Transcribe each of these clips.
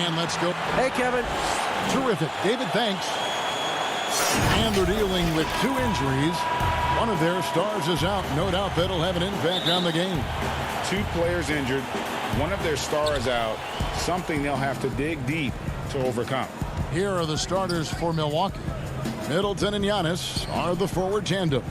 And let's go. Hey, Kevin. Terrific. David, thanks. And they're dealing with 2 injuries. One of their stars is out. No doubt that'll have an impact on the game. 2 players injured. One of their stars out. Something they'll have to dig deep to overcome. Here are the starters for Milwaukee. Middleton and Giannis are the forward tandem.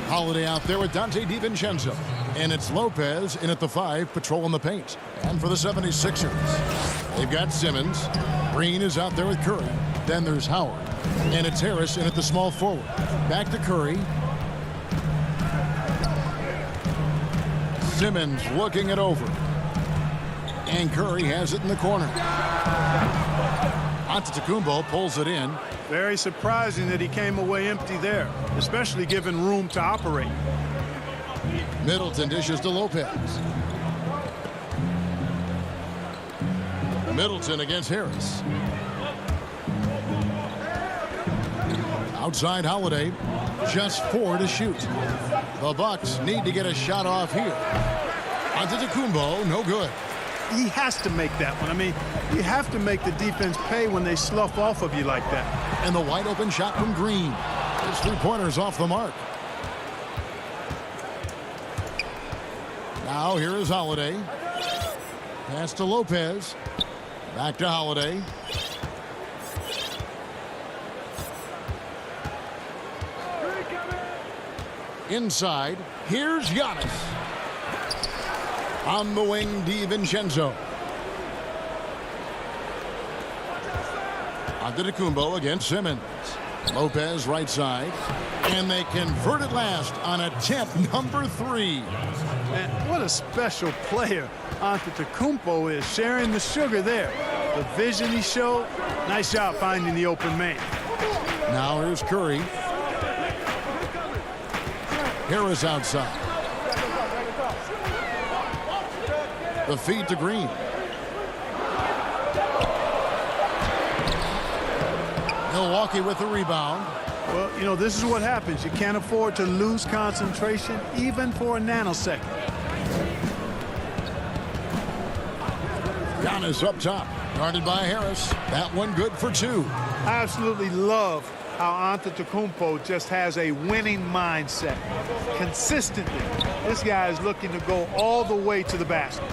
Holiday out there with Dante DiVincenzo. And it's Lopez in at the 5, patrolling the paint. And for the 76ers, they've got Simmons. Green is out there with Curry. Then there's Howard. And it's Harris in at the small forward. Back to Curry. Simmons looking it over. And Curry has it in the corner. Antetokounmpo pulls it in. Very surprising that he came away empty there, especially given room to operate. Middleton dishes to Lopez. Middleton against Harris. Outside Holiday. Just 4 to shoot. The Bucks need to get a shot off here. Antetokounmpo, no good. He has to make that one. I mean, you have to make the defense pay when they slough off of you like that. And the wide open shot from Green. His 3-pointer's off the mark. Now here is Holiday. Pass to Lopez. Back to Holiday. Inside. Here's Giannis. On the wing, DiVincenzo. Antetokounmpo against Simmons. Lopez right side. And they convert it last on attempt number 3. Man, what a special player Antetokounmpo is, sharing the sugar there. The vision he showed, nice job finding the open man. Now here's Curry. Harris outside. The feed to Green. Milwaukee with the rebound. Well, you know, this is what happens. You can't afford to lose concentration, even for a nanosecond. Giannis up top. Guarded by Harris. That one good for 2. I absolutely love how Antetokounmpo just has a winning mindset. Consistently, this guy is looking to go all the way to the basket.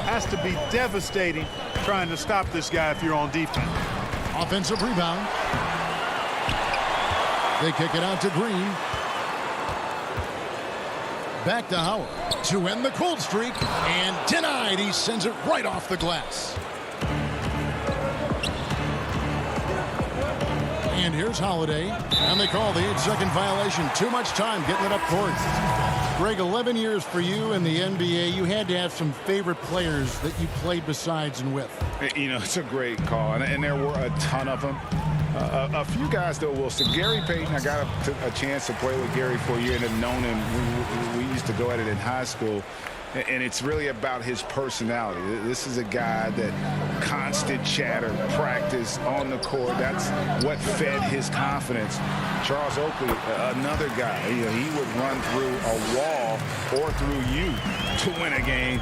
Has to be devastating trying to stop this guy if you're on defense. Offensive rebound. They kick it out to Green. Back to Howard to end the cold streak. And denied. He sends it right off the glass. And here's Holiday. And they call the 8-second violation. Too much time getting it up court. Greg, 11 years for you in the NBA. You had to have some favorite players that you played besides and with. You know, it's a great call, and there were a ton of them. A few guys, though, Wilson. Gary Payton, I got a chance to play with Gary for a year and have known him. We used to go at it in high school. And it's really about his personality. This is a guy that constant chatter, practice on the court. That's what fed his confidence. Charles Oakley, another guy. You know, he would run through a wall or through you to win a game.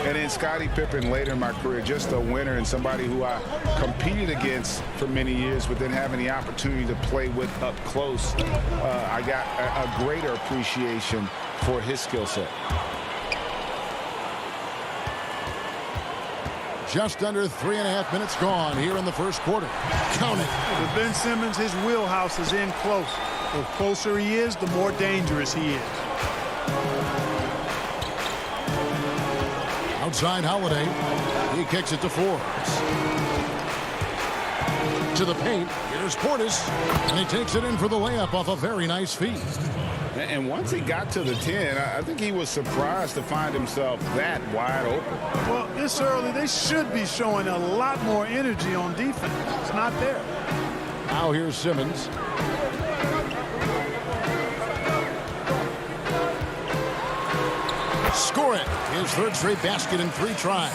And then Scottie Pippen later in my career, just a winner and somebody who I competed against for many years, but then having the opportunity to play with up close, I got a greater appreciation for his skill set. Just under 3.5 minutes gone here in the first quarter. Count it. With Ben Simmons, his wheelhouse is in close. The closer he is, the more dangerous he is. Outside Holiday. He kicks it to Forbes. To the paint. Here's Portis. And he takes it in for the layup off a very nice feed. And once he got to the 10, I think he was surprised to find himself that wide open. Well, this early, they should be showing a lot more energy on defense. It's not there. Now here's Simmons. Score it. His 3rd straight basket in 3 tries.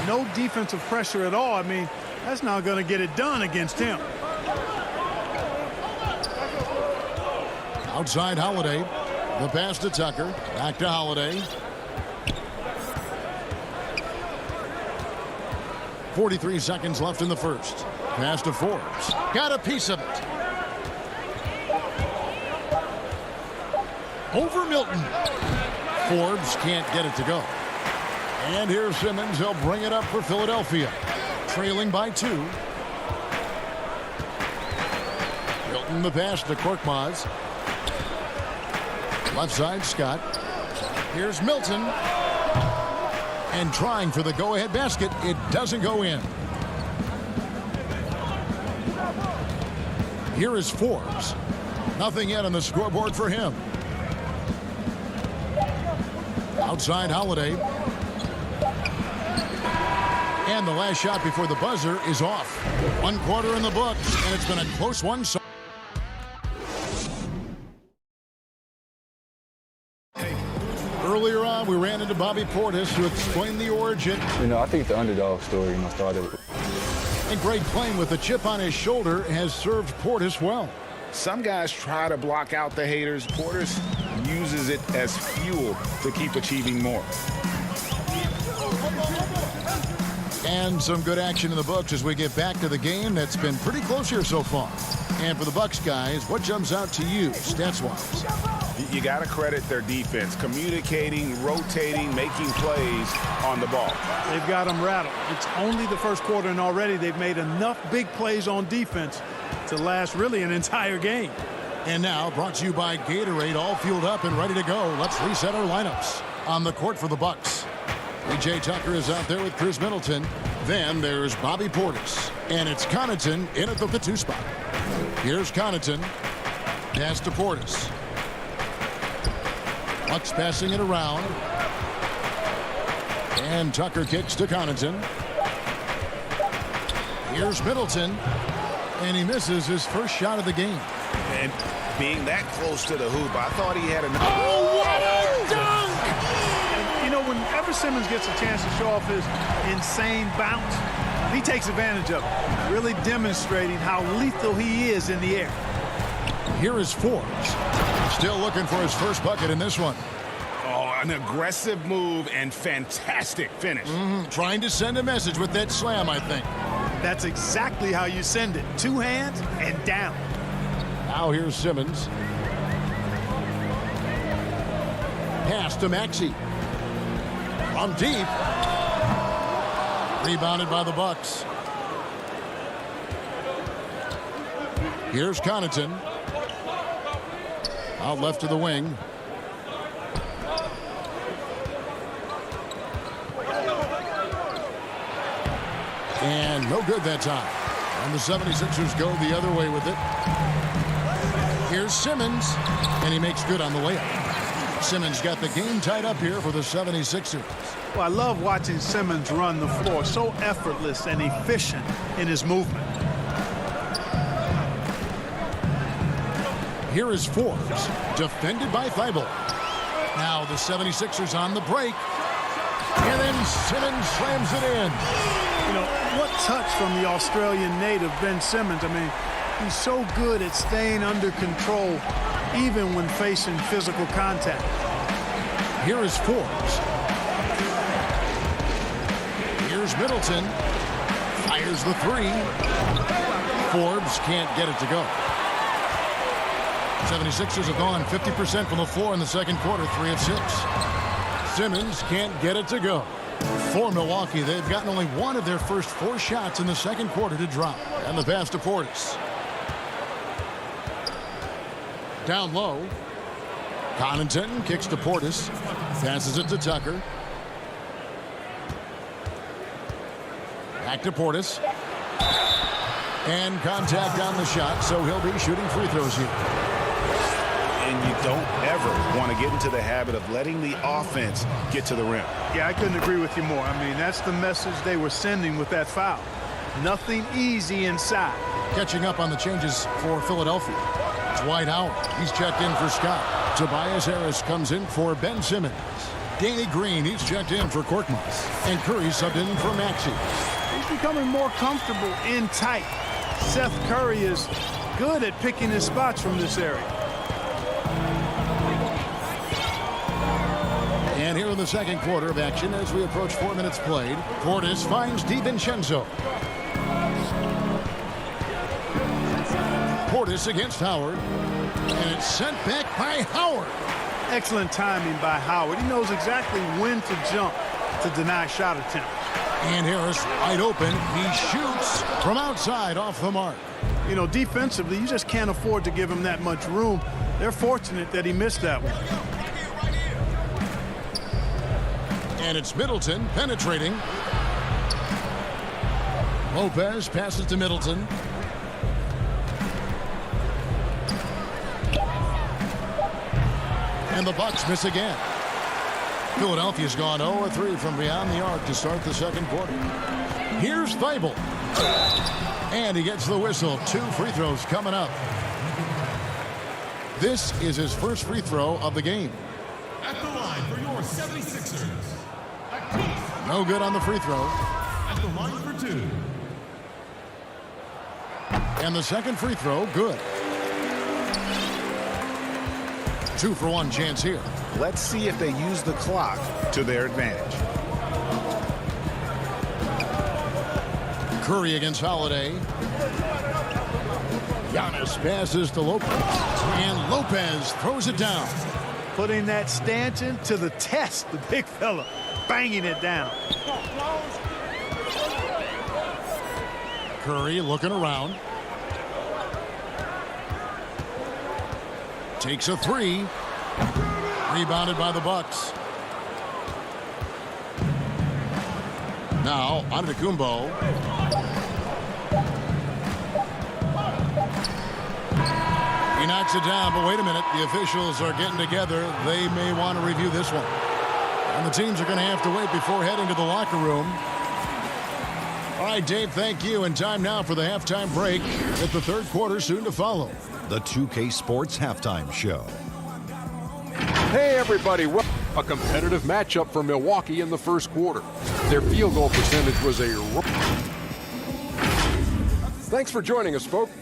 No defensive pressure at all. I mean, that's not going to get it done against him. Outside Holiday. The pass to Tucker. Back to Holiday. 43 seconds left in the first. Pass to Forbes. Got a piece of it. Over Milton. Forbes can't get it to go. And here's Simmons. He'll bring it up for Philadelphia. Trailing by 2. Milton the pass to Korkmaz. Left side, Scott. Here's Milton. And trying for the go-ahead basket. It doesn't go in. Here is Forbes. Nothing yet on the scoreboard for him. Outside Holiday. And the last shot before the buzzer is off. 1 quarter in the books, and it's been a close one. Earlier on, we ran into Bobby Portis to explain the origin. I think the underdog story, started. And Greg playing with a chip on his shoulder has served Portis well. Some guys try to block out the haters. Portis uses it as fuel to keep achieving more. And some good action in the books as we get back to the game that's been pretty close here so far. And for the Bucks guys, what jumps out to you stats-wise? You got to credit their defense, communicating, rotating, making plays on the ball. They've got them rattled. It's only the first quarter, and already they've made enough big plays on defense to last really an entire game. And now, brought to you by Gatorade, all fueled up and ready to go. Let's reset our lineups. On the court for the Bucks, P.J. Tucker is out there with Chris Middleton. Then there's Bobby Portis. And it's Connaughton in at the 2 spot. Here's Connaughton. Pass to Portis. Bucks passing it around. And Tucker kicks to Connaughton. Here's Middleton. And he misses his first shot of the game. And being that close to the hoop, I thought he had enough. Oh, what a dunk! Whenever Simmons gets a chance to show off his insane bounce, he takes advantage of it, really demonstrating how lethal he is in the air. Here is Forbes. Still looking for his first bucket in this one. Oh, an aggressive move and fantastic finish. Trying to send a message with that slam, I think. That's exactly how you send it. 2 hands and down. Now here's Simmons. Pass to Maxey. From deep. Rebounded by the Bucks. Here's Connaughton. Out left to the wing. And no good that time. And the 76ers go the other way with it. Here's Simmons. And he makes good on the layup. Simmons got the game tied up here for the 76ers. Well, I love watching Simmons run the floor. So effortless and efficient in his movement. Here is Forbes, defended by Thibault. Now the 76ers on the break. And then Simmons slams it in. What touch from the Australian native, Ben Simmons. I mean, he's so good at staying under control, even when facing physical contact. Here is Forbes. Here's Middleton. Fires the 3. Forbes can't get it to go. 76ers have gone 50% from the floor in the second quarter, 3 of 6. Simmons can't get it to go. For Milwaukee, they've gotten only 1 of their first 4 shots in the second quarter to drop. And the pass to Portis. Down low. Connaughton kicks to Portis. Passes it to Tucker. Back to Portis. And contact on the shot, so he'll be shooting free throws here. And you don't ever want to get into the habit of letting the offense get to the rim. Yeah, I couldn't agree with you more. I mean, that's the message they were sending with that foul. Nothing easy inside. Catching up on the changes for Philadelphia. Dwight Howard, he's checked in for Scott. Tobias Harris comes in for Ben Simmons. Danny Green, he's checked in for Korkmaz. And Curry subbed in for Maxey. He's becoming more comfortable in tight. Seth Curry is good at picking his spots from this area. And here in the the second quarter of action as we approach 4 minutes played. Portis finds DiVincenzo. Portis against Howard. And it's sent back by Howard. Excellent timing by Howard. He knows exactly when to jump to deny shot attempt. And Harris wide open. He shoots from outside off the mark. You know, defensively, you just can't afford to give him that much room. They're fortunate that he missed that one. And it's Middleton penetrating. Lopez passes to Middleton. And the Bucks miss again. Philadelphia's gone 0-3 from beyond the arc to start the second quarter. Here's Thibault. And he gets the whistle. 2 free throws coming up. This is his first free throw of the game. At the line for your 76ers. No good on the free throw. At the line for 2. And the second free throw, good. 2 for 1 chance here. Let's see if they use the clock to their advantage. Curry against Holiday. Giannis passes to Lopez. And Lopez throws it down. Putting that stanchion to the test, the big fella. Banging it down. Curry looking around. Takes a 3. Rebounded by the Bucks. Now, Antetokounmpo. He knocks it down, but wait a minute. The officials are getting together. They may want to review this one. And the teams are going to have to wait before heading to the locker room. All right, Dave, thank you. And time now for the halftime break with the third quarter soon to follow. The 2K Sports Halftime Show. Hey, everybody. A competitive matchup for Milwaukee in the first quarter. Their field goal percentage was a... Thanks for joining us, folks.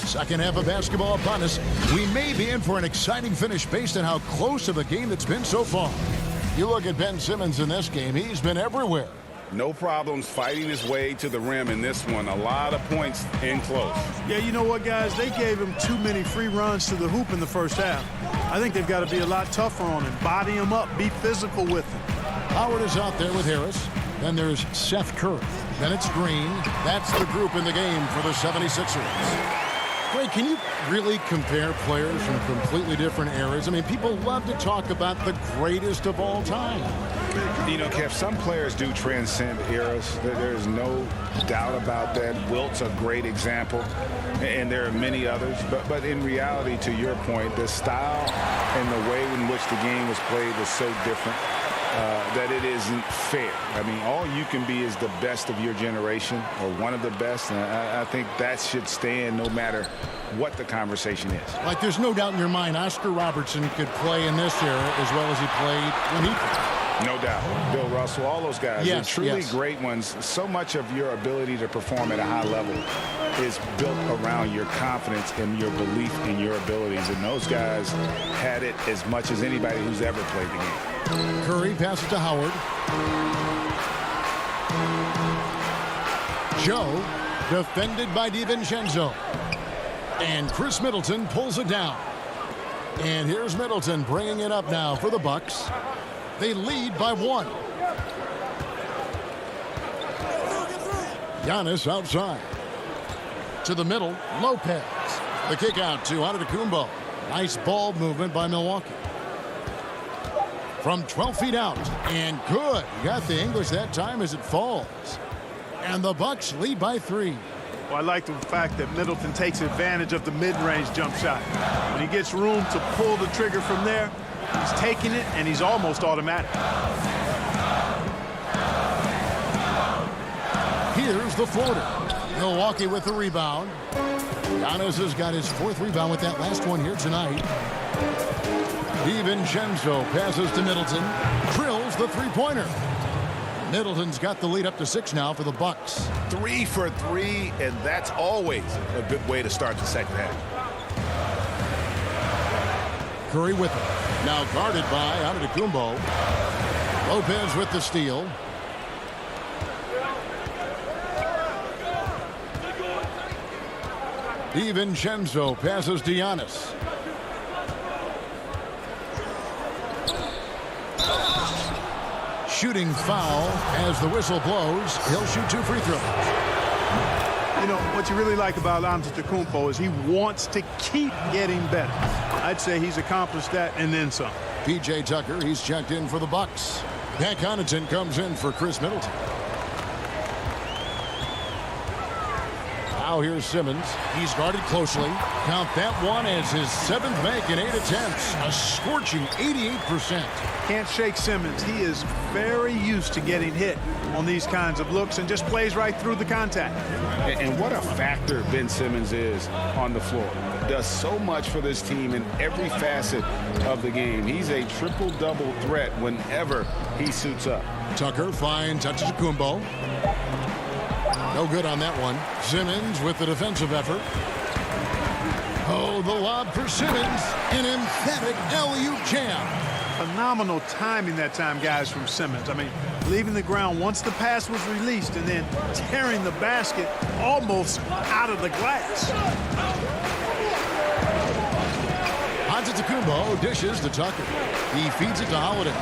Second half of basketball upon us. We may be in for an exciting finish based on how close of a game it's been so far. You look at Ben Simmons in this game, he's been everywhere. No problems fighting his way to the rim in this one. A lot of points in close. Yeah, you know what, guys? They gave him too many free runs to the hoop in the first half. I think they've got to be a lot tougher on him. Body him up. Be physical with him. Howard is out there with Harris. Then there's Seth Curry. Then it's Green. That's the group in the game for the 76ers. Ray, can you really compare players from completely different eras? I mean, people love to talk about the greatest of all time. You know, Kev, some players do transcend eras. There's no doubt about that. Wilt's a great example, and there are many others. But in reality, to your point, the style and the way in which the game was played was so different that it isn't fair. I mean, all you can be is the best of your generation or one of the best, and I think that should stand no matter what the conversation is. Like, there's no doubt in your mind Oscar Robertson could play in this era as well as he played when he played. No doubt. Bill Russell, all those guys, yes, they're truly yes. great ones. So much of your ability to perform at a high level is built around your confidence and your belief in your abilities. And those guys had it as much as anybody who's ever played the game. Curry passes to Howard. Joe defended by DiVincenzo. And Chris Middleton pulls it down. And here's Middleton bringing it up now for the Bucks. They lead by 1. Giannis outside. To the middle, Lopez. The kick out to Antetokounmpo. Nice ball movement by Milwaukee. From 12 feet out. And good. You got the English that time as it falls. And the Bucks lead by 3. Well, I like the fact that Middleton takes advantage of the mid-range jump shot. When he gets room to pull the trigger from there, he's taking it, and he's almost automatic. Here's the floater. Milwaukee with the rebound. Giannis has got his 4th rebound with that last one here tonight. DiVincenzo passes to Middleton. Drills the three-pointer. Middleton's got the lead up to 6 now for the Bucks. 3 for 3, and that's always a good way to start the second half. Curry with it. Now guarded by Antetokounmpo. Lopez with the steal. DiVincenzo passes to Giannis. Shooting foul as the whistle blows. He'll shoot 2 free throws. You know, what you really like about Antetokounmpo is he wants to keep getting better. I'd say he's accomplished that and then some. P.J. Tucker, he's checked in for the Bucks. Pat Connaughton comes in for Chris Middleton. Now here's Simmons. He's guarded closely. Count that one as his 7th make in 8 attempts. A scorching 88%. Can't shake Simmons. He is very used to getting hit on these kinds of looks and just plays right through the contact. And what a factor Ben Simmons is on the floor. Does so much for this team in every facet of the game. He's a triple-double threat whenever he suits up. Tucker finds Antetokounmpo. No good on that one. Simmons with the defensive effort. Oh, the lob for Simmons. An emphatic alley-oop jam. Phenomenal timing that time, guys, from Simmons. I mean, leaving the ground once the pass was released and then tearing the basket almost out of the glass. Antetokounmpo dishes to Tucker. He feeds it to Holiday.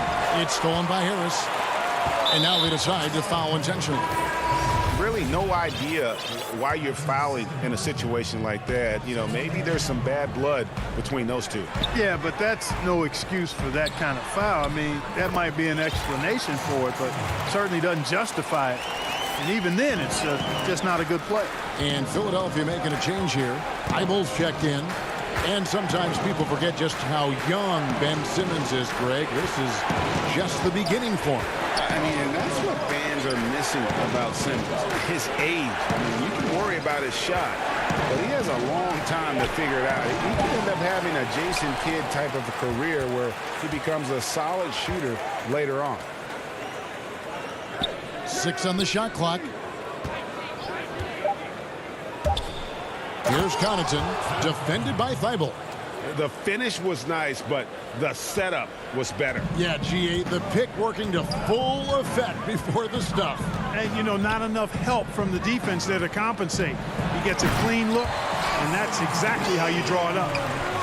It's stolen by Harris. And now they decide to foul intentionally. Really no idea why you're fouling in a situation like that. You know, maybe there's some bad blood between those two. Yeah, but that's no excuse for that kind of foul. I mean, that might be an explanation for it, but certainly doesn't justify it. And even then, it's just not a good play. And Philadelphia making a change here. Eibel's checked in. And sometimes people forget just how young Ben Simmons is, Greg. This is just the beginning for him. I mean, and that's what fans are missing about Simmons. His age. I mean, you can worry about his shot, but he has a long time to figure it out. He could end up having a Jason Kidd type of a career where he becomes a solid shooter later on. 6 on the shot clock. Here's Connaughton, defended by Thibault. The finish was nice, but the setup was better. Yeah, G8, the pick working to full effect before the stuff. And, you know, not enough help from the defense there to compensate. He gets a clean look, and that's exactly how you draw it up.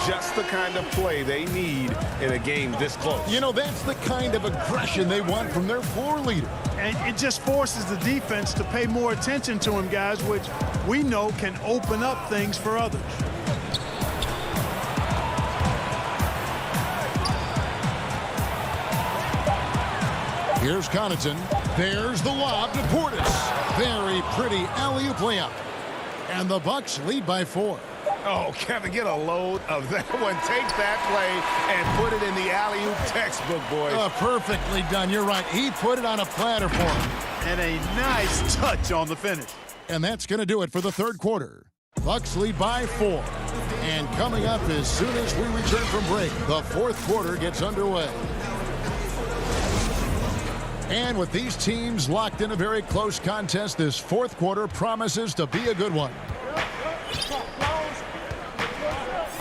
Just the kind of play they need in a game this close. You know, that's the kind of aggression they want from their floor leader. And it just forces the defense to pay more attention to him, guys, which we know can open up things for others. Here's Connaughton. There's the lob to Portis. Very pretty alley-oop layup. And the Bucks lead by 4. Oh, Kevin, get a load of that one. Take that play and put it in the alley-oop textbook, boys. Perfectly done. You're right. He put it on a platter for him. And a nice touch on the finish. And that's going to do it for the third quarter. Bucks lead by 4. And coming up as soon as we return from break, the fourth quarter gets underway. And with these teams locked in a very close contest, this fourth quarter promises to be a good one.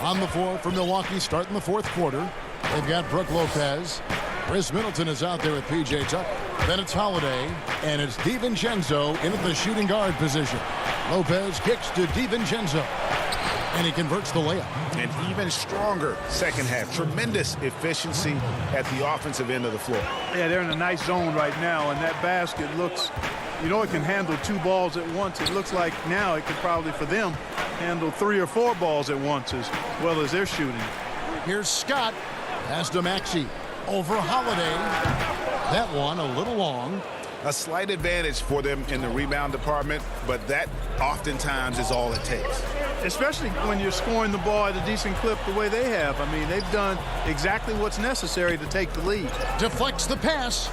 On the floor for Milwaukee, starting the fourth quarter, they've got Brook Lopez. Chris Middleton is out there with P.J. Tucker. Then it's Holiday, and it's DiVincenzo in at the shooting guard position. Lopez kicks to DiVincenzo, and he converts the layup. An even stronger second half. Tremendous efficiency at the offensive end of the floor. Yeah, they're in a nice zone right now, and that basket looks, you know, it can handle 2 balls at once. It looks like now it could probably, for them, handle 3 or 4 balls at once as well as they're shooting. Here's Scott. Pass to Maxey. Over Holiday. That one a little long. A slight advantage for them in the rebound department, but that oftentimes is all it takes. Especially when you're scoring the ball at a decent clip the way they have. I mean, they've done exactly what's necessary to take the lead. Deflects the pass.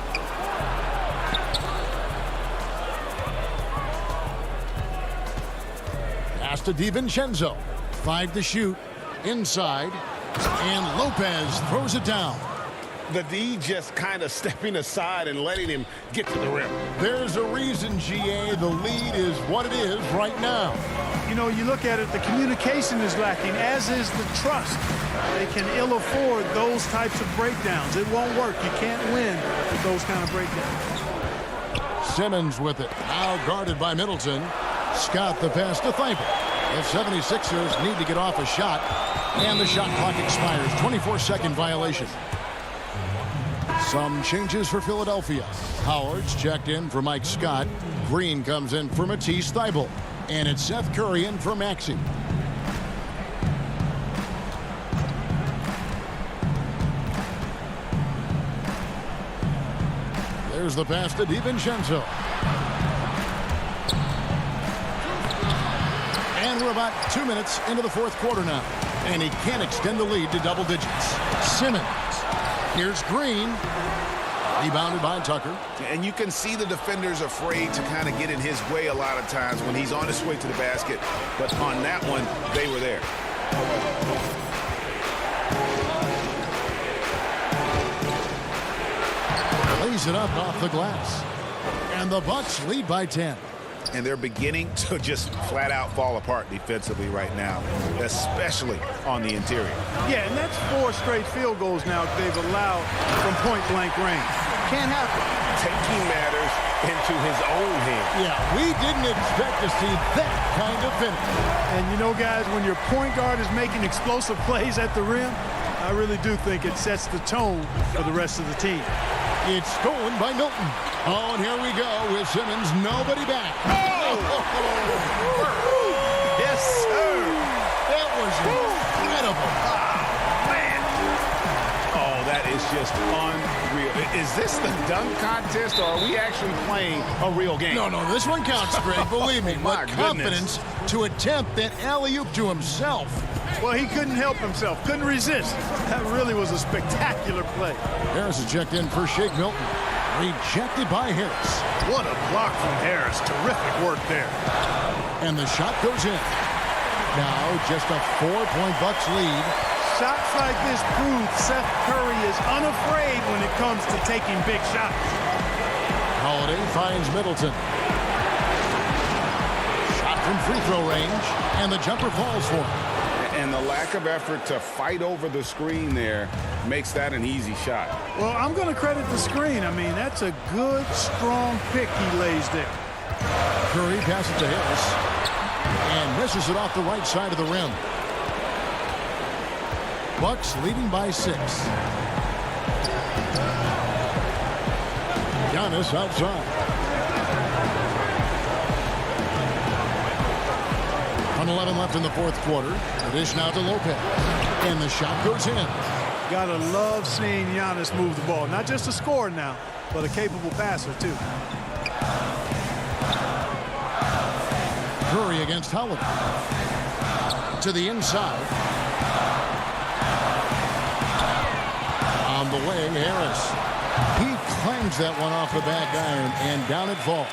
Pass to DiVincenzo. 5 to shoot. Inside. And Lopez throws it down. the D just kind of stepping aside and letting him get to the rim. There's a reason, GA, the lead is what it is right now. You know, you look at it, the communication is lacking, as is the trust. They can ill afford those types of breakdowns. It won't work. You can't win with those kind of breakdowns. Simmons with it. Now guarded by Middleton. Scott the pass to Thibault. The 76ers need to get off a shot. And the shot clock expires. 24-second violation. Some changes for Philadelphia. Howard's checked in for Mike Scott. Green comes in for Matisse Thybulle. And it's Seth Curry in for Maxey. There's the pass to DiVincenzo. And we're about 2 minutes into the fourth quarter now. And he can't extend the lead to double digits. Simmons. Here's Green. Rebounded by Tucker. And you can see the defenders afraid to kind of get in his way a lot of times when he's on his way to the basket. But on that one, they were there. Lays it up off the glass. And the Bucks lead by 10. And they're beginning to just flat out fall apart defensively right now, especially on the interior. Yeah, and that's 4 straight field goals now they've allowed from point-blank range. Can't happen. Taking matters into his own hands. Yeah, we didn't expect to see that kind of finish. And you know, guys, when your point guard is making explosive plays at the rim, I really do think it sets the tone for the rest of the team. It's stolen by Milton. Oh, and here we go with Simmons. Nobody back. Oh! Yes, sir. That was incredible. Man. Oh, that is just unreal. Is this the dunk contest, or are we actually playing a real game? No, this one counts, Greg. Believe me. My What confidence to attempt that alley-oop to himself. Well, he couldn't help himself. Couldn't resist. That really was a spectacular play. Harris is checked in for Shake Milton. Rejected by Harris. What a block from Harris. Terrific work there. And the shot goes in. Now just a 4-point Bucks lead. Shots like this prove Seth Curry is unafraid when it comes to taking big shots. Holiday finds Middleton. Shot from free throw range. And the jumper falls for him. And the lack of effort to fight over the screen there makes that an easy shot. Well, I'm going to credit the screen. I mean, that's a good, strong pick he lays there. Curry passes to Harris. And misses it off the right side of the rim. Bucks leading by 6. Giannis outside. 1:11 left in the fourth quarter. The dish now to Lopez. And the shot goes in. Gotta love seeing Giannis move the ball. Not just a scorer now, but a capable passer, too. Curry against Holiday. To the inside. On the way, Harris. He clangs that one off the back iron, and down it falls.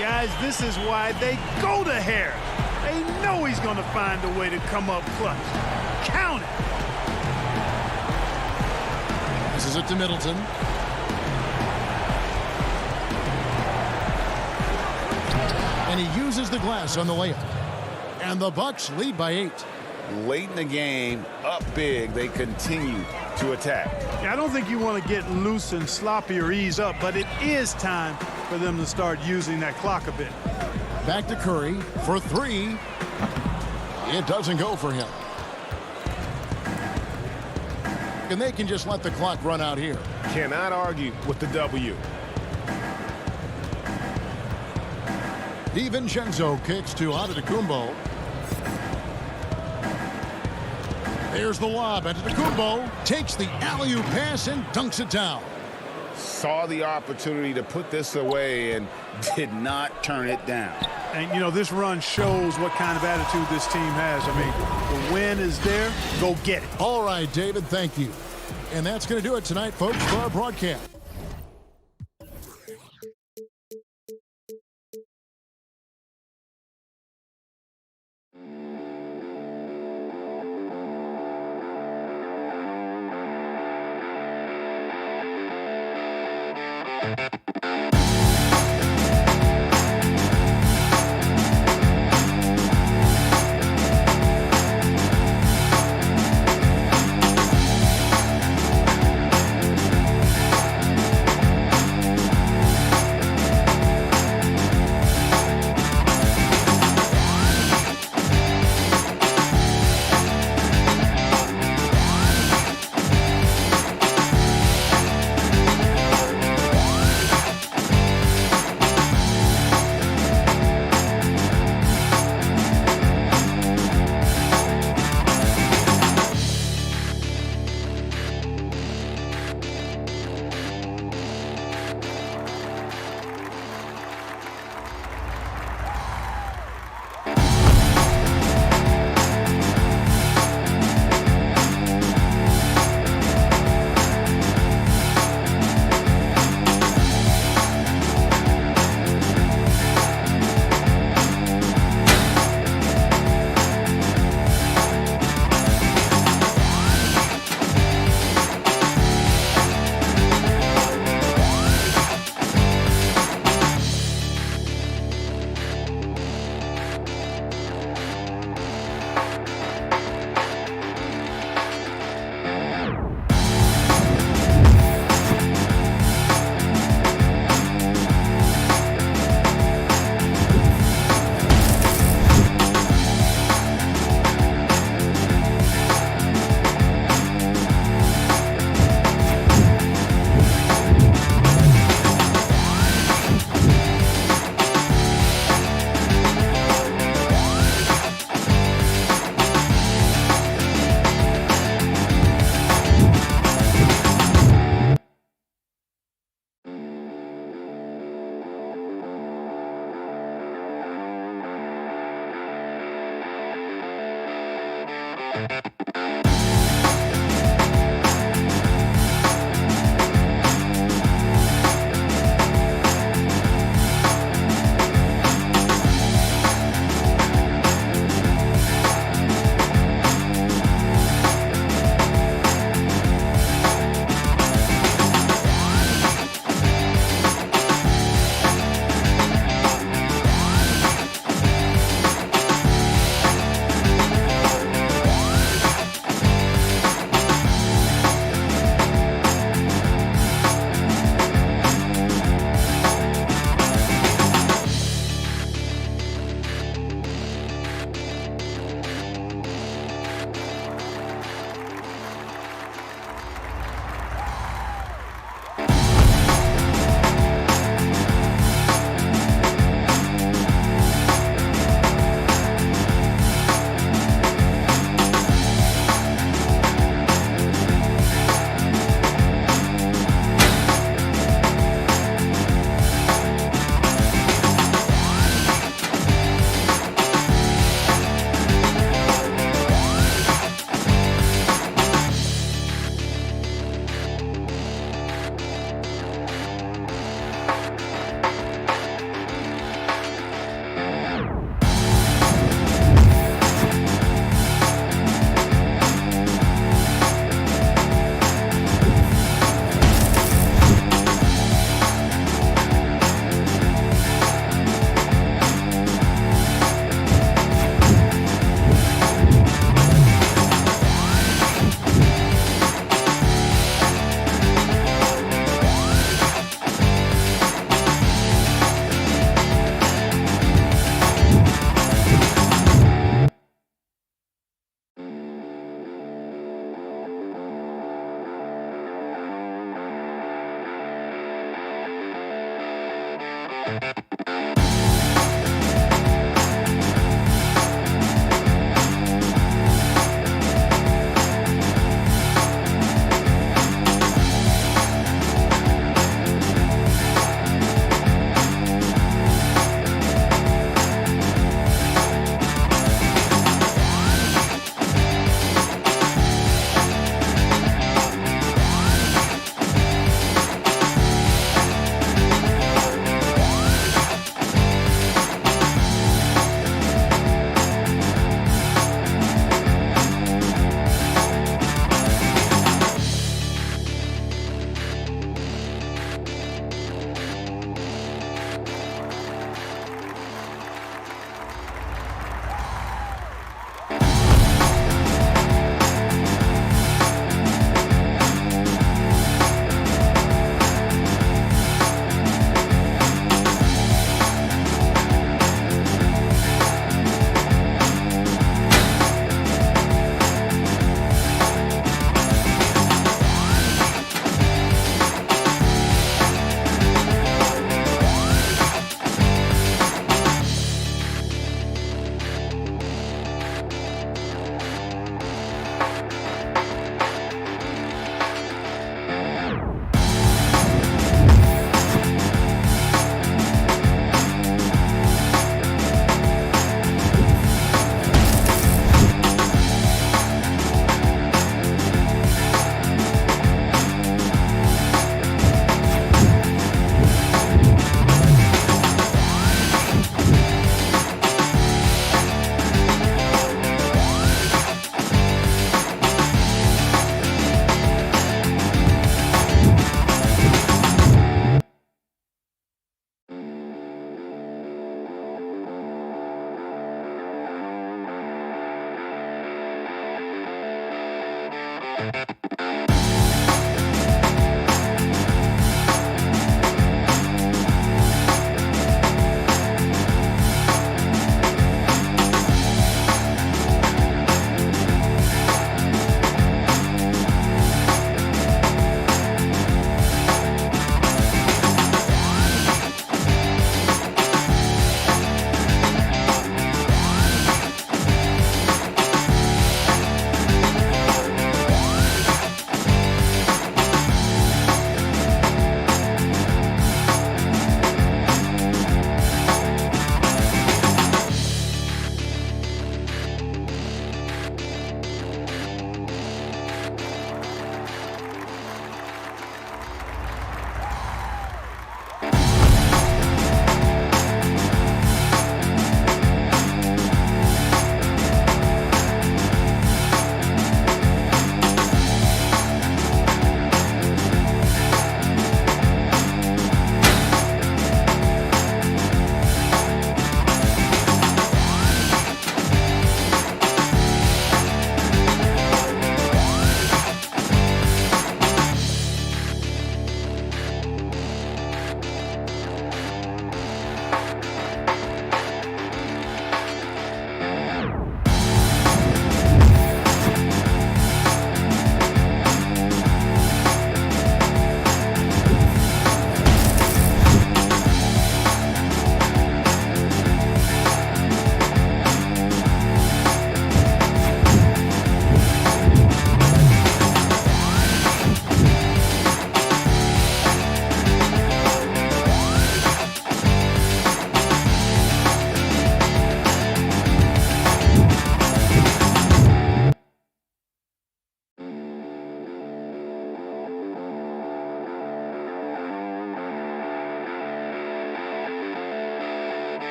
Guys, this is why they go to Harris. They know he's going to find a way to come up clutch. Count it. This is it to Middleton. And he uses the glass on the layup. And the Bucks lead by 8. Late in the game, up big, they continue to attack. Yeah, I don't think you want to get loose and sloppy or ease up, but it is time for them to start using that clock a bit. Back to Curry for 3. It doesn't go for him. And they can just let the clock run out here. Cannot argue with the W. DiVincenzo kicks to Antetokounmpo. There's the lob. Antetokounmpo takes the alley-oop pass and dunks it down. Saw the opportunity to put this away and did not turn it down. And, you know, this run shows what kind of attitude this team has. I mean, the win is there. Go get it. All right, David, thank you. And that's going to do it tonight, folks, for our broadcast.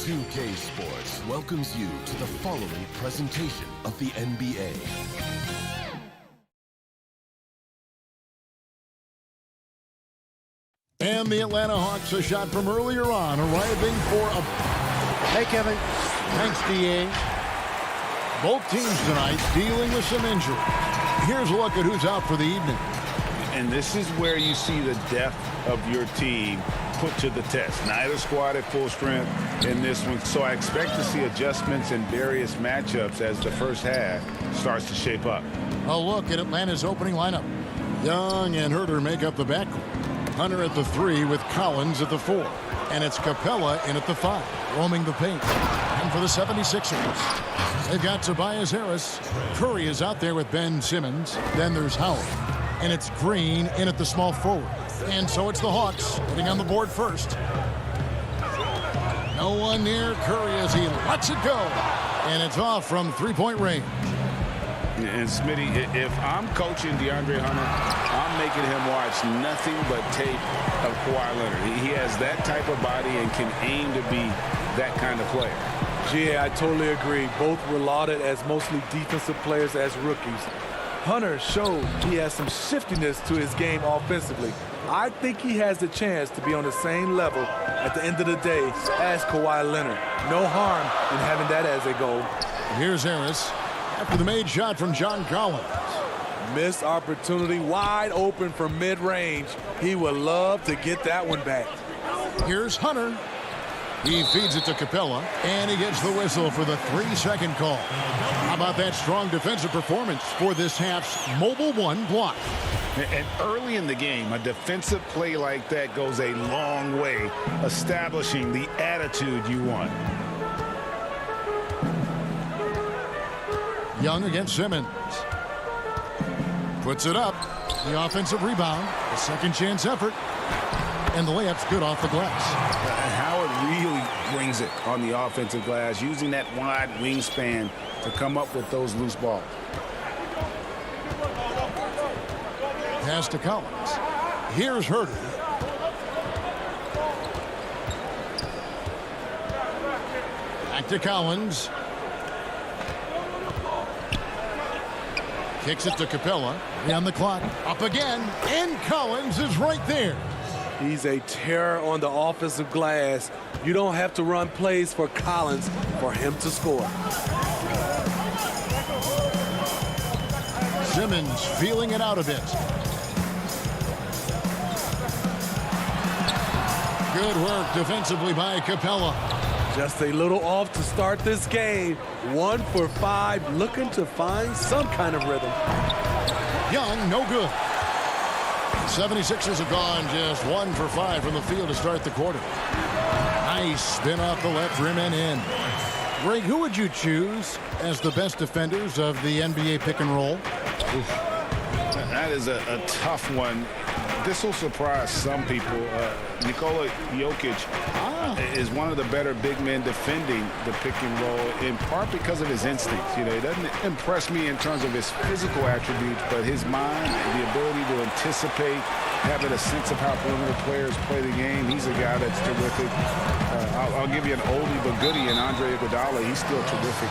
2K Sports welcomes you to the following presentation of the NBA. And the Atlanta Hawks, a shot from earlier on, arriving for a... Hey, Kevin. Thanks, D.A. Both teams tonight dealing with some injury. Here's a look at who's out for the evening. And this is where you see the depth of your team put to the test. Neither squad at full strength in this one. So I expect to see adjustments in various matchups as the first half starts to shape up. A look at Atlanta's opening lineup. Young and Herter make up the backcourt. Hunter at the 3 with Collins at the 4. And it's Capella in at the 5, roaming the paint. And for the 76ers, they've got Tobias Harris. Curry is out there with Ben Simmons. Then there's Howard. And it's Green in at the small forward. And so it's the Hawks getting on the board first. No one near Curry as he lets it go. And it's off from three-point range. And Smitty, if I'm coaching DeAndre Hunter, I'm making him watch nothing but tape of Kawhi Leonard. He has that type of body and can aim to be that kind of player. Yeah, I totally agree. Both were lauded as mostly defensive players as rookies. Hunter showed he has some shiftiness to his game offensively. I think he has the chance to be on the same level at the end of the day as Kawhi Leonard. No harm in having that as a goal. Here's Harris after the made shot from John Collins. Missed opportunity, wide open from mid-range. He would love to get that one back. Here's Hunter. He feeds it to Capella, and he gets the whistle for the 3-second call. How about that strong defensive performance for this half's Mobile One block? And early in the game, a defensive play like that goes a long way, establishing the attitude you want. Young against Simmons. Puts it up. The offensive rebound. A second chance effort. And the layup's good off the glass. Howard really brings it on the offensive glass, using that wide wingspan to come up with those loose balls. Pass to Collins. Here's Herter. Back to Collins. Kicks it to Capella. On the clock. Up again. And Collins is right there. He's a terror on the offensive glass. You don't have to run plays for Collins for him to score. Simmons feeling it out a bit. Good work defensively by Capella. Just a little off to start this game. 1 for 5, looking to find some kind of rhythm. Young, no good. 76ers have gone just 1 for 5 from the field to start the quarter. Nice spin off the left rim and in. Greg, who would you choose as the best defenders of the NBA pick and roll? Oof. That is a tough one. This will surprise some people. Nikola Jokic is one of the better big men defending the pick and roll, in part because of his instincts. You know, he doesn't impress me in terms of his physical attributes, but his mind, the ability to anticipate, having a sense of how perimeter players play the game. He's a guy that's terrific. I'll give you an oldie but goodie in Andre Iguodala. He's still terrific.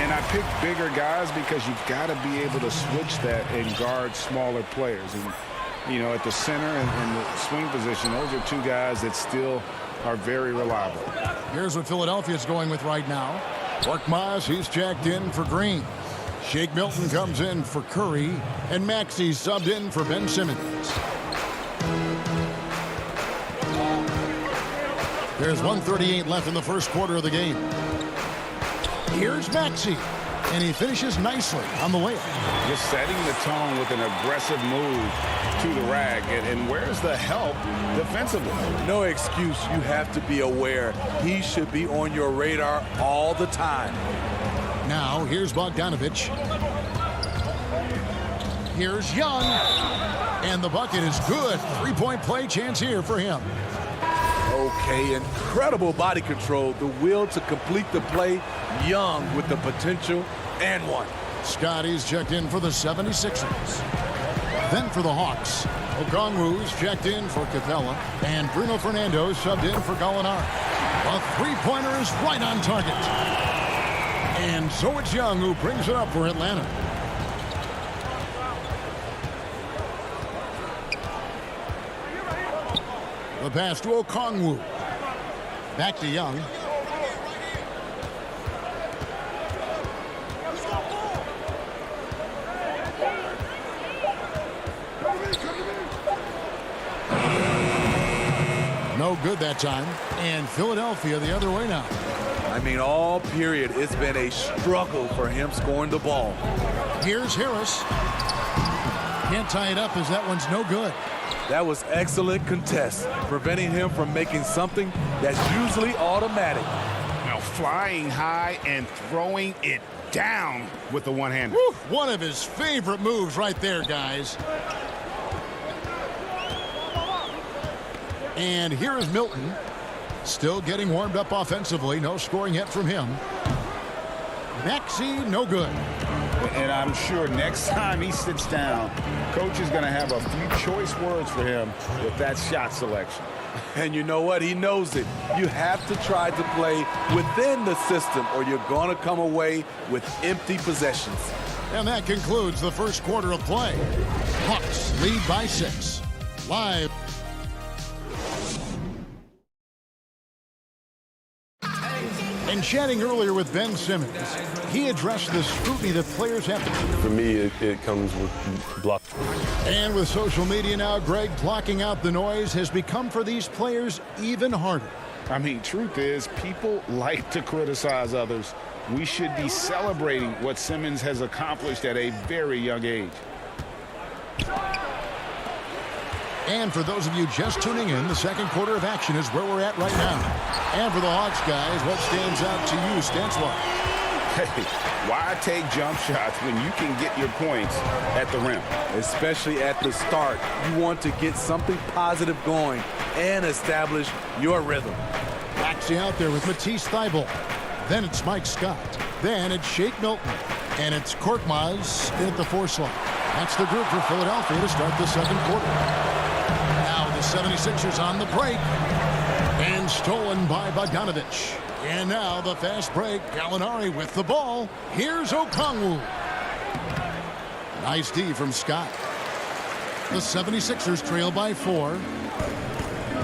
And I pick bigger guys because you've got to be able to switch that and guard smaller players. And you know, at the center and the swing position, those are two guys that still are very reliable. Here's what Philadelphia's going with right now. Korkmaz, he's jacked in for Green. Shake Milton comes in for Curry, and Maxey's subbed in for Ben Simmons. There's 1:38 left in the first quarter of the game. Here's Maxey, and he finishes nicely on the layup. Just setting the tone with an aggressive move to the rack. And where's the help defensively? No excuse. You have to be aware. He should be on your radar all the time. Now, here's Bogdanovich. Here's Young. And the bucket is good. Three-point play chance here for him. Okay, incredible body control. The will to complete the play. Young with the potential and one. Scotty's checked in for the 76ers. Then for the Hawks, Okongwu's checked in for Capella, and Bruno Fernando subbed in for Gallinari. A three-pointer is right on target. And so it's Young who brings it up for Atlanta. The pass to Okongwu. Back to Young. No good that time. And Philadelphia the other way now. I mean, all period, it's been a struggle for him scoring the ball. Here's Harris. Can't tie it up as that one's no good. That was excellent contest, preventing him from making something that's usually automatic. Now flying high and throwing it down with the one-hander. One of his favorite moves right there, guys. And here is Milton. Still getting warmed up offensively. No scoring yet from him. Maxey, no good. And I'm sure next time he sits down, coach is going to have a few choice words for him with that shot selection. And you know what? He knows it. You have to try to play within the system or you're going to come away with empty possessions. And that concludes the first quarter of play. Hawks lead by 6. Live. And chatting earlier with Ben Simmons, he addressed the scrutiny that players have to. For me, it comes with block. And with social media now, Greg, blocking out the noise has become for these players even harder. I mean, truth is, people like to criticize others. We should be celebrating what Simmons has accomplished at a very young age. And for those of you just tuning in, the second quarter of action is where we're at right now. And for the Hawks guys, what stands out to you, stance-wise? Hey, why take jump shots when you can get your points at the rim? Especially at the start. You want to get something positive going and establish your rhythm. Maxey out there with Matisse Thybulle. Then it's Mike Scott. Then it's Shake Milton. And it's Korkmaz at the 4 slot. That's the group for Philadelphia to start the second quarter. Now the 76ers on the break. And stolen by Bogdanovich. And now the fast break. Gallinari with the ball. Here's Okongwu. Nice D from Scott. The 76ers trail by 4.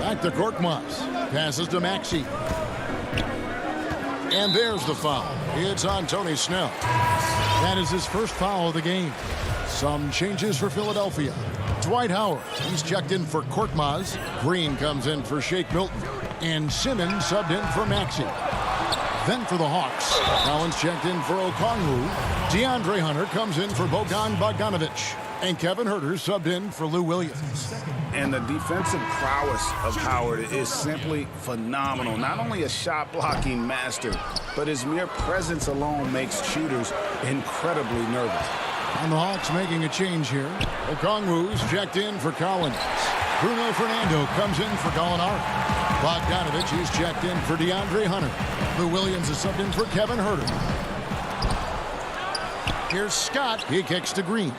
Back to Korkmaz. Passes to Maxey. And there's the foul. It's on Tony Snell. That is his first foul of the game. Some changes for Philadelphia. Dwight Howard, he's checked in for Korkmaz. Green comes in for Shake Milton. And Simmons subbed in for Maxey. Then for the Hawks, Collins checked in for Okongwu. DeAndre Hunter comes in for Bogan Bogdanovich. And Kevin Huerter subbed in for Lou Williams. And the defensive prowess of Howard is simply phenomenal. Not only a shot-blocking master, but his mere presence alone makes shooters incredibly nervous. And the Hawks making a change here. Okongwu's checked in for Collins. Bruno Fernando comes in for Gallinari. Bogdanovich, he's checked in for DeAndre Hunter. Lou Williams is subbed in for Kevin Huerter. Here's Scott. He kicks to Green.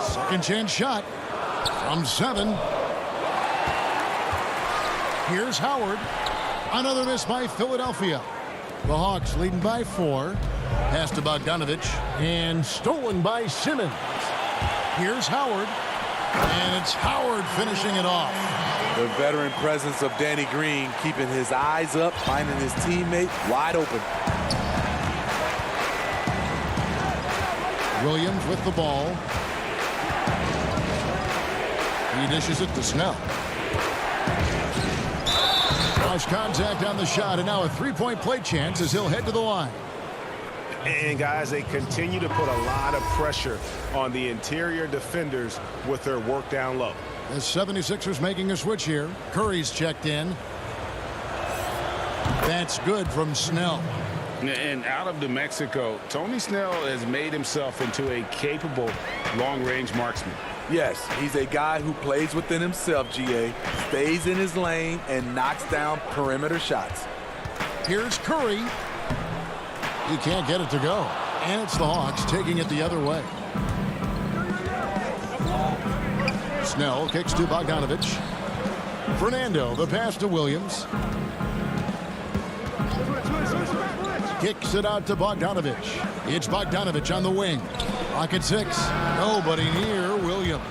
Second chance shot from 7. Here's Howard. Another miss by Philadelphia. The Hawks leading by 4. Pass to Bogdanovich and stolen by Simmons. Here's Howard. And it's Howard finishing it off. The veteran presence of Danny Green keeping his eyes up, finding his teammate wide open. Williams with the ball. He dishes it to Snell. Cross contact on the shot, and now a three-point play chance as he'll head to the line. And guys, they continue to put a lot of pressure on the interior defenders with their work down low. The 76ers making a switch here. Curry's checked in. That's good from Snell. And out of New Mexico, Tony Snell has made himself into a capable long-range marksman. Yes, he's a guy who plays within himself, GA, stays in his lane, and knocks down perimeter shots. Here's Curry. He can't get it to go. And it's the Hawks taking it the other way. Snell kicks to Bogdanovich. Fernando, the pass to Williams. Kicks it out to Bogdanovich. It's Bogdanovich on the wing. Clock at 6. Nobody near Williams.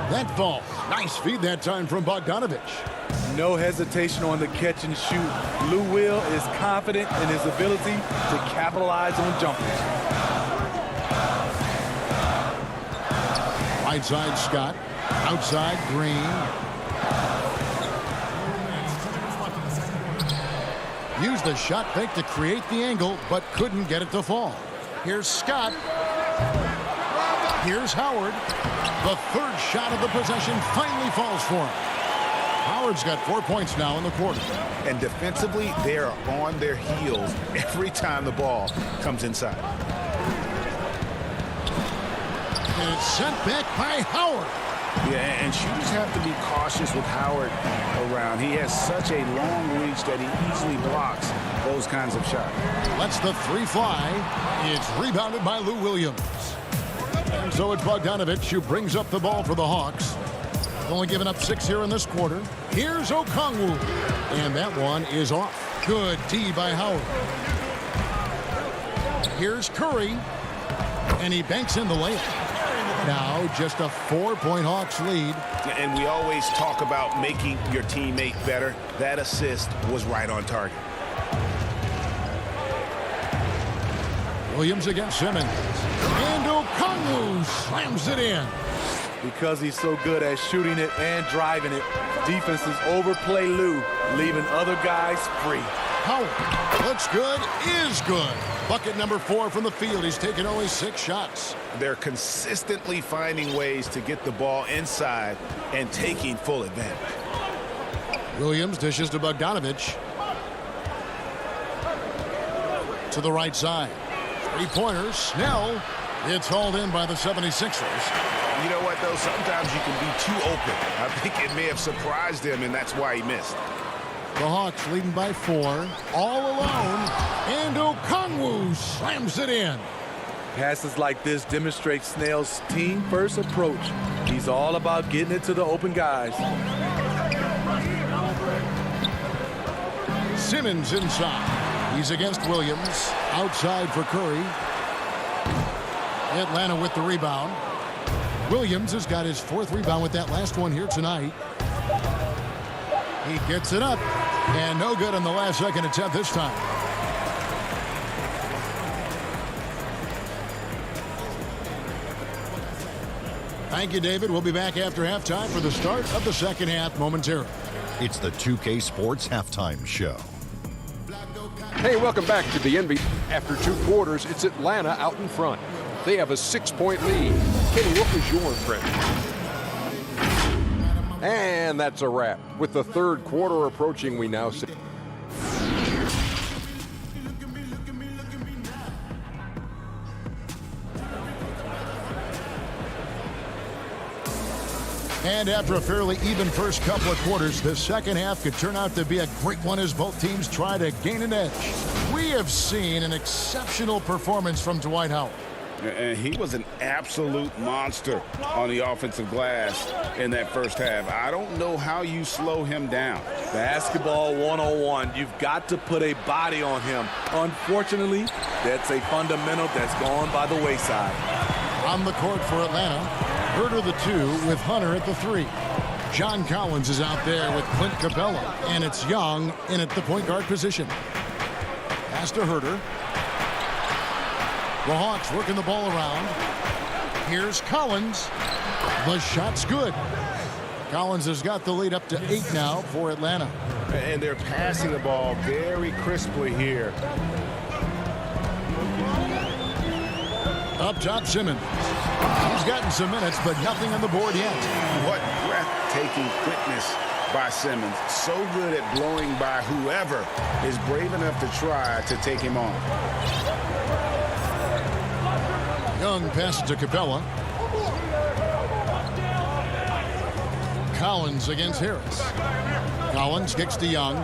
That falls. Nice feed that time from Bogdanovich. No hesitation on the catch and shoot. Lou Will is confident in his ability to capitalize on jumpers. Right side Scott. Outside Green. Used the shot fake to create the angle, but couldn't get it to fall. Here's Scott. Here's Howard. The third shot of the possession finally falls for him. Howard's got 4 points now in the quarter. And defensively, they are on their heels every time the ball comes inside. And it's sent back by Howard. Yeah, and shooters have to be cautious with Howard around. He has such a long reach that he easily blocks those kinds of shots. Lets the three fly. It's rebounded by Lou Williams. And so it's Bogdanovich who brings up the ball for the Hawks. Only given up 6 here in this quarter. Here's Okongwu. And that one is off. Good D by Howard. Here's Curry. And he banks in the layup. Now just a 4-point Hawks lead. And we always talk about making your teammate better. That assist was right on target. Williams against Simmons. And Okongwu slams it in. Because he's so good at shooting it and driving it, defenses overplay Lou, leaving other guys free. Howard looks good, is good. Bucket number 4 from the field. He's taken only 6 shots. They're consistently finding ways to get the ball inside and taking full advantage. Williams dishes to Bogdanovich. To the right side. 3-pointers. Snell. It's hauled in by the 76ers. You know what, though? Sometimes you can be too open. I think it may have surprised him, and that's why he missed. The Hawks leading by 4. All alone. And Okongwu slams it in. Passes like this demonstrate Snell's team-first approach. He's all about getting it to the open guys. Simmons inside. He's against Williams. Outside for Curry. Atlanta with the rebound. Williams has got his 4th rebound with that last one here tonight. He gets it up. And no good on the last second attempt this time. Thank you, David. We'll be back after halftime for the start of the second half momentarily. It's the 2K Sports Halftime Show. Hey, welcome back to the NBA. After 2 quarters, it's Atlanta out in front. They have a 6-point lead. Kenny, what was your impression? And that's a wrap. With the 3rd quarter approaching, we now see. And after a fairly even first couple of quarters, the second half could turn out to be a great one as both teams try to gain an edge. We have seen an exceptional performance from Dwight Howard. And he was an absolute monster on the offensive glass in that first half. I don't know how you slow him down. Basketball 101. You've got to put a body on him. Unfortunately, that's a fundamental that's gone by the wayside. On the court for Atlanta, Herter the 2 with Hunter at the 3. John Collins is out there with Clint Capella, and it's Young in at the point guard position. Pass to Herter. The Hawks working the ball around. Here's Collins. The shot's good. Collins has got the lead up to 8 now for Atlanta. And they're passing the ball very crisply here. Up top, Simmons. He's gotten some minutes, but nothing on the board yet. What breathtaking quickness by Simmons. So good at blowing by whoever is brave enough to try to take him on. Young passes to Capella. Collins against Harris. Collins kicks to Young.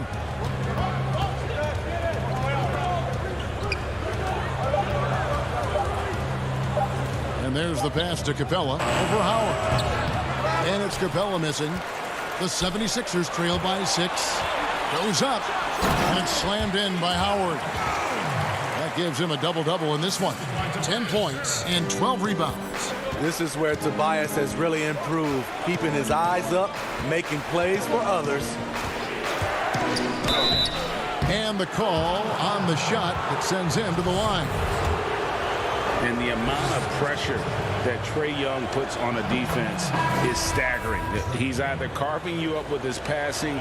And there's the pass to Capella over Howard. And it's Capella missing. The 76ers trail by 6. Goes up. And it's slammed in by Howard. That gives him a double-double in this one. 10 points and 12 rebounds. This is where Tobias has really improved, keeping his eyes up, making plays for others. And the call on the shot that sends him to the line. And the amount of pressure that Trae Young puts on a defense is staggering. He's either carving you up with his passing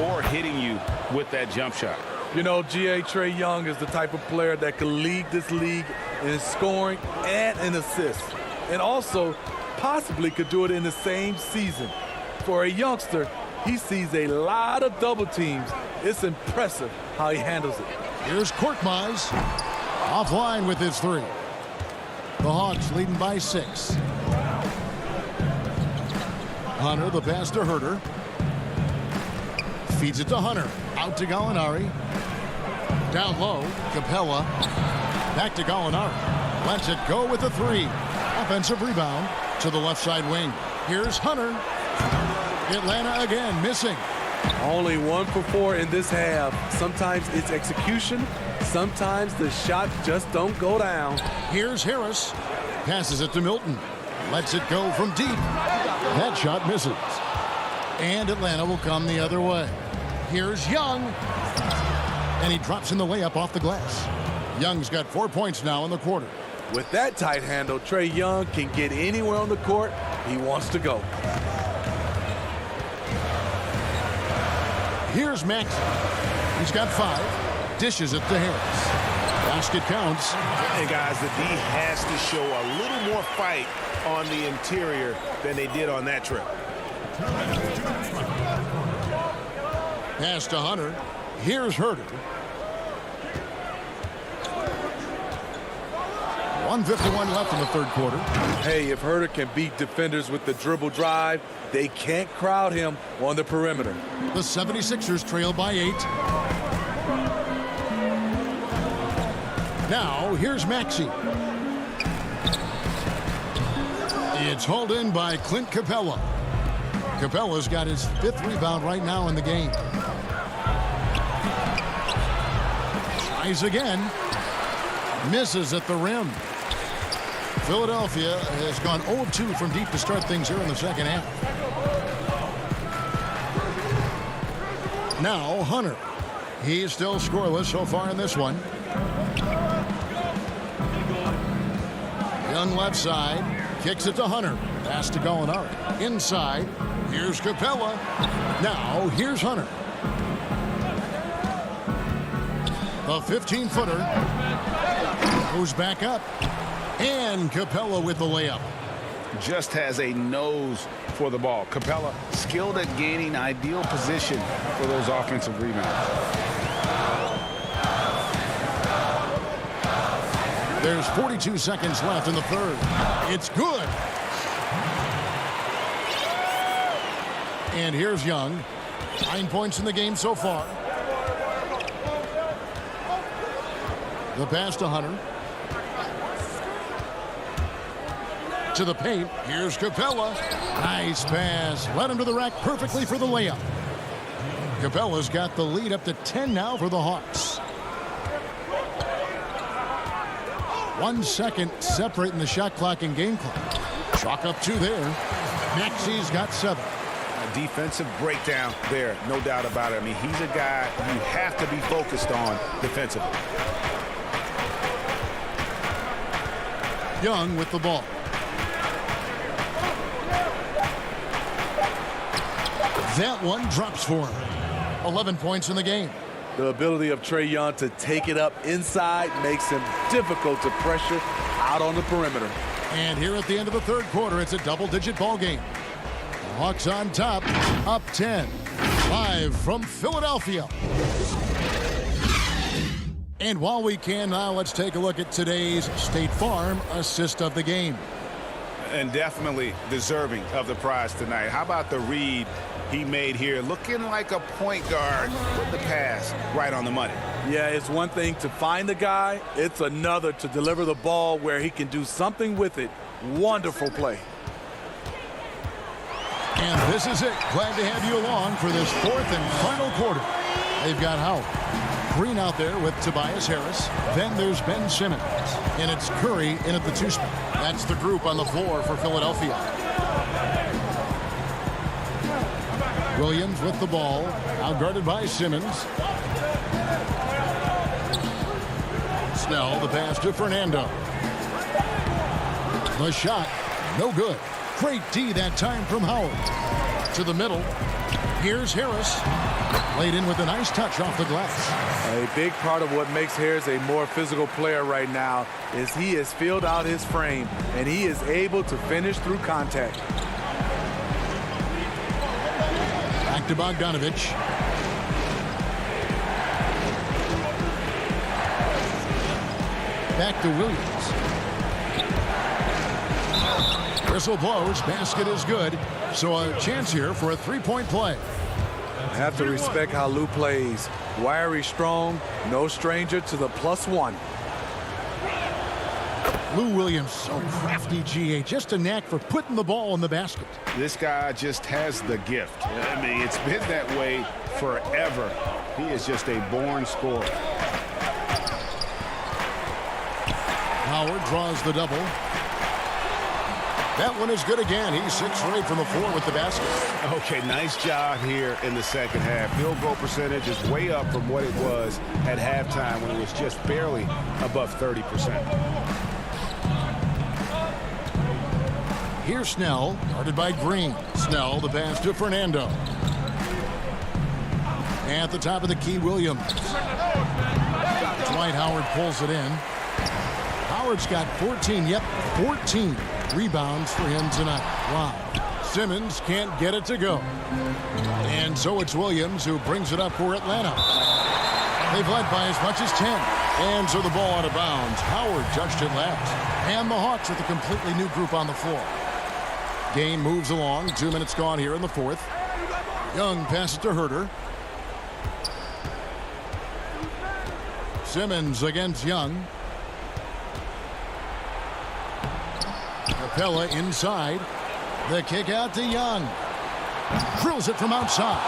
or hitting you with that jump shot. You know, Trae Young is the type of player that could lead this league in scoring and in assists. And also possibly could do it in the same season. For a youngster, He sees a lot of double teams. It's impressive how he handles it. Here's Korkmaz. Offline with his 3. The Hawks leading by 6. Hunter, the pass to Herter. Feeds it to Hunter. Out to Gallinari. Down low, Capella. Back to Gallinari. Lets it go with the 3. Offensive rebound to the left side wing. Here's Hunter. Atlanta again missing. Only 1 for 4 in this half. Sometimes it's execution. Sometimes the shots just don't go down. Here's Harris. Passes it to Milton. Lets it go from deep. That shot misses. And Atlanta will come the other way. Here's Young. And he drops in the layup off the glass. Young's got 4 points now in the quarter. With that tight handle, Trae Young can get anywhere on the court he wants to go. Here's Max. He's got 5. Dishes it to Harris. Basket counts. And guys, the D has to show a little more fight on the interior than they did on that trip. Pass to Hunter. Here's Herter. 1:51 left in the third quarter. Hey, if Herter can beat defenders with the dribble drive, they can't crowd him on the perimeter. The 76ers trail by 8. Now, here's Maxey. It's hauled in by Clint Capella. Capella's got his 5th rebound right now in the game. Tries again. Misses at the rim. Philadelphia has gone 0-2 from deep to start things here in the second half. Now Hunter. He's still scoreless so far in this one. Young left side. Kicks it to Hunter. Pass to Gallinari. Inside. Here's Capella. Now here's Hunter. The 15-footer goes back up. And Capella with the layup. Just has a nose for the ball. Capella skilled at gaining ideal position for those offensive rebounds. There's 42 seconds left in the third. It's good. And here's Young. 9 points in the game so far. The pass to Hunter. To the paint. Here's Capella. Nice pass. Led him to the rack perfectly for the layup. Capella's got the lead up to 10 now for the Hawks. 1 second separating the shot clock and game clock. Chalk up 2 there. Maxey's got 7. A defensive breakdown there, no doubt about it. I mean, he's a guy you have to be focused on defensively. Young with the ball. That one drops for him. 11 points in the game. The ability of Trae Young to take it up inside makes him difficult to pressure out on the perimeter. And here at the end of the third quarter, it's a double-digit ball game. The Hawks on top, up 10. Live from Philadelphia. And while we can now, let's take a look at today's State Farm assist of the game. And definitely deserving of the prize tonight. How about the read he made here, looking like a point guard with the pass right on the money. Yeah, it's one thing to find the guy. It's another to deliver the ball where he can do something with it. Wonderful play. And this is it. Glad to have you along for this 4th and final quarter. They've got Howard Green out there with Tobias Harris. Then there's Ben Simmons. And it's Curry in at the 2 spot. That's the group on the floor for Philadelphia. Williams with the ball, out guarded by Simmons. Snell, the pass to Fernando. The shot, no good. Great D that time from Howard. To the middle, here's Harris. Laid in with a nice touch off the glass. A big part of what makes Harris a more physical player right now is he has filled out his frame, and he is able to finish through contact. Back to Bogdanovich. Back to Williams. Whistle blows. Basket is good. So a chance here for a three-point play. I have to respect how Lou plays. Wiry, strong, no stranger to the +1. Lou Williams, so crafty, GA. Just a knack for putting the ball in the basket. This guy just has the gift. I mean, it's been that way forever. He is just a born scorer. Howard draws the double. That one is good again. He's 6 for 8 from the floor with the basket. Okay, nice job here in the second half. Field goal percentage is way up from what it was at halftime when it was just barely above 30%. Here's Snell, guarded by Green. Snell, the pass to Fernando. At the top of the key, Williams. Dwight Howard pulls it in. Howard's got 14, 14 rebounds for him tonight. Wow. Simmons can't get it to go. And so it's Williams who brings it up for Atlanta. They've led by as much as 10. And so the ball out of bounds. Howard judged it last. And the Hawks with a completely new group on the floor. Game moves along. 2 minutes gone here in the fourth. Young passes to Herter. Simmons against Young. Capella inside. The kick out to Young. Drills it from outside.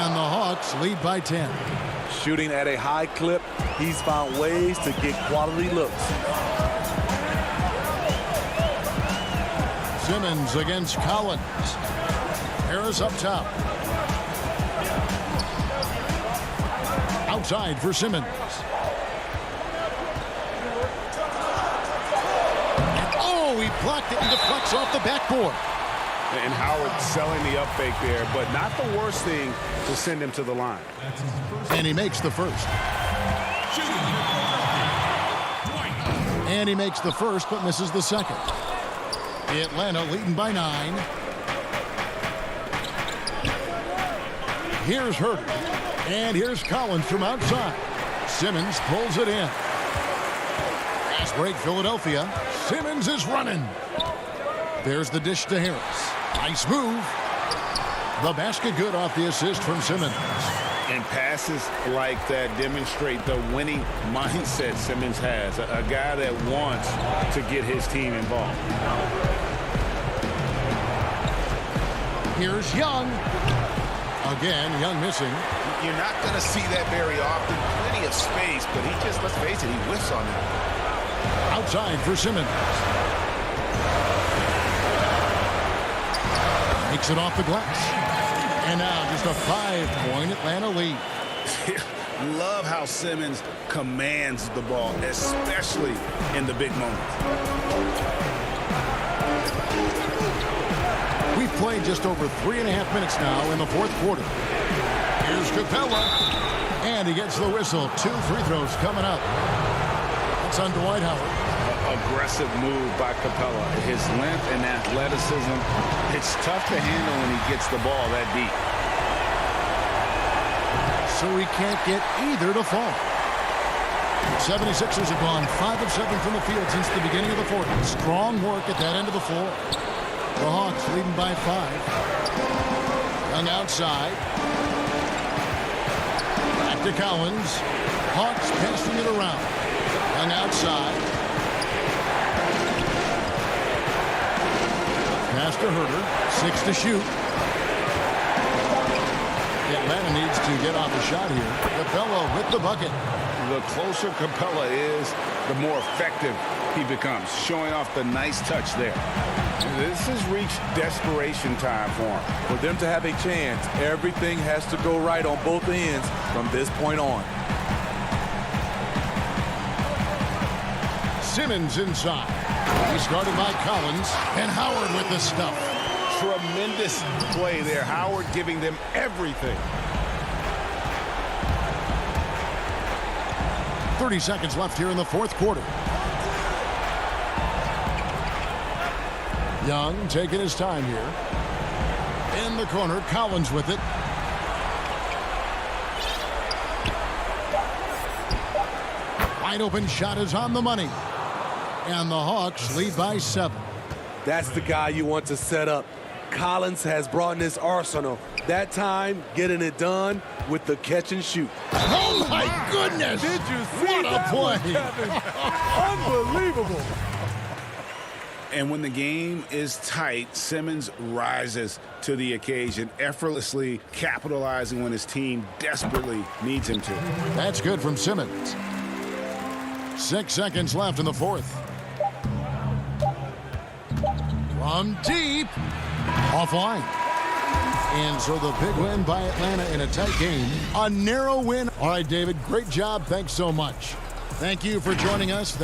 And the Hawks lead by 10. Shooting at a high clip, he's found ways to get quality looks. Simmons against Collins. Harris up top. Outside for Simmons. Oh, he blocked it and deflects off the backboard. And Howard selling the up fake there, but not the worst thing to send him to the line. And he makes the first. And he makes the first, but misses the second. Atlanta leading by 9. Here's Herter. And here's Collins from outside. Simmons pulls it in. Fast break, Philadelphia. Simmons is running. There's the dish to Harris. Nice move. The basket good off the assist from Simmons. And passes like that demonstrate the winning mindset Simmons has. A guy that wants to get his team involved. Here's Young. Again, Young missing. You're not going to see that very often. Plenty of space, but he just, let's face it, he whiffs on that. Outside for Simmons. Makes it off the glass. And now just a 5-point Atlanta lead. Love how Simmons commands the ball, especially in the big moments. We've played just over 3.5 minutes now in the fourth quarter. Here's Capella. And he gets the whistle. 2 free throws coming up. That's on Dwight Howard. Aggressive move by Capella. His length and athleticism, it's tough to handle when he gets the ball that deep. So he can't get either to fall. 76ers have gone 5 of 7 from the field since the beginning of the fourth. Strong work at that end of the floor. The Hawks leading by 5. Young outside. Back to Collins. Hawks passing it around. Young outside. Pass to Herter. 6 to shoot. Atlanta needs to get off a shot here. Capella with the bucket. The closer Capella is, the more effective he becomes, showing off the nice touch there. This has reached desperation time for him. For them to have a chance, everything has to go right on both ends from this point on. Simmons inside. He's guarded by Collins. And Howard with the stuff. Tremendous play there. Howard giving them everything. 30 seconds left here in the fourth quarter. Young taking his time here. In the corner, Collins with it. Wide open shot is on the money. And the Hawks lead by 7. That's the guy you want to set up. Collins has brought in his arsenal. That time, getting it done with the catch and shoot. Oh, my goodness! Did you see what that a play? One, Unbelievable. And when the game is tight, Simmons rises to the occasion, effortlessly capitalizing when his team desperately needs him to. That's good from Simmons. 6 seconds left in the fourth. From deep. Offline. And so the big win by Atlanta in a tight game. A narrow win. All right, David, great job. Thanks so much. Thank you for joining us.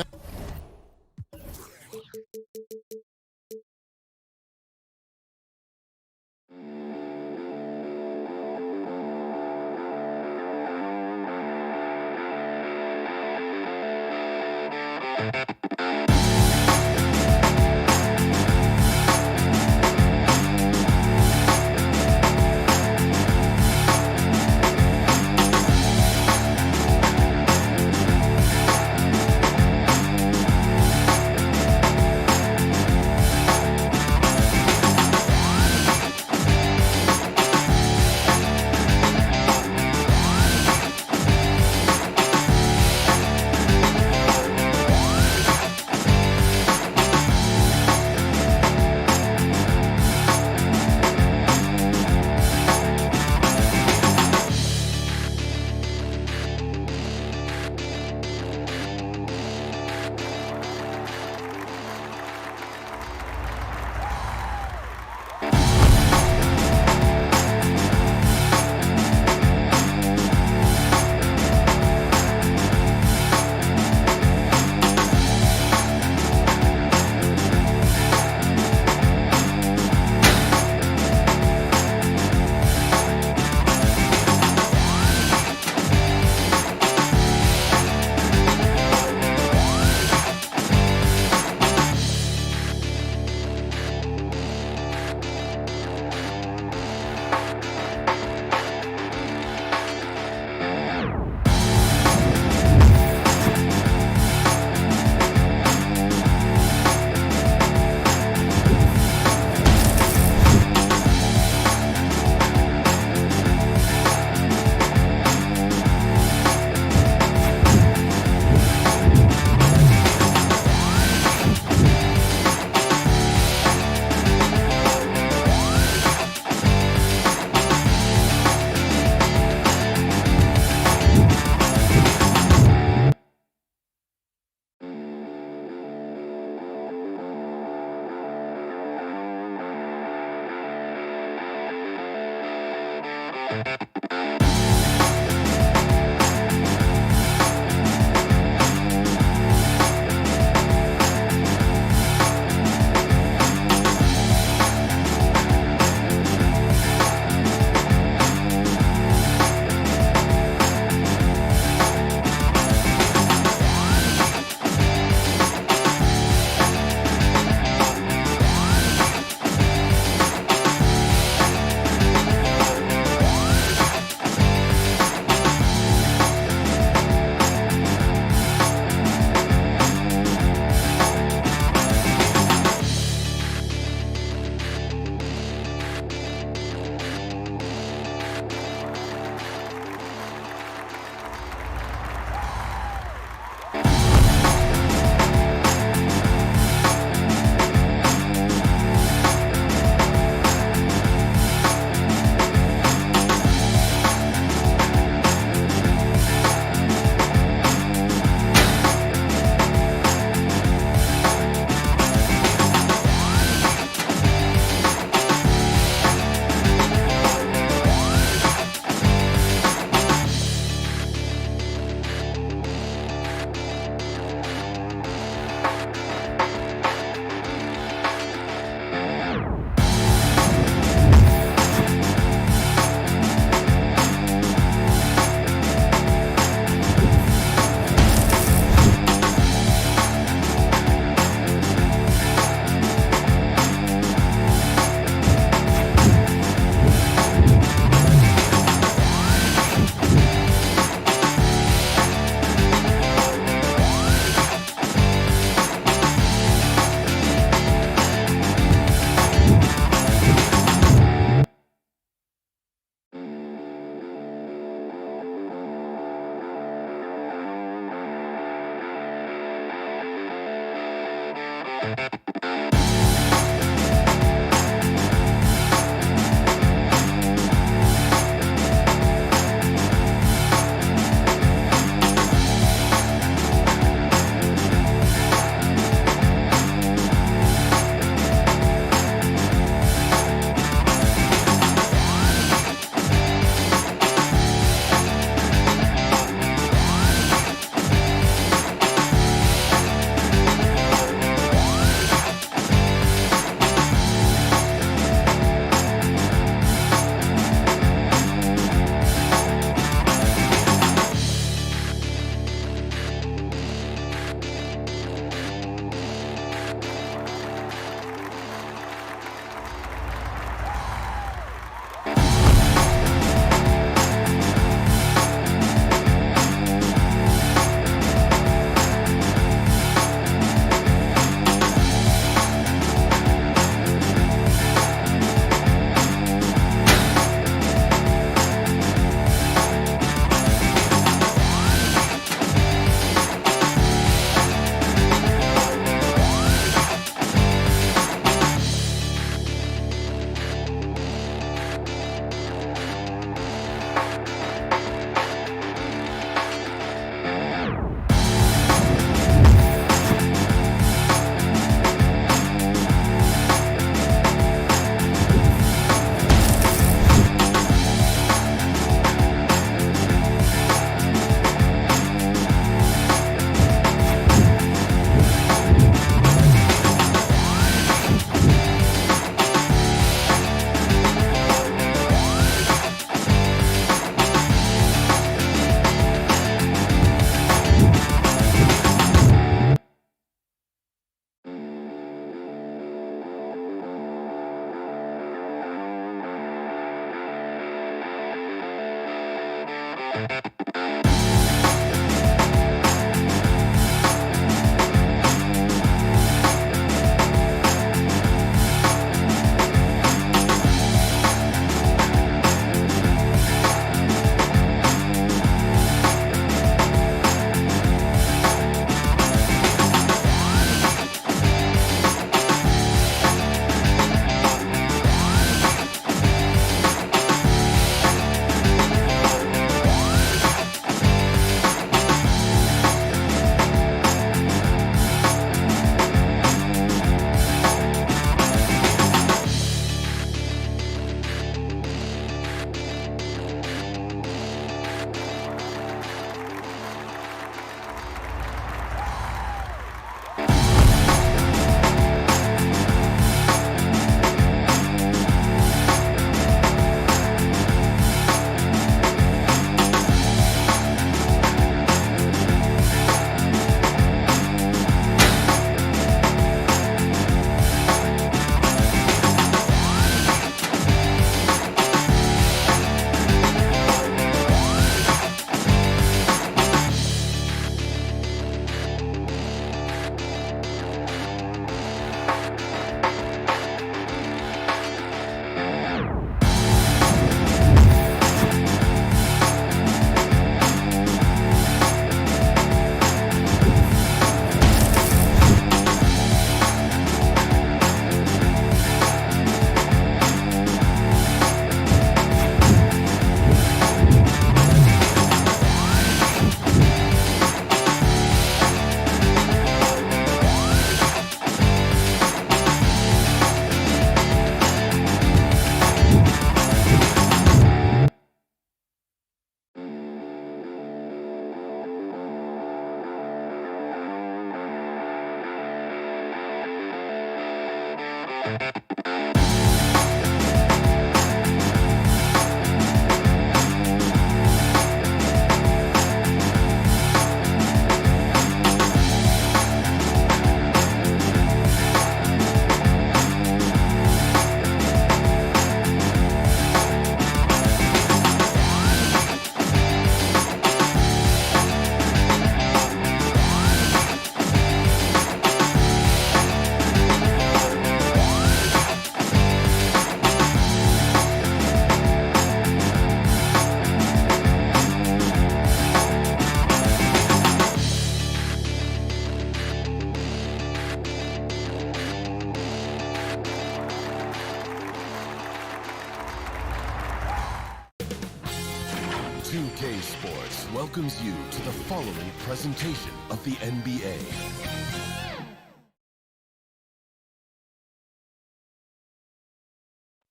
welcomes you to the following presentation of the NBA.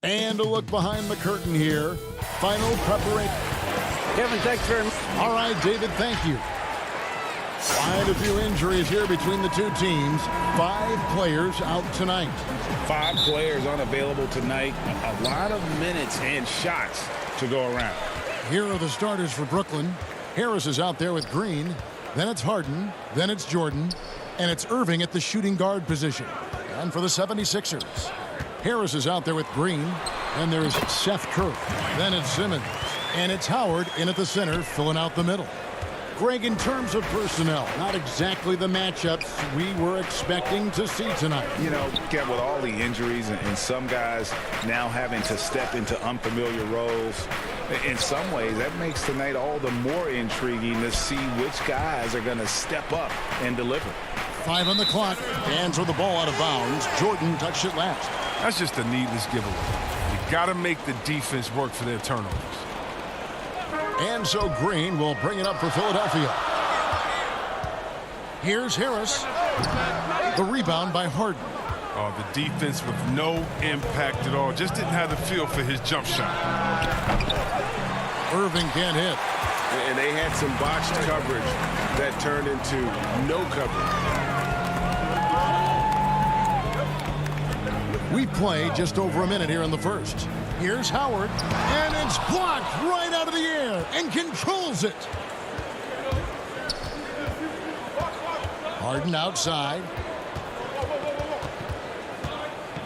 And a look behind the curtain here. Final preparation. Kevin, thanks very much. All right, David, thank you. Quite a few injuries here between the two teams. 5 players out tonight. 5 players unavailable tonight. A lot of minutes and shots to go around. Here are the starters for Brooklyn. Harris is out there with Green. Then it's Harden. Then it's Jordan. And it's Irving at the shooting guard position. And for the 76ers, Harris is out there with Green. And there's Seth Curry. Then it's Simmons. And it's Howard in at the center, filling out the middle. Greg, in terms of personnel, not exactly the matchups we were expecting to see tonight. You know, get with all the injuries and some guys now having to step into unfamiliar roles. In some ways, that makes tonight all the more intriguing to see which guys are going to step up and deliver. 5 on the clock. Hands with the ball out of bounds. Jordan touched it last. That's just a needless giveaway. You got to make the defense work for their turnovers. And so Green will bring it up for Philadelphia. Here's Harris. The rebound by Harden. Oh, the defense with no impact at all. Just didn't have the feel for his jump shot. Irving can't hit. And they had some botched coverage that turned into no coverage. We play just over a minute here in the first. Here's Howard, and it's blocked right out of the air and controls it. Harden outside.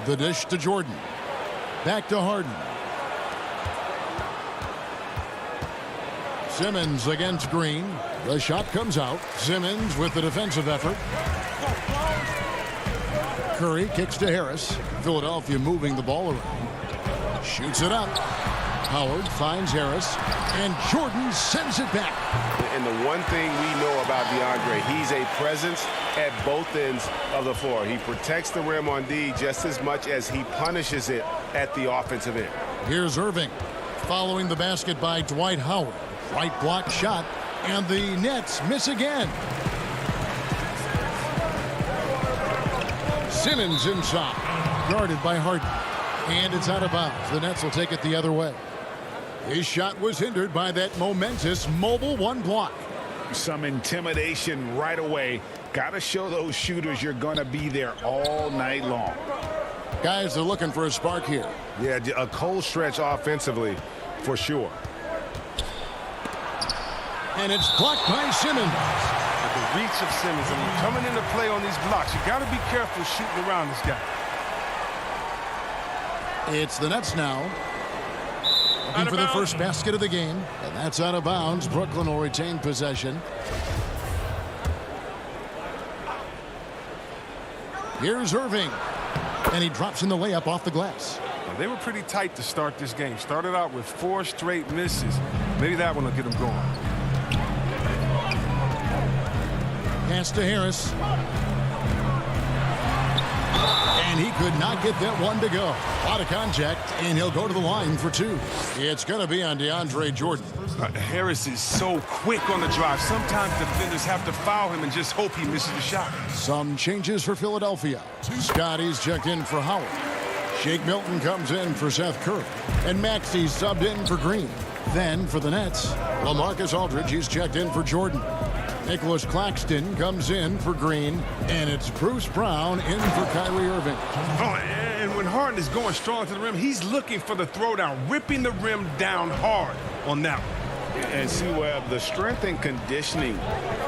The dish to Jordan. Back to Harden. Simmons against Green. The shot comes out. Simmons with the defensive effort. Curry kicks to Harris. Philadelphia moving the ball around. Shoots it up. Howard finds Harris, and Jordan sends it back. And the one thing we know about DeAndre, he's a presence at both ends of the floor. He protects the rim on D just as much as he punishes it at the offensive end. Here's Irving following the basket by Dwight Howard. Right block shot, and the Nets miss again. Simmons inside, guarded by Harden. And it's out of bounds. The Nets will take it the other way. His shot was hindered by that momentous mobile 1 block. Some intimidation right away. Got to show those shooters you're going to be there all night long. Guys are looking for a spark here. Yeah, a cold stretch offensively for sure. And it's blocked by Simmons. At the reach of Simmons, and coming into play on these blocks, you got to be careful shooting around this guy. It's the Nets now. Looking for the first basket of the game. And that's out of bounds. Brooklyn will retain possession. Here's Irving. And he drops in the layup off the glass. Now, they were pretty tight to start this game. Started out with 4 straight misses. Maybe that one will get them going. Pass to Harris. And he could not get that one to go. A lot of contact, and he'll go to the line for 2. It's going to be on DeAndre Jordan. Harris is so quick on the drive. Sometimes defenders have to foul him and just hope he misses the shot. Some changes for Philadelphia. Scotty's checked in for Howard. Shake Milton comes in for Seth Curry. And Maxey's subbed in for Green. Then for the Nets, LaMarcus Aldridge, he's checked in for Jordan. Nicholas Claxton comes in for Green, and it's Bruce Brown in for Kyrie Irving. Oh, and when Harden is going strong to the rim, he's looking for the throwdown, ripping the rim down hard on that one. And see, Webb, the strength and conditioning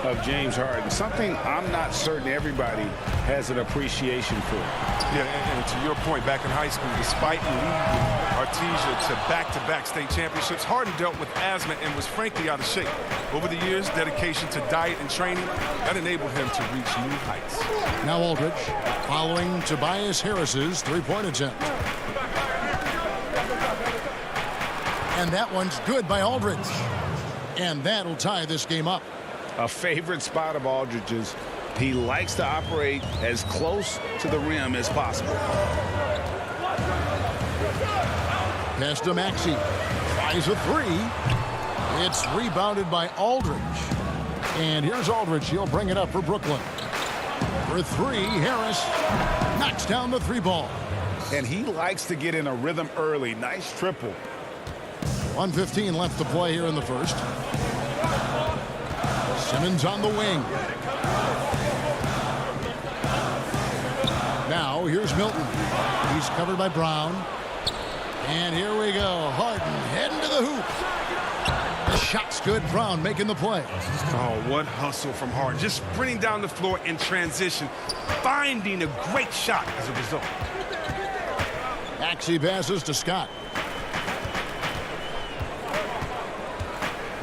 of James Harden, something I'm not certain everybody has an appreciation for. Yeah, and to your point, back in high school, despite leading Artesia to back-to-back state championships, Harden dealt with asthma and was frankly out of shape. Over the years, dedication to diet and training, that enabled him to reach new heights. Now Aldridge, following Tobias Harris's three-point attempt. And that one's good by Aldridge. And that'll tie this game up. A favorite spot of Aldridge's. He likes to operate as close to the rim as possible. Pass to Maxey. Tries a 3. It's rebounded by Aldridge. And here's Aldridge. He'll bring it up for Brooklyn. For three, Harris knocks down the three ball. And he likes to get in a rhythm early. Nice triple. 1:15 left to play here in the first. Simmons on the wing. Now here's Milton. He's covered by Brown. And here we go. Harden heading to the hoop. The shot's good. Brown making the play. Oh, what hustle from Harden. Just sprinting down the floor in transition, finding a great shot as a result. Maxey passes to Scott.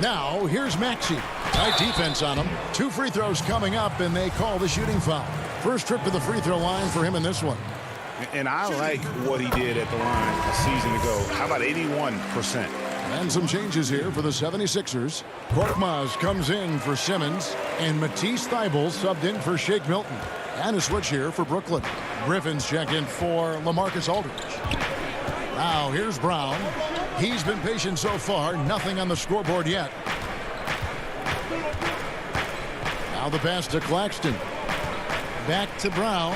Now, here's Maxey. Tight defense on him. 2 free throws coming up, and they call the shooting foul. First trip to the free throw line for him in this one. And I like what he did at the line a season ago. How about 81%? And some changes here for the 76ers. Korkmaz comes in for Simmons, and Matisse Thybulle subbed in for Shake Milton. And a switch here for Brooklyn. Griffin's check in for LaMarcus Aldridge. Now here's Brown. He's been patient so far. Nothing on the scoreboard yet. Now the pass to Claxton. Back to Brown.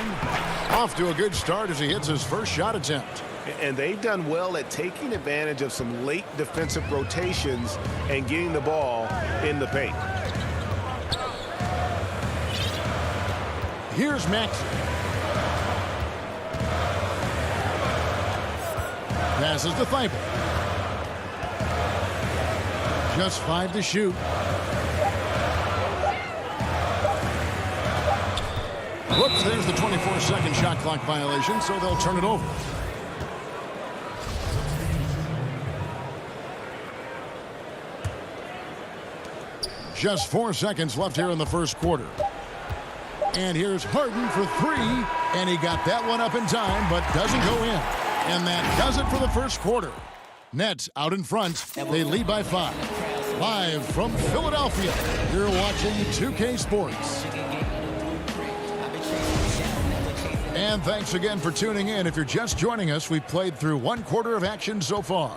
Off to a good start as he hits his first shot attempt. And they've done well at taking advantage of some late defensive rotations and getting the ball in the paint. Here's Maxey. Passes to Thybulle. Just 5 to shoot. Whoops, there's the 24-second shot clock violation, so they'll turn it over. Just 4 seconds left here in the first quarter. And here's Harden for 3, and he got that one up in time, but doesn't go in. And that does it for the first quarter. Nets out in front. They lead by 5. Live from Philadelphia, you're watching 2K Sports. And thanks again for tuning in. If you're just joining us, we've played through 1 quarter of action so far.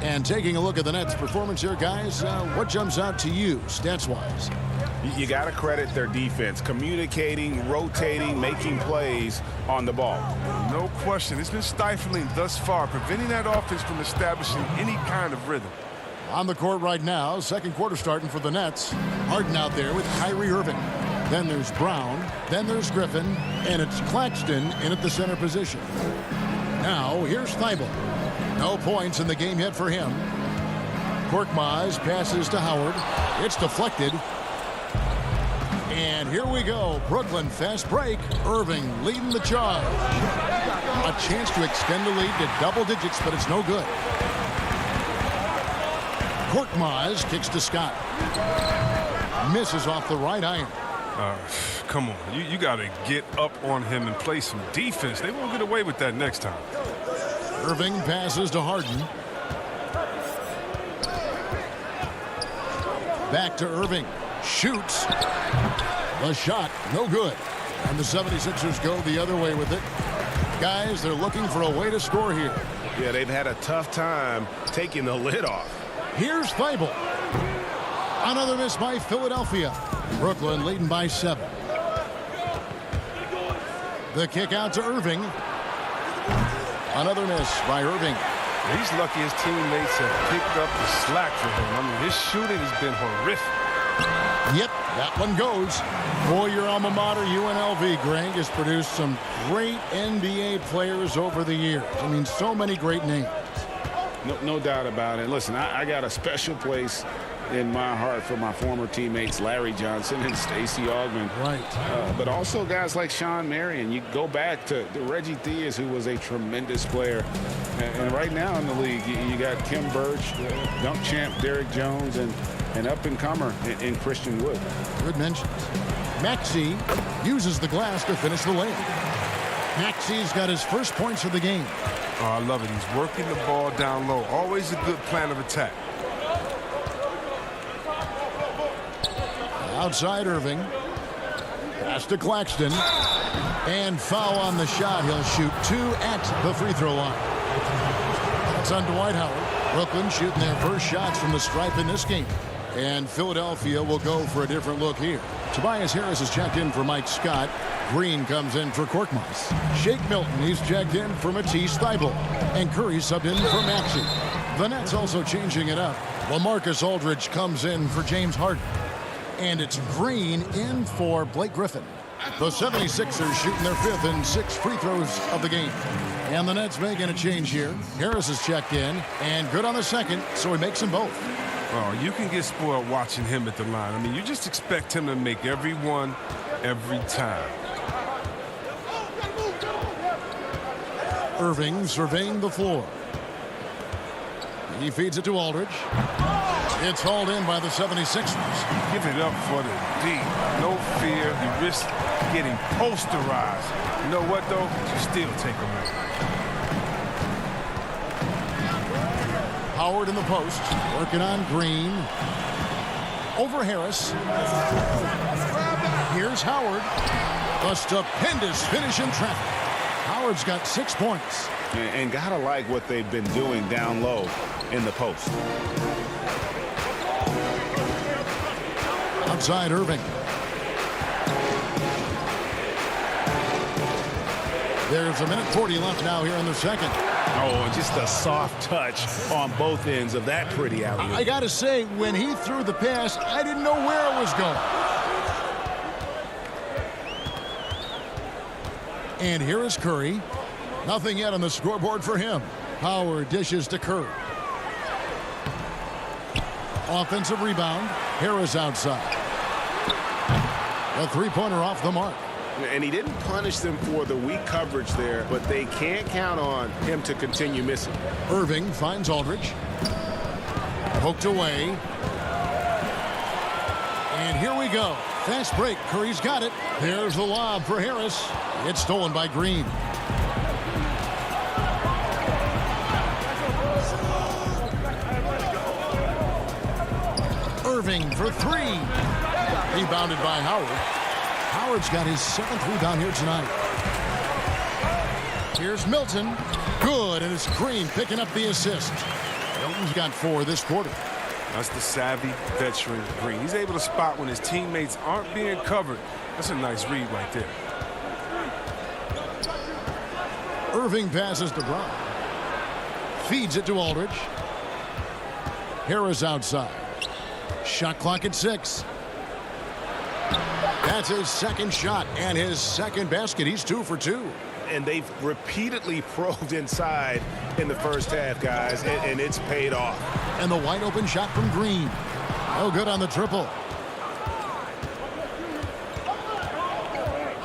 And taking a look at the Nets' performance here, guys, what jumps out to you, stats-wise? You got to credit their defense. Communicating, rotating, making plays on the ball. No question. It's been stifling thus far, preventing that offense from establishing any kind of rhythm. On the court right now, second quarter starting for the Nets. Harden out there with Kyrie Irving. Then there's Brown. Then there's Griffin. And it's Claxton in at the center position. Now, here's Thybulle. No points in the game yet for him. Korkmaz passes to Howard. It's deflected. And here we go. Brooklyn fast break. Irving leading the charge. A chance to extend the lead to double digits, but it's no good. Korkmaz kicks to Scott. Misses off the right iron. Come on. You got to get up on him and play some defense. They won't get away with that next time. Irving passes to Harden. Back to Irving. Shoots. The shot, no good. And the 76ers go the other way with it. Guys, they're looking for a way to score here. Yeah, they've had a tough time taking the lid off. Here's Thybulle. Another miss by Philadelphia. Brooklyn leading by 7. The kick out to Irving. Another miss by Irving. He's lucky his teammates have picked up the slack for him. I mean, his shooting has been horrific. Yep, that one goes. Boy, your alma mater, UNLV, Greg, has produced some great NBA players over the years. I mean, so many great names. No doubt about it. Listen, I got a special place in my heart for my former teammates Larry Johnson and Stacey Augmon. Right. But also guys like Sean Marion. You go back to Reggie Theus, who was a tremendous player. And right now in the league, you got Kim Birch, dunk champ Derrick Jones, and up-and-comer in Christian Wood. Good mentions. Maxey uses the glass to finish the layup. Maxey's got his first points of the game. Oh, I love it. He's working the ball down low. Always a good plan of attack. Outside Irving. Pass to Claxton. And foul on the shot. He'll shoot 2 at the free throw line. That's on Dwight Howard. Brooklyn shooting their first shots from the stripe in this game. And Philadelphia will go for a different look here. Tobias Harris is checked in for Mike Scott. Green comes in for Korkmaz. Shake Milton, he's checked in for Matisse Thybulle. And Curry subbed in for Maxey. The Nets also changing it up. LaMarcus Aldridge comes in for James Harden. And it's Green in for Blake Griffin. The 76ers shooting their 5th and 6th free throws of the game. And the Nets making a change here. Harris is checked in and good on the second, so he makes them both. Oh, you can get spoiled watching him at the line. I mean, you just expect him to make every one, every time. Irving surveying the floor. He feeds it to Aldridge. It's hauled in by the 76ers. Give it up for the D. No fear. You risk getting posterized. You know what, though? You still take them in. Howard in the post, working on Green. Over Harris. Here's Howard. A stupendous finish in traffic. Howard's got 6 points. And gotta like what they've been doing down low in the post. Outside Irving. There's a minute 40 left now here in the second. Oh, just a soft touch on both ends of that pretty alley. I got to say, when he threw the pass, I didn't know where it was going. And here is Curry. Nothing yet on the scoreboard for him. Howard dishes to Curry. Offensive rebound. Harris outside. A three-pointer off the mark. And he didn't punish them for the weak coverage there, but they can't count on him to continue missing. Irving finds Aldridge. Poked away. And here we go. Fast break. Curry's got it. There's the lob for Harris. It's stolen by Green. Irving for three. Rebounded by Howard. Howard's got his 7th rebound here tonight. Here's Milton. Good, and it's Green picking up the assist. Milton's got 4 this quarter. That's the savvy veteran Green. He's able to spot when his teammates aren't being covered. That's a nice read right there. Irving passes to Brown. Feeds it to Aldridge. Harris outside. Shot clock at 6. That's his second shot and his second basket. He's 2 for 2. And they've repeatedly probed inside in the first half, guys, and it's paid off. And the wide open shot from Green. No good on the triple.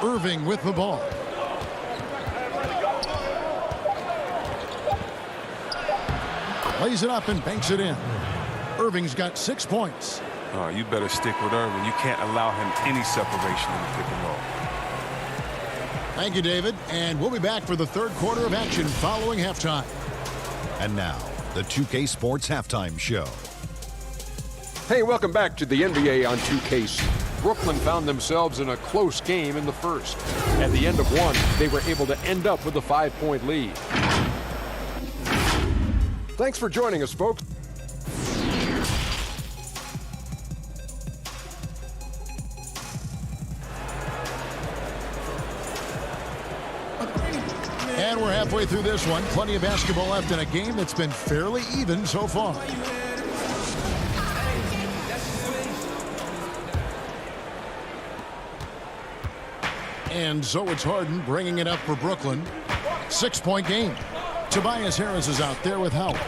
Irving with the ball. Lays it up and banks it in. Irving's got 6 points. Oh, you better stick with Irving. You can't allow him any separation in the pick and roll. Thank you, David. And we'll be back for the third quarter of action following halftime. And now, the 2K Sports Halftime Show. Hey, welcome back to the NBA on 2K. Brooklyn found themselves in a close game in the first. At the end of one, they were able to end up with a 5-point lead. Thanks for joining us, folks. And we're halfway through this one. Plenty of basketball left in a game that's been fairly even so far. And so it's Harden bringing it up for Brooklyn. 6-point game. Tobias Harris is out there with Howard.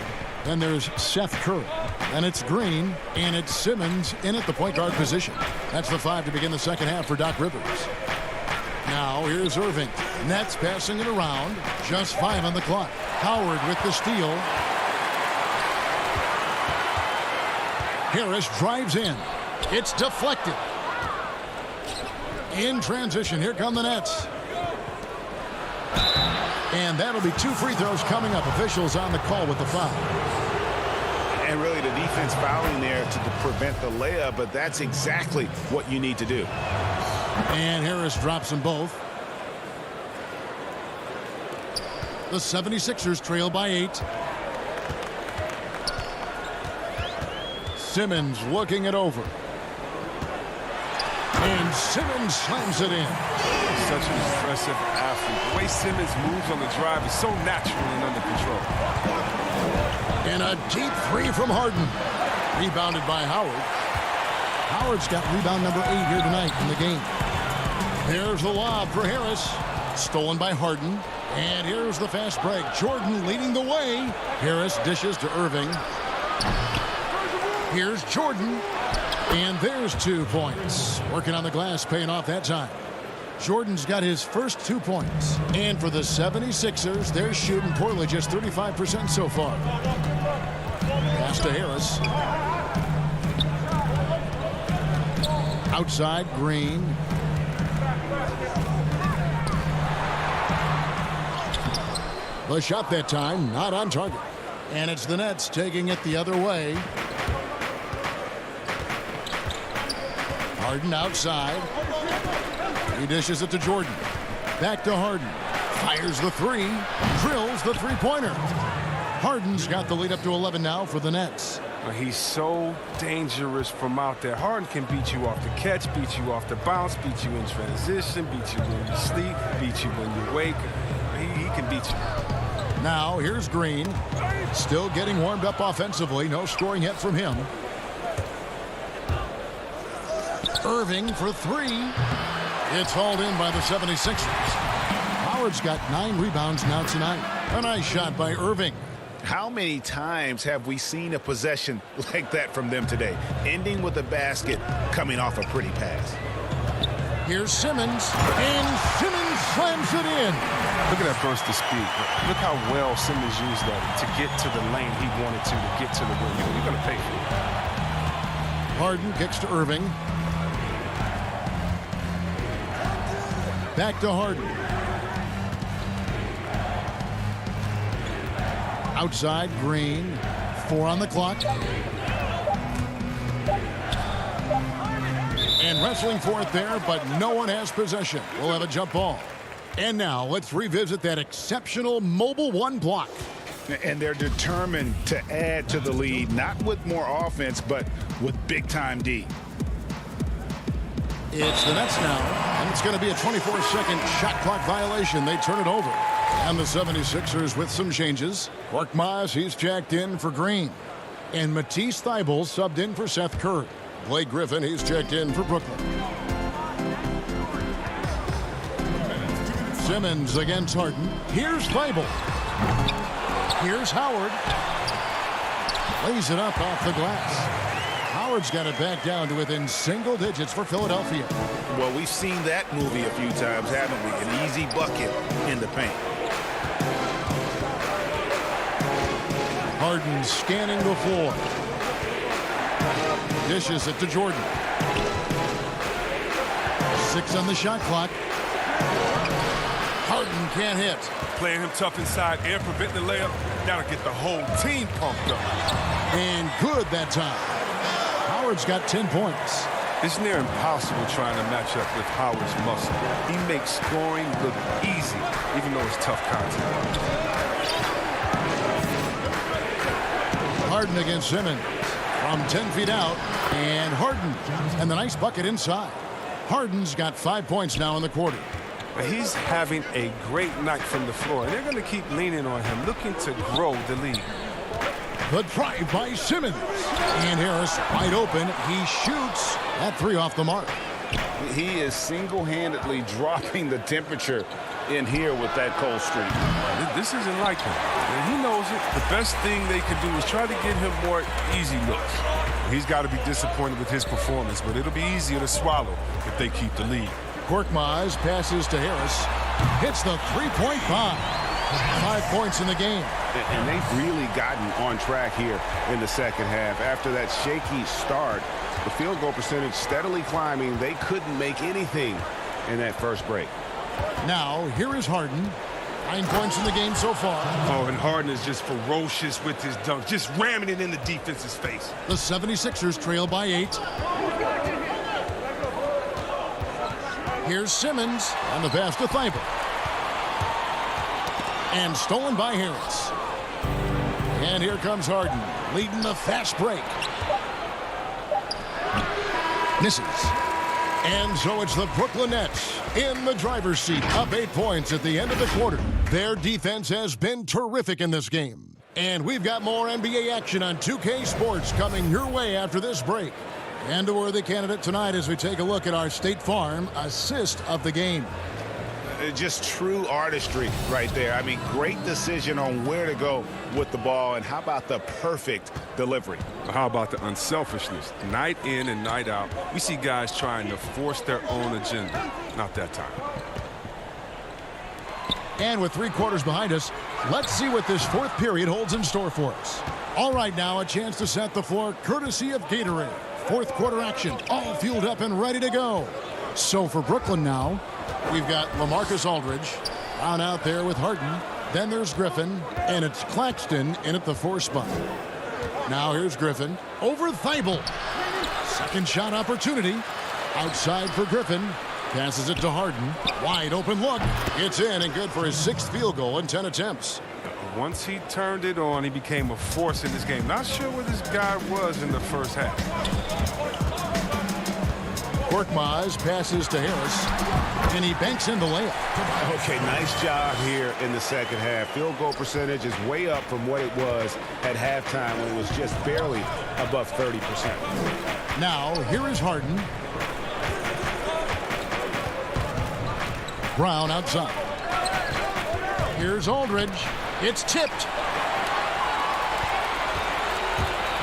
Then there's Seth Curry. And it's Green. And it's Simmons in at the point guard position. That's the 5 to begin the second half for Doc Rivers. Now here's Irving. Nets passing it around. Just 5 on the clock. Howard with the steal. Harris drives in. It's deflected. In transition, here come the Nets. And that'll be 2 free throws coming up. Officials on the call with the foul. And really the defense fouling there to prevent the layup, but that's exactly what you need to do. And Harris drops them both. The 76ers trail by 8. Simmons looking it over. And Simmons slams it in. Such an impressive athlete. The way Simmons moves on the drive is so natural and under control. And a deep three from Harden. Rebounded by Howard. Howard's got rebound number 8 here tonight in the game. Here's the lob for Harris. Stolen by Harden. And here's the fast break. Jordan leading the way. Harris dishes to Irving. Here's Jordan. And there's 2 points. Working on the glass, paying off that time. Jordan's got his first 2 points. And for the 76ers, they're shooting poorly, just 35% so far. Pass to Harris. Outside, Green. The shot that time, not on target. And it's the Nets taking it the other way. Harden outside. He dishes it to Jordan. Back to Harden. Fires the three. Drills the three-pointer. Harden's got the lead up to 11 now for the Nets. He's so dangerous from out there. Harden can beat you off the catch, beat you off the bounce, beat you in transition, beat you when you sleep, beat you when you wake. He can beat you. Now, here's Green. Still getting warmed up offensively. No scoring yet from him. Irving for 3. It's hauled in by the 76ers. Howard's got 9 rebounds now tonight. A nice shot by Irving. How many times have we seen a possession like that from them today? Ending with a basket, coming off a pretty pass. Here's Simmons, and Simmons slams it in. Look at that burst of speed. Look how well Simmons used that to get to the lane he wanted to get to the rim. You're going to pay for it. Harden kicks to Irving. Back to Harden. Outside, Green. 4 on the clock. And wrestling for it there, but no one has possession. We'll have a jump ball. And now let's revisit that exceptional mobile 1 block. And they're determined to add to the lead, not with more offense, but with big-time D. It's the Nets now, and it's going to be a 24-second shot clock violation. They turn it over. And the 76ers with some changes. Korkmaz, he's checked in for Green. And Matisse Thybulle subbed in for Seth Curry. Blake Griffin, he's checked in for Brooklyn. Simmons against Harden. Here's Thybulle. Here's Howard. Lays it up off the glass. Howard's got it back down to within single digits for Philadelphia. Well, we've seen that movie a few times, haven't we? An easy bucket in the paint. Harden scanning the floor. Dishes it to Jordan. 6 on the shot clock. Harden can't hit. Playing him tough inside and preventing the layup. That'll get the whole team pumped up. And good that time. Howard's got 10 points. It's near impossible trying to match up with Howard's muscle. He makes scoring look easy, even though it's tough contact. Harden against Simmons from 10 feet out, and Harden, and the nice bucket inside. Harden's got 5 points now in the quarter. He's having a great night from the floor, and they're going to keep leaning on him, looking to grow the lead. The drive by Simmons, and Harris wide open. He shoots that 3 off the mark. He is single-handedly dropping the temperature in here with that cold streak. This isn't like him, and he knows it. The best thing they can do is try to get him more easy looks. He's got to be disappointed with his performance, but it'll be easier to swallow if they keep the lead. Korkmaz passes to Harris. Hits the three-point bomb. 5 points in the game. And they've really gotten on track here in the second half. After that shaky start, the field goal percentage steadily climbing. They couldn't make anything in that first break. Now, here is Harden. 9 points in the game so far. Oh, and Harden is just ferocious with his dunk, just ramming it in the defense's face. The 76ers trail by 8. Here's Simmons on the pass to Thybulle. And stolen by Harris. And here comes Harden, leading the fast break. Misses. And so it's the Brooklyn Nets in the driver's seat, up 8 points at the end of the quarter. Their defense has been terrific in this game. And we've got more NBA action on 2K Sports coming your way after this break. And a worthy candidate tonight as we take a look at our State Farm assist of the game. Just true artistry right there. I mean, great decision on where to go with the ball, and how about the perfect delivery? How about the unselfishness? Night in and night out, we see guys trying to force their own agenda. Not that time. And with 3 quarters behind us, let's see what this 4th period holds in store for us. All right, now a chance to set the floor courtesy of Gatorade. 4th quarter action, all fueled up and ready to go. So for Brooklyn now, we've got LaMarcus Aldridge on out there with Harden. Then there's Griffin, and it's Claxton in at the 4 spot. Now here's Griffin over Thibault. Second shot opportunity. Outside for Griffin. Passes it to Harden. Wide open look. It's in and good for his 6th field goal in 10 attempts. Once he turned it on, he became a force in this game. Not sure where this guy was in the first half. Korkmaz passes to Harris, and he banks in the layup. Okay, nice job here in the second half. Field goal percentage is way up from what it was at halftime when it was just barely above 30%. Now, here is Harden. Brown outside. Here's Aldridge. It's tipped.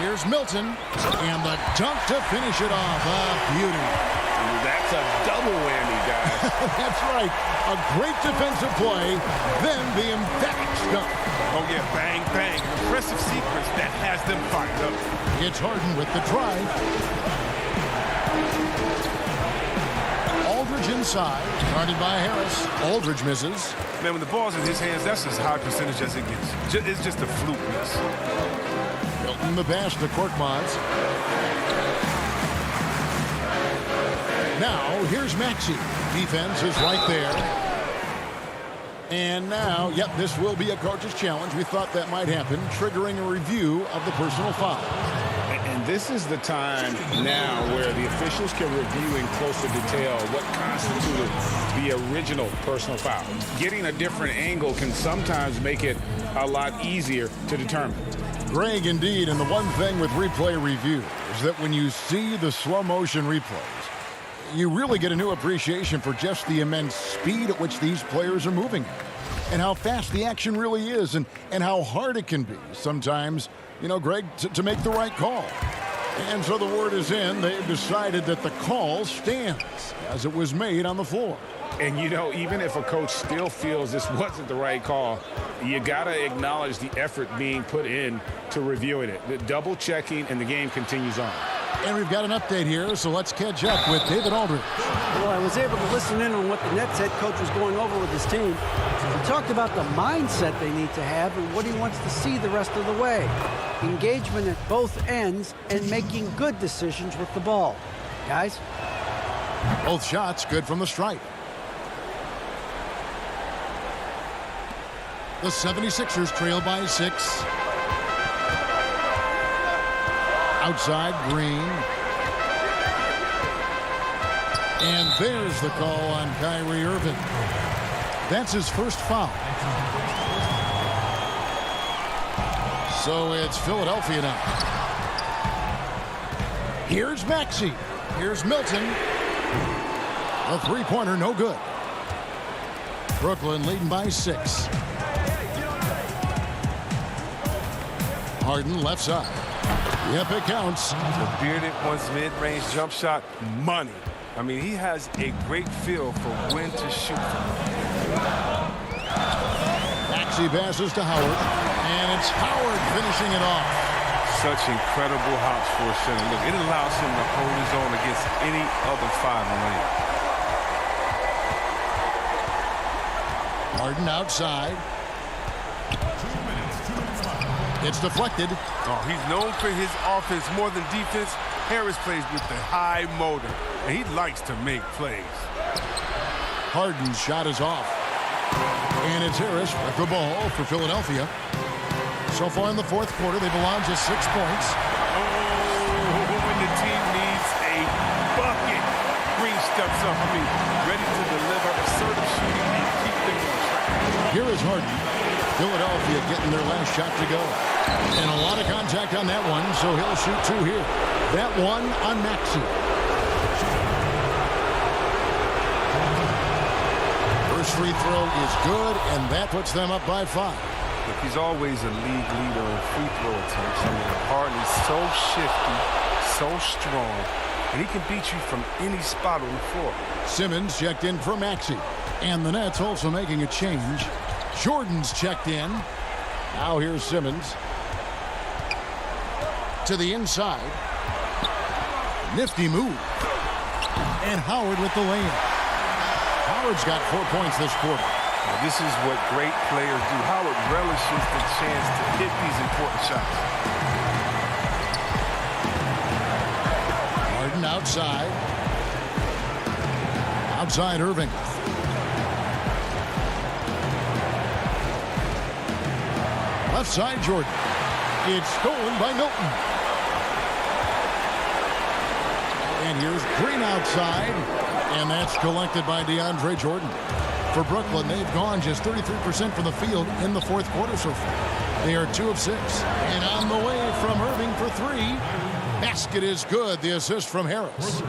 Here's Milton. And the dunk to finish it off. A beauty. That's a double whammy, guys. That's right. A great defensive play, then the emphatic dunk. Oh, yeah, bang, bang. Impressive sequence that has them fired up. It's Harden with the drive. Aldridge inside, guarded by Harris. Aldridge misses. Man, when the ball's in his hands, that's as high percentage as it gets. It's just a fluke miss. Milton the pass to Korkmaz. Now, here's Maxey. Defense is right there. And now, yep, this will be a coach's challenge. We thought that might happen, triggering a review of the personal foul. And this is the time now where the officials can review in closer detail what constituted the original personal foul. Getting a different angle can sometimes make it a lot easier to determine. Greg, indeed, and the one thing with replay review is that when you see the slow motion replays, you really get a new appreciation for just the immense speed at which these players are moving and how fast the action really is and how hard it can be sometimes, you know, Greg, to make the right call. And so the word is in. They've decided that the call stands as it was made on the floor. And, you know, even if a coach still feels this wasn't the right call, you got to acknowledge the effort being put in to reviewing it. The double checking, and the game continues on. And we've got an update here, so let's catch up with David Aldridge. Well, I was able to listen in on what the Nets head coach was going over with his team. He talked about the mindset they need to have and what he wants to see the rest of the way. Engagement at both ends and making good decisions with the ball. Guys? Both shots good from the stripe. The 76ers trail by 6. Outside, Green. And there's the call on Kyrie Irving. That's his first foul. So it's Philadelphia now. Here's Maxey. Here's Milton. A three-pointer, no good. Brooklyn leading by 6. Harden left side. Yep, it counts. The bearded one's mid-range jump shot, money. I mean, he has a great feel for when to shoot from. Maxey passes to Howard, and it's Howard finishing it off. Such incredible hops for a center. Look, it allows him to hold his own against any other 5 in the lane. Harden outside. It's deflected. Oh, he's known for his offense more than defense. Harris plays with the high motor, and he likes to make plays. Harden's shot is off. And it's Harris with the ball for Philadelphia. So far in the fourth quarter, they've allowed just 6 points. Oh, when the team needs a bucket. steps up. I mean, ready to deliver, assertive shooting, and keep things on track. Here is Harden. Philadelphia getting their last shot to go. And a lot of contact on that one, so he'll shoot 2 here. That one on Maxey. First free throw is good, and that puts them up by 5. Look, he's always a league leader in free throw attempts. I mean, Harden's so shifty, so strong, and he can beat you from any spot on the floor. Simmons checked in for Maxey. And the Nets also making a change. Jordan's checked in. Now here's Simmons. To the inside. Nifty move. And Howard with the layup. Howard's got 4 points this quarter. Now, this is what great players do. Howard relishes the chance to hit these important shots. Harden outside. Outside Irving. Left side Jordan. It's stolen by Milton. And here's Green outside. And that's collected by DeAndre Jordan. For Brooklyn, they've gone just 33% from the field in the fourth quarter so far. They are 2 of 6. And on the way from Irving for 3. Basket is good. The assist from Harris.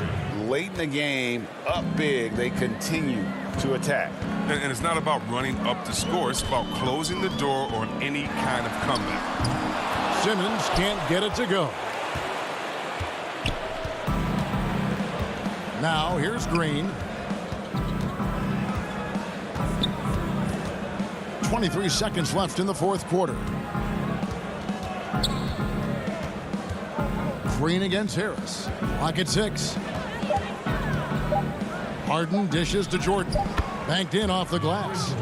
Late in the game, up big, they continue to attack. And it's not about running up the score. It's about closing the door on any kind of comeback. Simmons can't get it to go. Now here's Green. 23 seconds left in the fourth quarter. Green against Harris. Clock at 6. Harden dishes to Jordan. Banked in off the glass.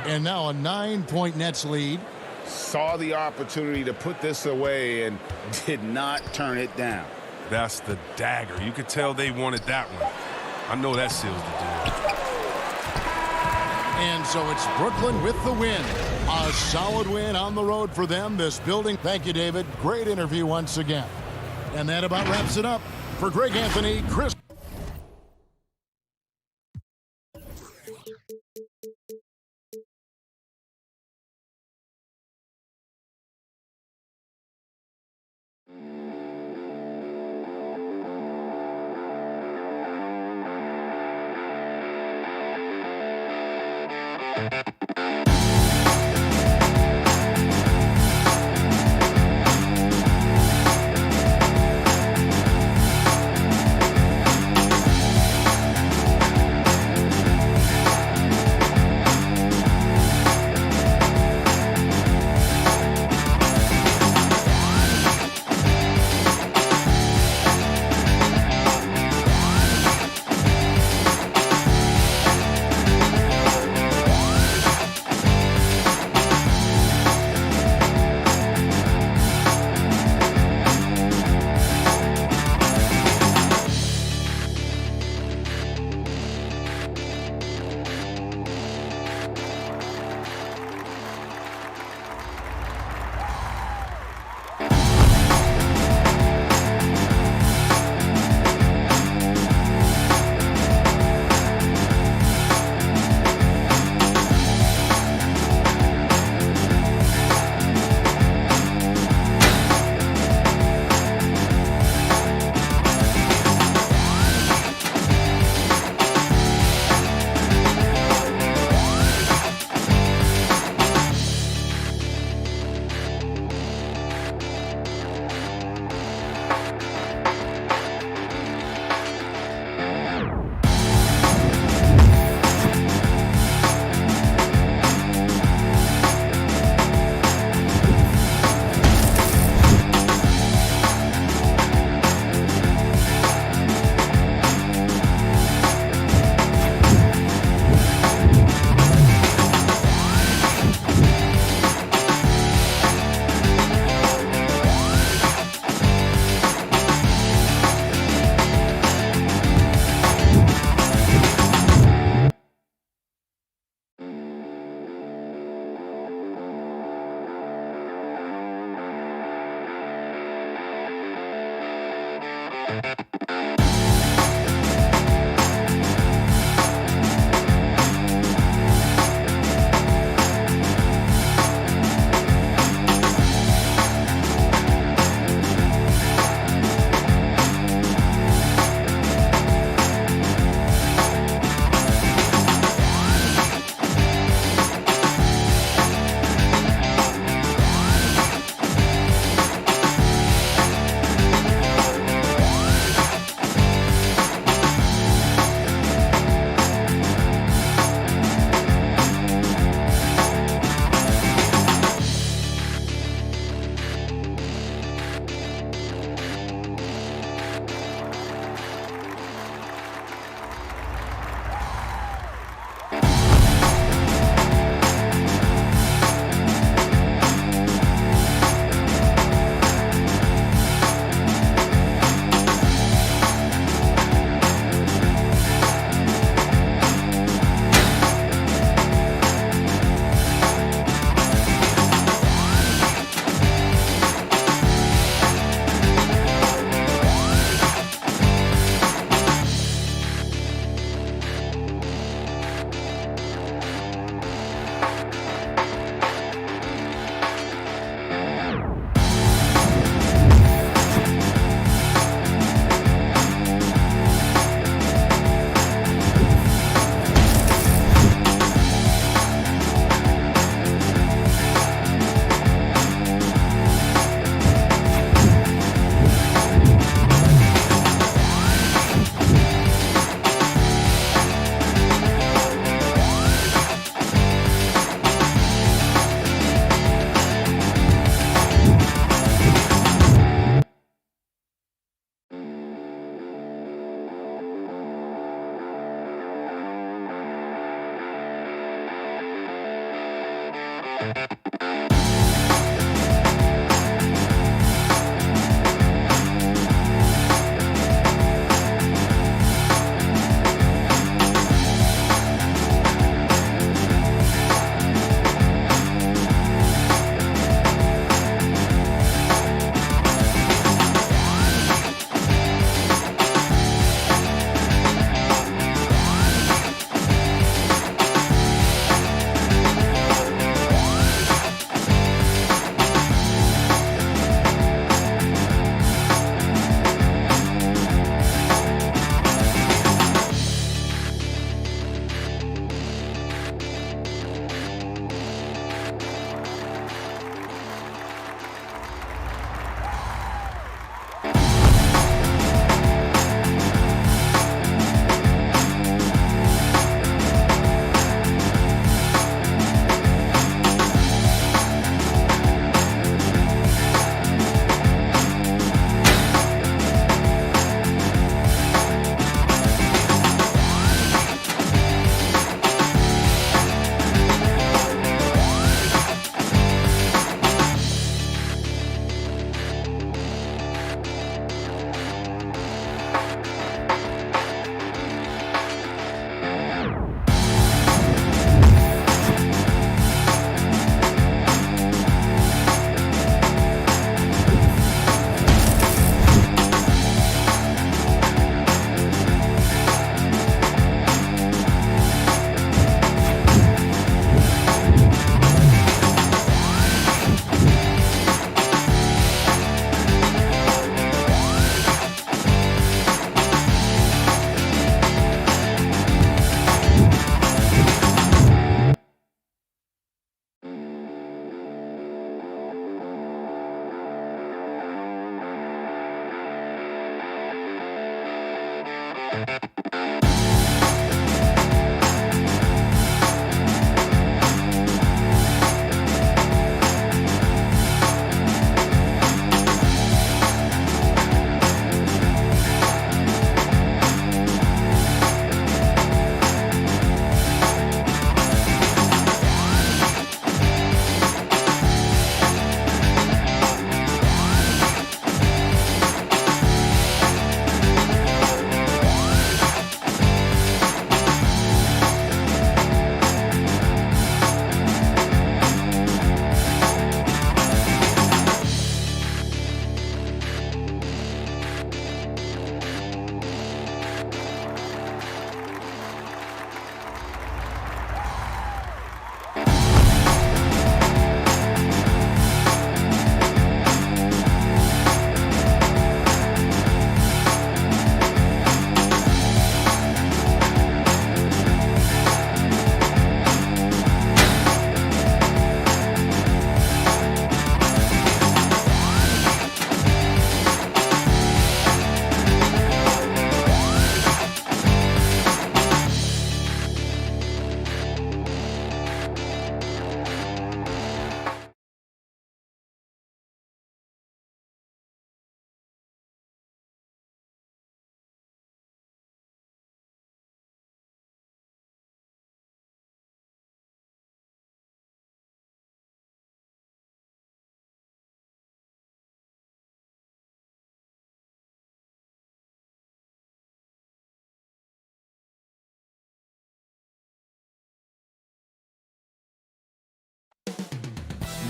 And now a 9-point Nets lead. Saw the opportunity to put this away and did not turn it down. That's the dagger. You could tell they wanted that one. I know that seals the deal. And so it's Brooklyn with the win. A solid win on the road for them. This building. Thank you, David. Great interview once again. And that about wraps it up. For Greg Anthony, Chris.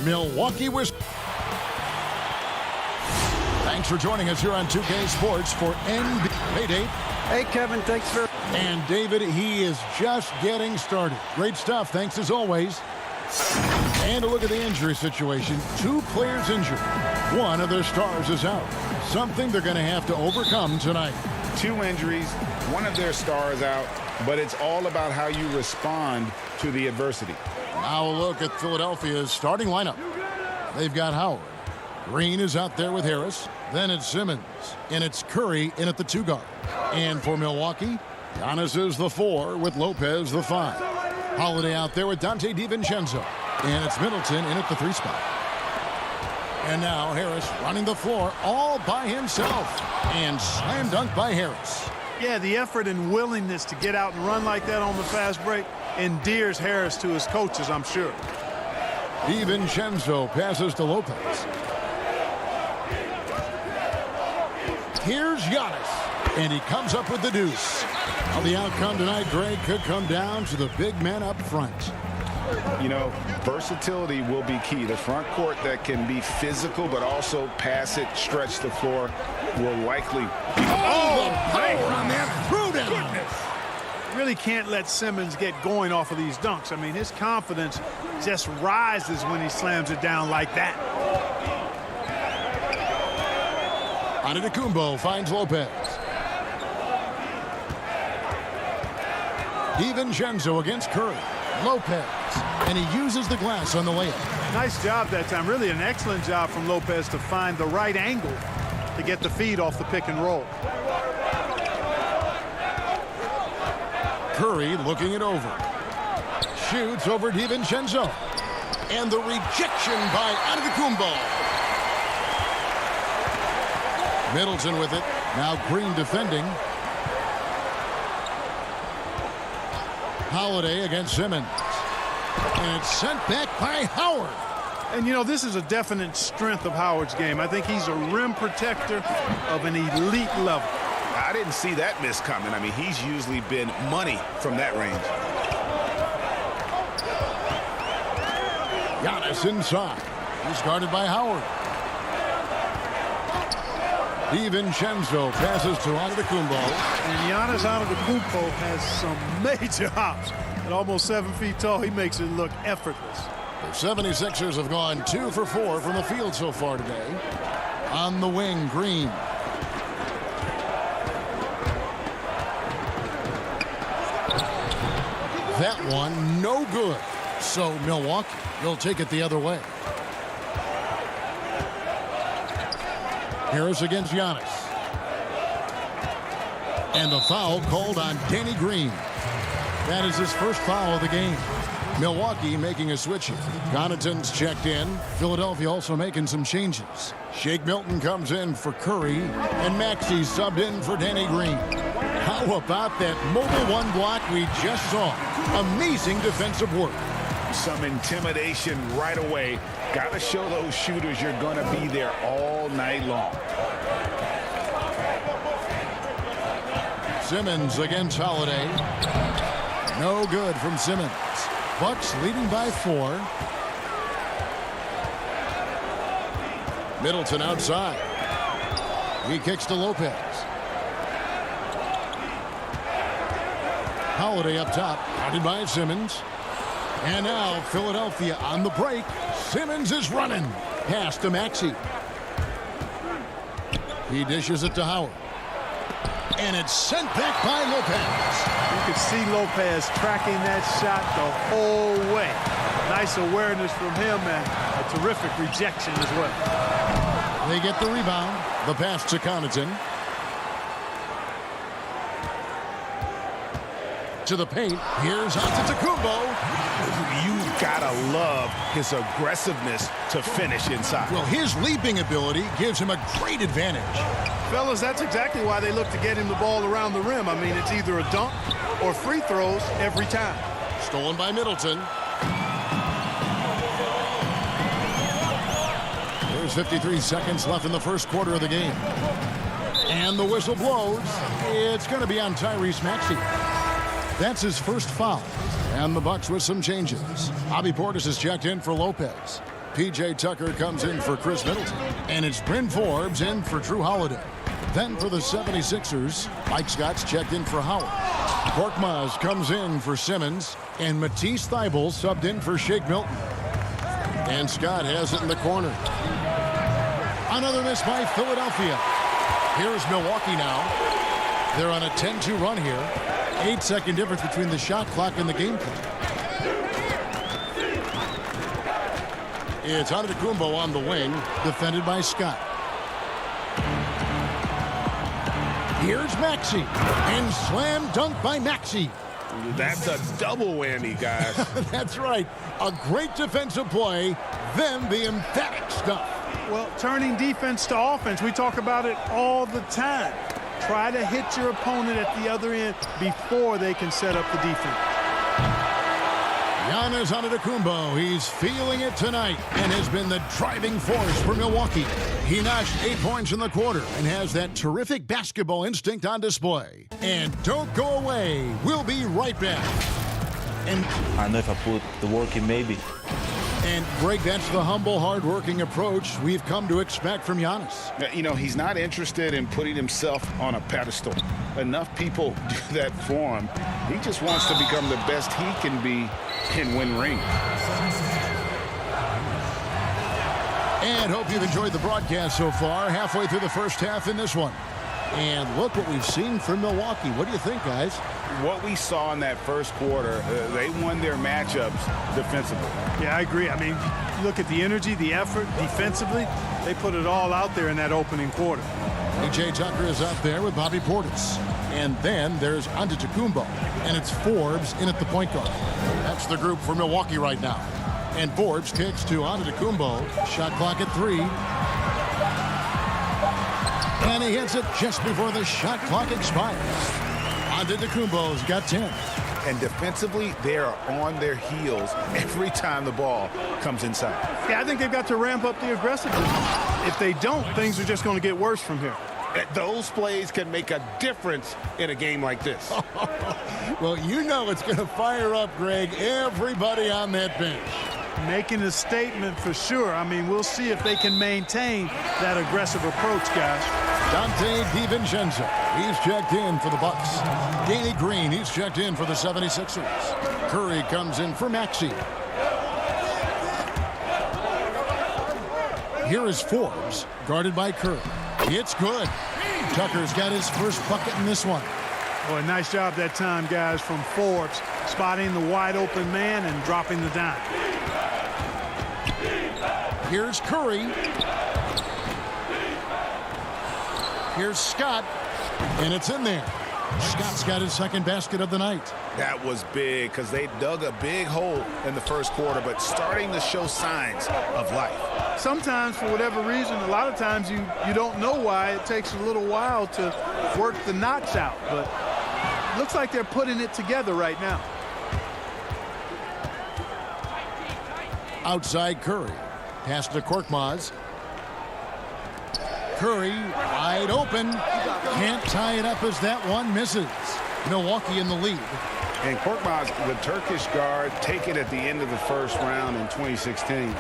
Milwaukee, Wisconsin. Thanks for joining us here on 2K Sports for NBA Payday. Hey, Kevin, thanks for... And David, he is just getting started. Great stuff, thanks as always. And a look at the injury situation. 2 players injured. One of their stars is out. Something they're going to have to overcome tonight. 2 injuries, one of their stars out, but it's all about how you respond to the adversity. Now a look at Philadelphia's starting lineup. They've got Howard. Green is out there with Harris. Then it's Simmons. And it's Curry in at the 2 guard. And for Milwaukee, Giannis is the 4 with Lopez the 5. Holiday out there with Dante DiVincenzo. And it's Middleton in at the 3 spot. And now Harris running the floor all by himself. And slam dunk by Harris. Yeah, the effort and willingness to get out and run like that on the fast break endears Harris to his coaches, I'm sure. DiVincenzo passes to Lopez. Here's Giannis, and he comes up with the deuce. Well, the outcome tonight, Greg, could come down to the big men up front. You know, versatility will be key. The front court that can be physical but also pass it, stretch the floor will likely be. Oh, the power on that throwdown. Goodness. Really can't let Simmons get going off of these dunks. I mean, his confidence just rises when he slams it down like that. Antetokounmpo finds Lopez. DiVincenzo against Curry. Lopez, and he uses the glass on the layup. Nice job that time. Really an excellent job from Lopez to find the right angle to get the feed off the pick and roll. Curry looking it over. Shoots over DiVincenzo. And the rejection by Antetokounmpo. Middleton with it. Now Green defending. Holiday against Simmons. And it's sent back by Howard. And, you know, this is a definite strength of Howard's game. I think he's a rim protector of an elite level. I didn't see that miss coming. I mean, he's usually been money from that range. Giannis inside. He's guarded by Howard. DiVincenzo passes to Antetokounmpo. And Giannis Antetokounmpo has some major hops. At almost 7 feet tall, he makes it look effortless. The 76ers have gone 2 for 4 from the field so far today. On the wing, Green. That one, no good. So Milwaukee will take it the other way. Harris against Giannis. And the foul called on Danny Green. That is his first foul of the game. Milwaukee making a switch here. Connaughton's checked in. Philadelphia also making some changes. Shake Milton comes in for Curry. And Maxey subbed in for Danny Green. How about that mobile one block we just saw? Amazing defensive work. Some intimidation right away. Got to show those shooters you're going to be there all night long. Simmons against Holiday. No good from Simmons. Bucks leading by 4. Middleton outside. He kicks to Lopez. Holiday up top, guarded by Simmons. And now Philadelphia on the break. Simmons is running. Pass to Maxey. He dishes it to Howard. And it's sent back by Lopez. You could see Lopez tracking that shot the whole way. Nice awareness from him and a terrific rejection as well. They get the rebound. The pass to Connaughton. To the paint. Here's Antetokounmpo. You've got to love his aggressiveness to finish inside. Well, his leaping ability gives him a great advantage. Fellas, that's exactly why they look to get him the ball around the rim. I mean, it's either a dunk or free throws every time. Stolen by Middleton. There's 53 seconds left in the first quarter of the game. And the whistle blows. It's going to be on Tyrese Maxey. That's his first foul. And the Bucks with some changes. Bobby Portis is checked in for Lopez. P.J. Tucker comes in for Chris Middleton. And it's Bryn Forbes in for Drew Holiday. Then for the 76ers, Mike Scott's checked in for Howard. Korkmaz comes in for Simmons. And Matisse Thybulle subbed in for Shake Milton. And Scott has it in the corner. Another miss by Philadelphia. Here's Milwaukee now. They're on a 10-2 run here. 8-second difference between the shot clock and the game clock. It's Antetokounmpo on the wing, defended by Scott. Here's Maxey, and slam dunk by Maxey. That's a double whammy, guys. That's right. A great defensive play, then the emphatic stuff. Well, turning defense to offense, we talk about it all the time. Try to hit your opponent at the other end before they can set up the defense. there's Antetokounmpo. He's feeling it tonight and has been the driving force for Milwaukee. He notched 8 points in the quarter and has that terrific basketball instinct on display. And don't go away. We'll be right back. And I know if I put the work in, maybe. And, Greg, that's the humble, hard-working approach we've come to expect from Giannis. You know, he's not interested in putting himself on a pedestal. Enough people do that for him. He just wants to become the best he can be and win rings. And hope you've enjoyed the broadcast so far. Halfway through the first half in this one. And look what we've seen from Milwaukee. What do you think, guys? What we saw in that first quarter, they won their matchups defensively. Yeah, I agree. I mean, look at the energy, the effort defensively. They put it all out there in that opening quarter. P.J. Tucker is out there with Bobby Portis. And then there's Antetokounmpo. And it's Forbes in at the point guard. That's the group for Milwaukee right now. And Forbes kicks to Antetokounmpo. Shot clock at 3. And he hits it just before the shot clock expires. Antetokounmpo's got 10. And defensively, they are on their heels every time the ball comes inside. Yeah, I think they've got to ramp up the aggressiveness. If they don't, things are just going to get worse from here. Those plays can make a difference in a game like this. Well, you know it's going to fire up, Greg, everybody on that bench. Making a statement for sure. I mean, we'll see if they can maintain that aggressive approach, guys. Dante DiVincenzo, he's checked in for the Bucks. Danny Green, he's checked in for the 76ers. Curry comes in for Maxey. Here is Forbes, guarded by Curry. It's good. Tucker's got his first bucket in this one. Boy, nice job that time, guys, from Forbes, spotting the wide open man and dropping the dime. Here's Curry. Here's Scott, and it's in there. Scott's got his second basket of the night. That was big because they dug a big hole in the first quarter, but starting to show signs of life. Sometimes, for whatever reason, a lot of times you don't know why. It takes a little while to work the knots out, but it looks like they're putting it together right now. Outside Curry. Pass to Korkmaz. Curry wide open. Can't tie it up as that one misses. Milwaukee in the lead. And Korkmaz, the Turkish guard, taken at the end of the first round in 2016.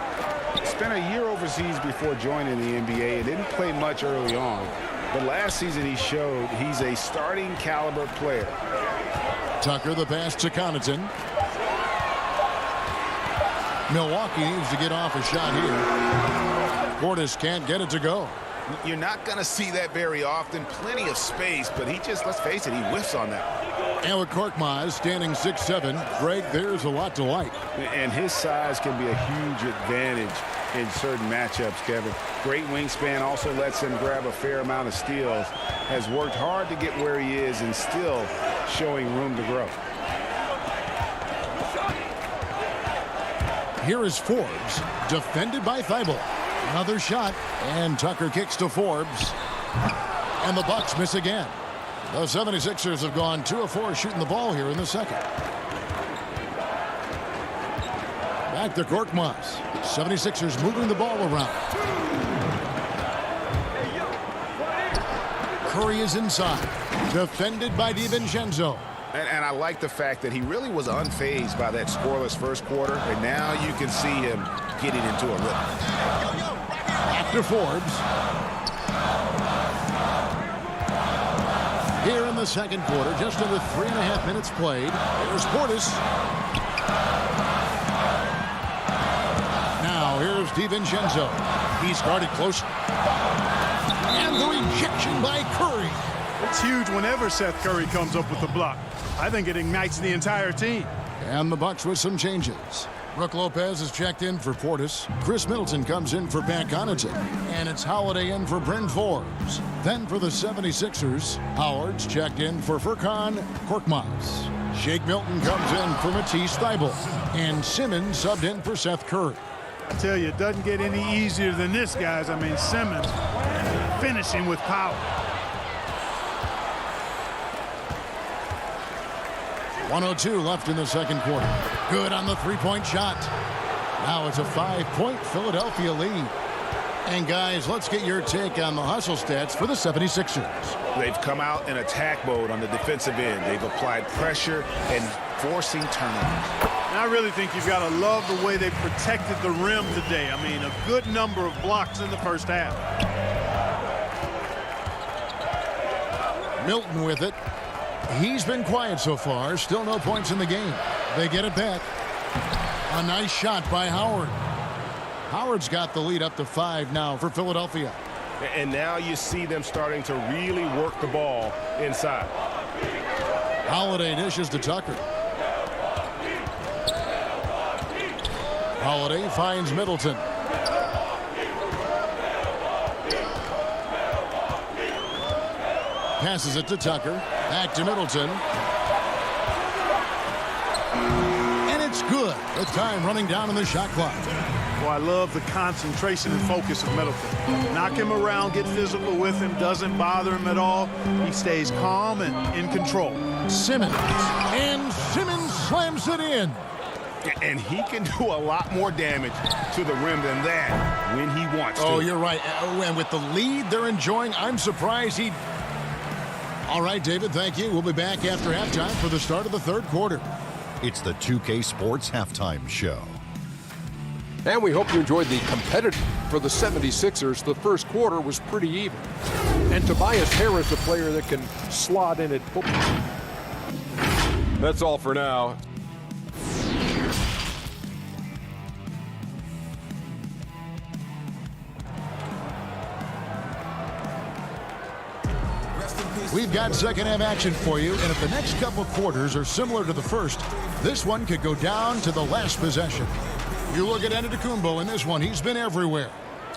Spent a year overseas before joining the NBA and didn't play much early on. But last season he showed he's a starting caliber player. Tucker the pass to Connaughton. Milwaukee needs to get off a shot here. Portis can't get it to go. You're not going to see that very often. Plenty of space, but he just, let's face it, he whiffs on that. And with Korkmaz standing 6'7", Greg, there's a lot to like. And his size can be a huge advantage in certain matchups, Kevin. Great wingspan, also lets him grab a fair amount of steals. Has worked hard to get where he is and still showing room to grow. Here is Forbes, defended by Thibault. Another shot, and Tucker kicks to Forbes. And the Bucks miss again. The 76ers have gone 2 of 4 shooting the ball here in the second. Back to Korkmaz. 76ers moving the ball around. Curry is inside. Defended by DiVincenzo. And I like the fact that he really was unfazed by that scoreless first quarter. And now you can see him getting into a rhythm. Back to Forbes. Here in the second quarter, just under 3.5 minutes played. Here's Portis. Now here's DiVincenzo. He's guarded closely. And the rejection by Curry. It's huge whenever Seth Curry comes up with the block. I think it ignites the entire team. And the Bucks with some changes. Brook Lopez is checked in for Portis. Chris Middleton comes in for Pat Connaughton. And it's Holiday in for Bryn Forbes. Then for the 76ers, Howard's checked in for Furkan Korkmaz. Shake Milton comes in for Matisse Thybulle. And Simmons subbed in for Seth Curry. I tell you, it doesn't get any easier than this, guys. I mean, Simmons finishing with power. 1:02 left in the second quarter. Good on the three-point shot. Now it's a 5-point Philadelphia lead. And guys, let's get your take on the hustle stats for the 76ers. They've come out in attack mode on the defensive end. They've applied pressure and forcing turnovers. And I really think you've got to love the way they protected the rim today. I mean, a good number of blocks in the first half. Milton with it. He's been quiet so far. Still no points in the game. They get it back. A nice shot by Howard. Howard's got the lead up to 5 now for Philadelphia. And now you see them starting to really work the ball inside. Holiday dishes to Tucker. Holiday finds Middleton. Passes it to Tucker. Back to Middleton. And it's good. With time running down on the shot clock. Well, I love the concentration and focus of Middleton. Knock him around, get physical with him, doesn't bother him at all. He stays calm and in control. Simmons. And Simmons slams it in. And he can do a lot more damage to the rim than that when he wants to. Oh, you're right. And with the lead they're enjoying, I'm surprised he... All right, David, thank you. We'll be back after halftime for the start of the third quarter. It's the 2K Sports Halftime Show. And we hope you enjoyed the competitive for the 76ers. The first quarter was pretty even. And Tobias Harris, a player that can slot in at football. That's all for now. We've got second half action for you, and if the next couple quarters are similar to the first, this one could go down to the last possession. You look at Antetokounmpo in this one, he's been everywhere.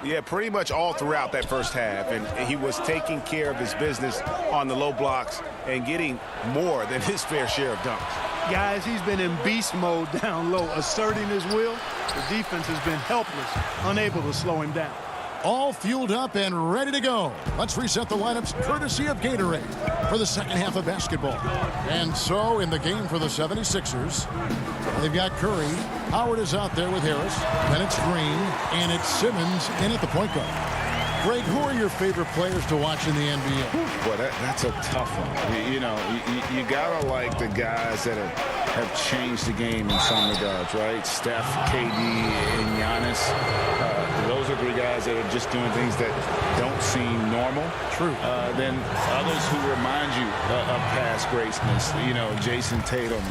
Yeah, pretty much all throughout that first half, and he was taking care of his business on the low blocks and getting more than his fair share of dunks. Guys, he's been in beast mode down low, asserting his will. The defense has been helpless, unable to slow him down. All fueled up and ready to go. Let's reset the lineups courtesy of Gatorade for the second half of basketball. And so in the game for the 76ers, they've got Curry. Howard is out there with Harris. Then it's Green, and it's Simmons in at the point guard. Greg, who are your favorite players to watch in the NBA? Boy, that's a tough one. You know, you gotta like the guys that have changed the game in some regards, right? Steph, KD, and Giannis. Those are three guys that are just doing things that don't seem normal. True. Then others who remind you of past greatness. You know, Jason Tatum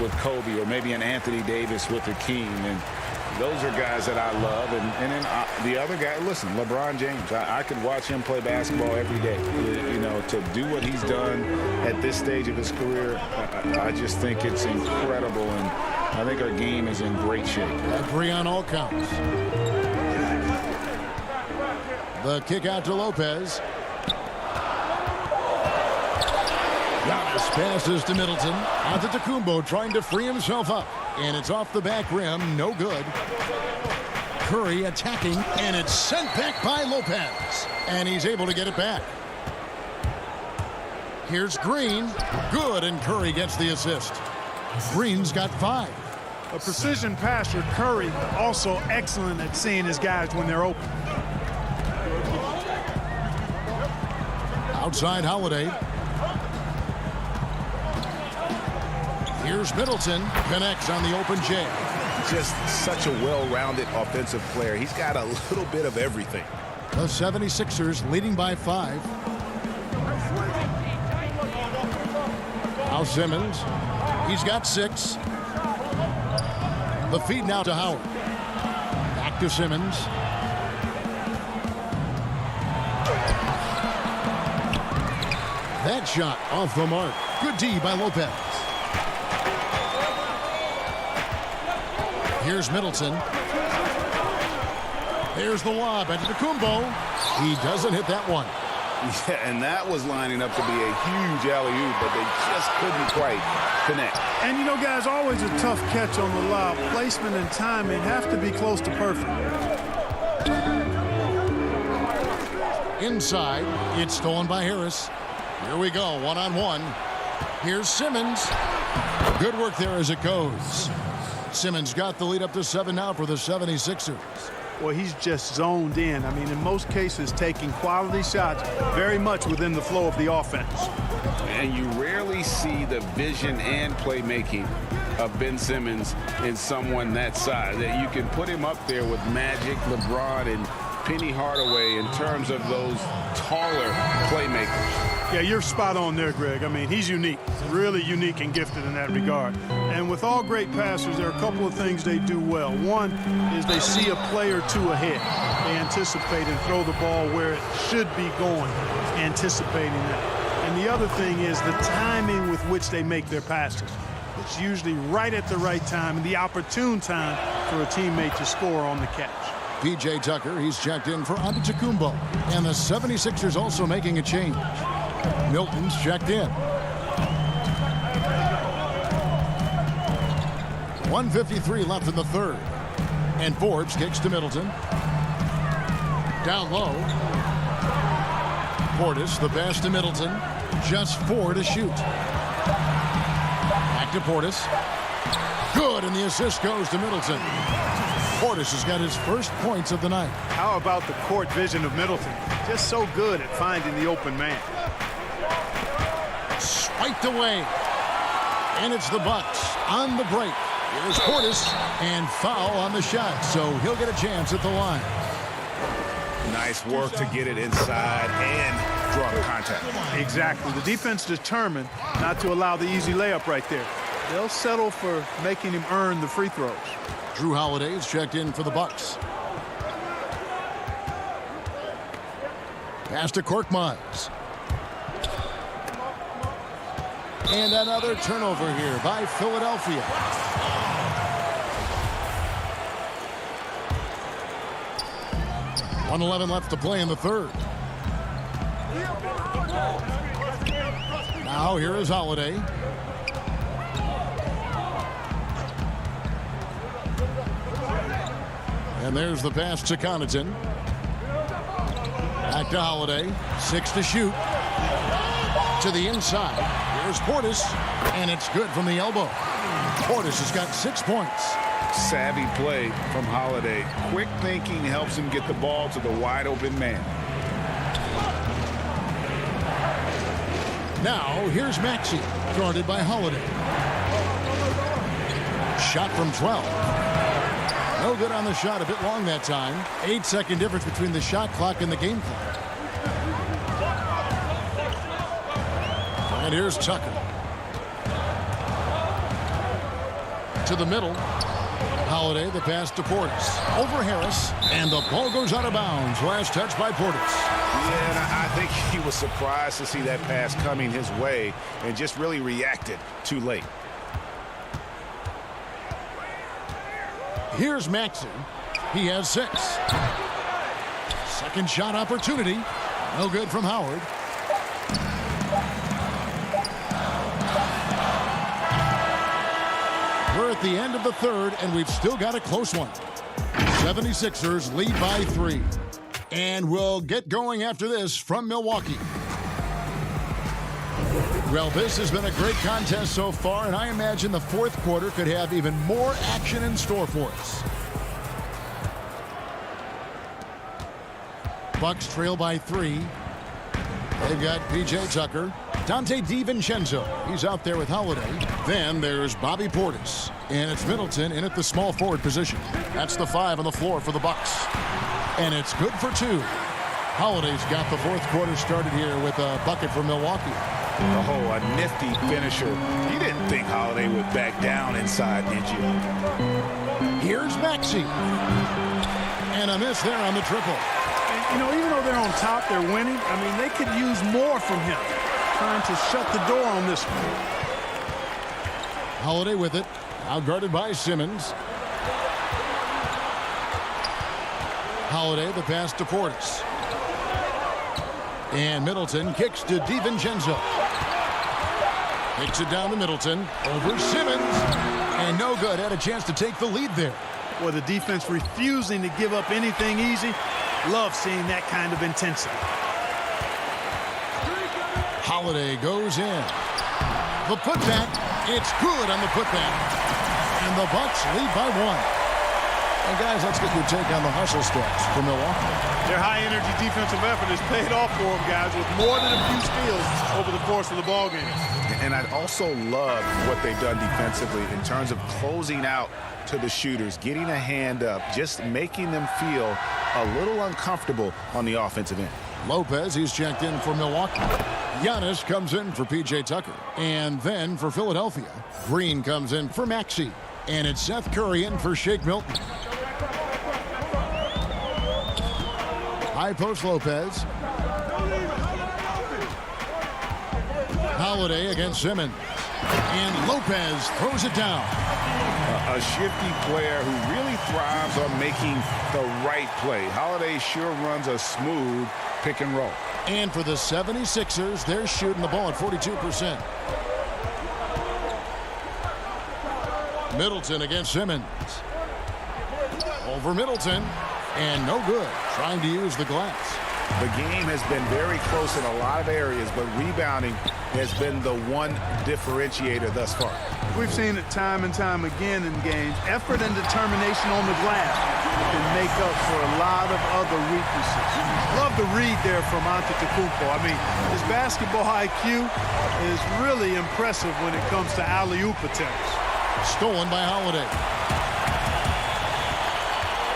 with Kobe, or maybe an Anthony Davis with Hakeem. And those are guys that I love. And then the other guy, listen, LeBron James. I could watch him play basketball every day. You know, to do what he's done at this stage of his career, I just think it's incredible. And I think our game is in great shape. Agree on all counts. The kick out to Lopez. Giannis passes to Middleton. Antetokounmpo trying to free himself up. And it's off the back rim. No good. Curry attacking. And it's sent back by Lopez. And he's able to get it back. Here's Green. Good. And Curry gets the assist. Green's got 5. A precision passer, Curry, also excellent at seeing his guys when they're open. Outside Holiday. Here's Middleton. Connects on the open J. Just such a well-rounded offensive player. He's got a little bit of everything. The 76ers leading by 5. Now Simmons. He's got 6. The feed now to Howard. Back to Simmons. That shot off the mark. Good D by Lopez. Here's Middleton. There's the lob. Antetokounmpo. He doesn't hit that one. Yeah, and that was lining up to be a huge alley-oop, but they just couldn't quite connect. And, you know, guys, always a tough catch on the lob. Placement and timing have to be close to perfect. Inside, it's stolen by Harris. Here we go, one-on-one. Here's Simmons. Good work there as it goes. Simmons got the lead up to 7 now for the 76ers. Well, he's just zoned in. I mean, in most cases, taking quality shots very much within the flow of the offense. And you rarely see the vision and playmaking of Ben Simmons in someone that size. That you can put him up there with Magic, LeBron, and Penny Hardaway in terms of those taller playmakers. Yeah, you're spot on there, Greg. I mean, he's unique, really unique and gifted in that regard. And with all great passers, there are a couple of things they do well. One is they see a play or two ahead. They anticipate and throw the ball where it should be going, anticipating that. And the other thing is the timing with which they make their passes. It's usually right at the right time and the opportune time for a teammate to score on the catch. P.J. Tucker, he's checked in for Antetokounmpo. And the 76ers also making a change. Milton's checked in. 1:53 left in the third. And Forbes kicks to Middleton. Down low. Portis, the pass to Middleton. Just 4 to shoot. Back to Portis. Good, and the assist goes to Middleton. Portis has got his first points of the night. How about the court vision of Middleton? Just so good at finding the open man. Swiped away. And it's the Bucks on the break. Here's Portis, and foul on the shot, so he'll get a chance at the line. Nice work to get it inside and draw the contact. Exactly. The defense determined not to allow the easy layup right there. They'll settle for making him earn the free throws. Drew Holiday is checked in for the Bucks. Pass to Korkmaz. And another turnover here by Philadelphia. .111 left to play in the third. Now here is Holiday. And there's the pass to Connaughton. Back to Holiday. 6 to shoot. To the inside. Here's Portis. And it's good from the elbow. Portis has got 6 points. Savvy play from Holiday. Quick thinking helps him get the ball to the wide open man. Now here's Maxey. Guarded by Holiday. Shot from 12. No good on the shot, a bit long that time. 8-second difference between the shot clock and the game clock. And here's Tucker. To the middle. Holiday, the pass to Portis. Over Harris, and the ball goes out of bounds. Last touch by Portis. Yeah, and I think he was surprised to see that pass coming his way and just really reacted too late. Here's Maxey. He has 6. Second shot opportunity. No good from Howard. We're at the end of the third, and we've still got a close one. 76ers lead by 3. And we'll get going after this from Milwaukee. Well, this has been a great contest so far, and I imagine the fourth quarter could have even more action in store for us. Bucks trail by 3. They've got P.J. Tucker. Dante DiVincenzo. He's out there with Holiday. Then there's Bobby Portis. And it's Middleton in at the small forward position. That's the 5 on the floor for the Bucks. And it's good for 2. Holiday's got the fourth quarter started here with a bucket for Milwaukee. Oh, a nifty finisher. You didn't think Holiday would back down inside, did you? Here's Maxey. And a miss there on the triple. You know, even though they're on top, they're winning. I mean, they could use more from him. Trying to shut the door on this one. Holiday with it. Now guarded by Simmons. Holiday, the pass to Portis. And Middleton kicks to DiVincenzo. Kicks it down to Middleton. Over Simmons. And no good. Had a chance to take the lead there. Well, the defense refusing to give up anything easy. Love seeing that kind of intensity. Holiday goes in. The putback. It's good on the putback. And the Bucks lead by 1. And guys, let's get your take on the hustle stretch for Milwaukee. Their high-energy defensive effort has paid off for them, guys, with more than a few steals over the course of the ballgame. And I also love what they've done defensively in terms of closing out to the shooters, getting a hand up, just making them feel a little uncomfortable on the offensive end. Lopez, he's checked in for Milwaukee. Giannis comes in for P.J. Tucker. And then for Philadelphia, Green comes in for Maxey. And it's Seth Curry in for Shake Milton. High post Lopez. Holiday against Simmons. And Lopez throws it down. A shifty player who really thrives on making the right play. Holiday sure runs a smooth pick and roll. And for the 76ers, they're shooting the ball at 42%. Middleton against Simmons. Over Middleton. And no good. Trying to use the glass. The game has been very close in a lot of areas, but rebounding has been the one differentiator thus far. We've seen it time and time again in games. Effort and determination on the glass can make up for a lot of other weaknesses. Love the read there from Antetokounmpo. I mean, his basketball IQ is really impressive when it comes to alley-oop attempts. Stolen by Holiday.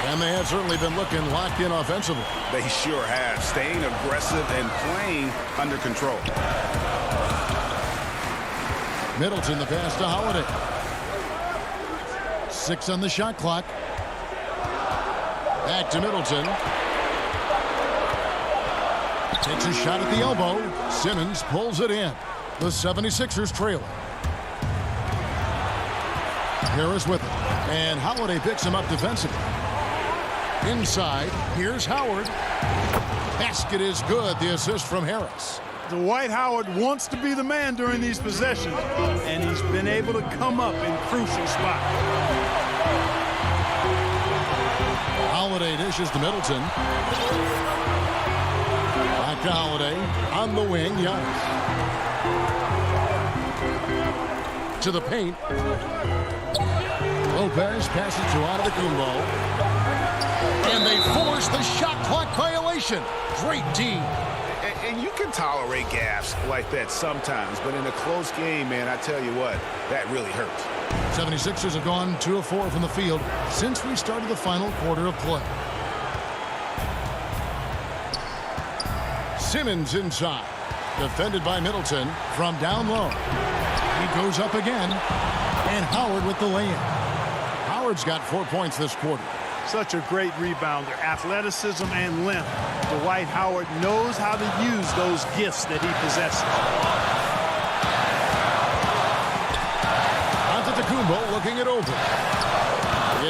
And they have certainly been looking locked in offensively. They sure have, staying aggressive and playing under control. Middleton, the pass to Holiday. 6 on the shot clock. Back to Middleton. Takes a shot at the elbow. Simmons pulls it in. The 76ers trail it. Harris with it. And Holiday picks him up defensively. Inside, here's Howard. Basket is good. The assist from Harris. Dwight Howard wants to be the man during these possessions, and he's been able to come up in crucial spots. Holiday dishes to Middleton. Back to Holiday. On the wing, Giannis. To the paint. Lopez passes to Antetokounmpo. And they force the shot clock violation. Great team. And you can tolerate gaffes like that sometimes, but in a close game, man, I tell you what, that really hurts. 76ers have gone 2 of 4 from the field since we started the final quarter of play. Simmons inside. Defended by Middleton from down low. He goes up again. And Howard with the lay-in. Howard's got 4 points this quarter. Such a great rebounder, athleticism and length. Dwight Howard knows how to use those gifts that he possesses. Antetokounmpo looking it over.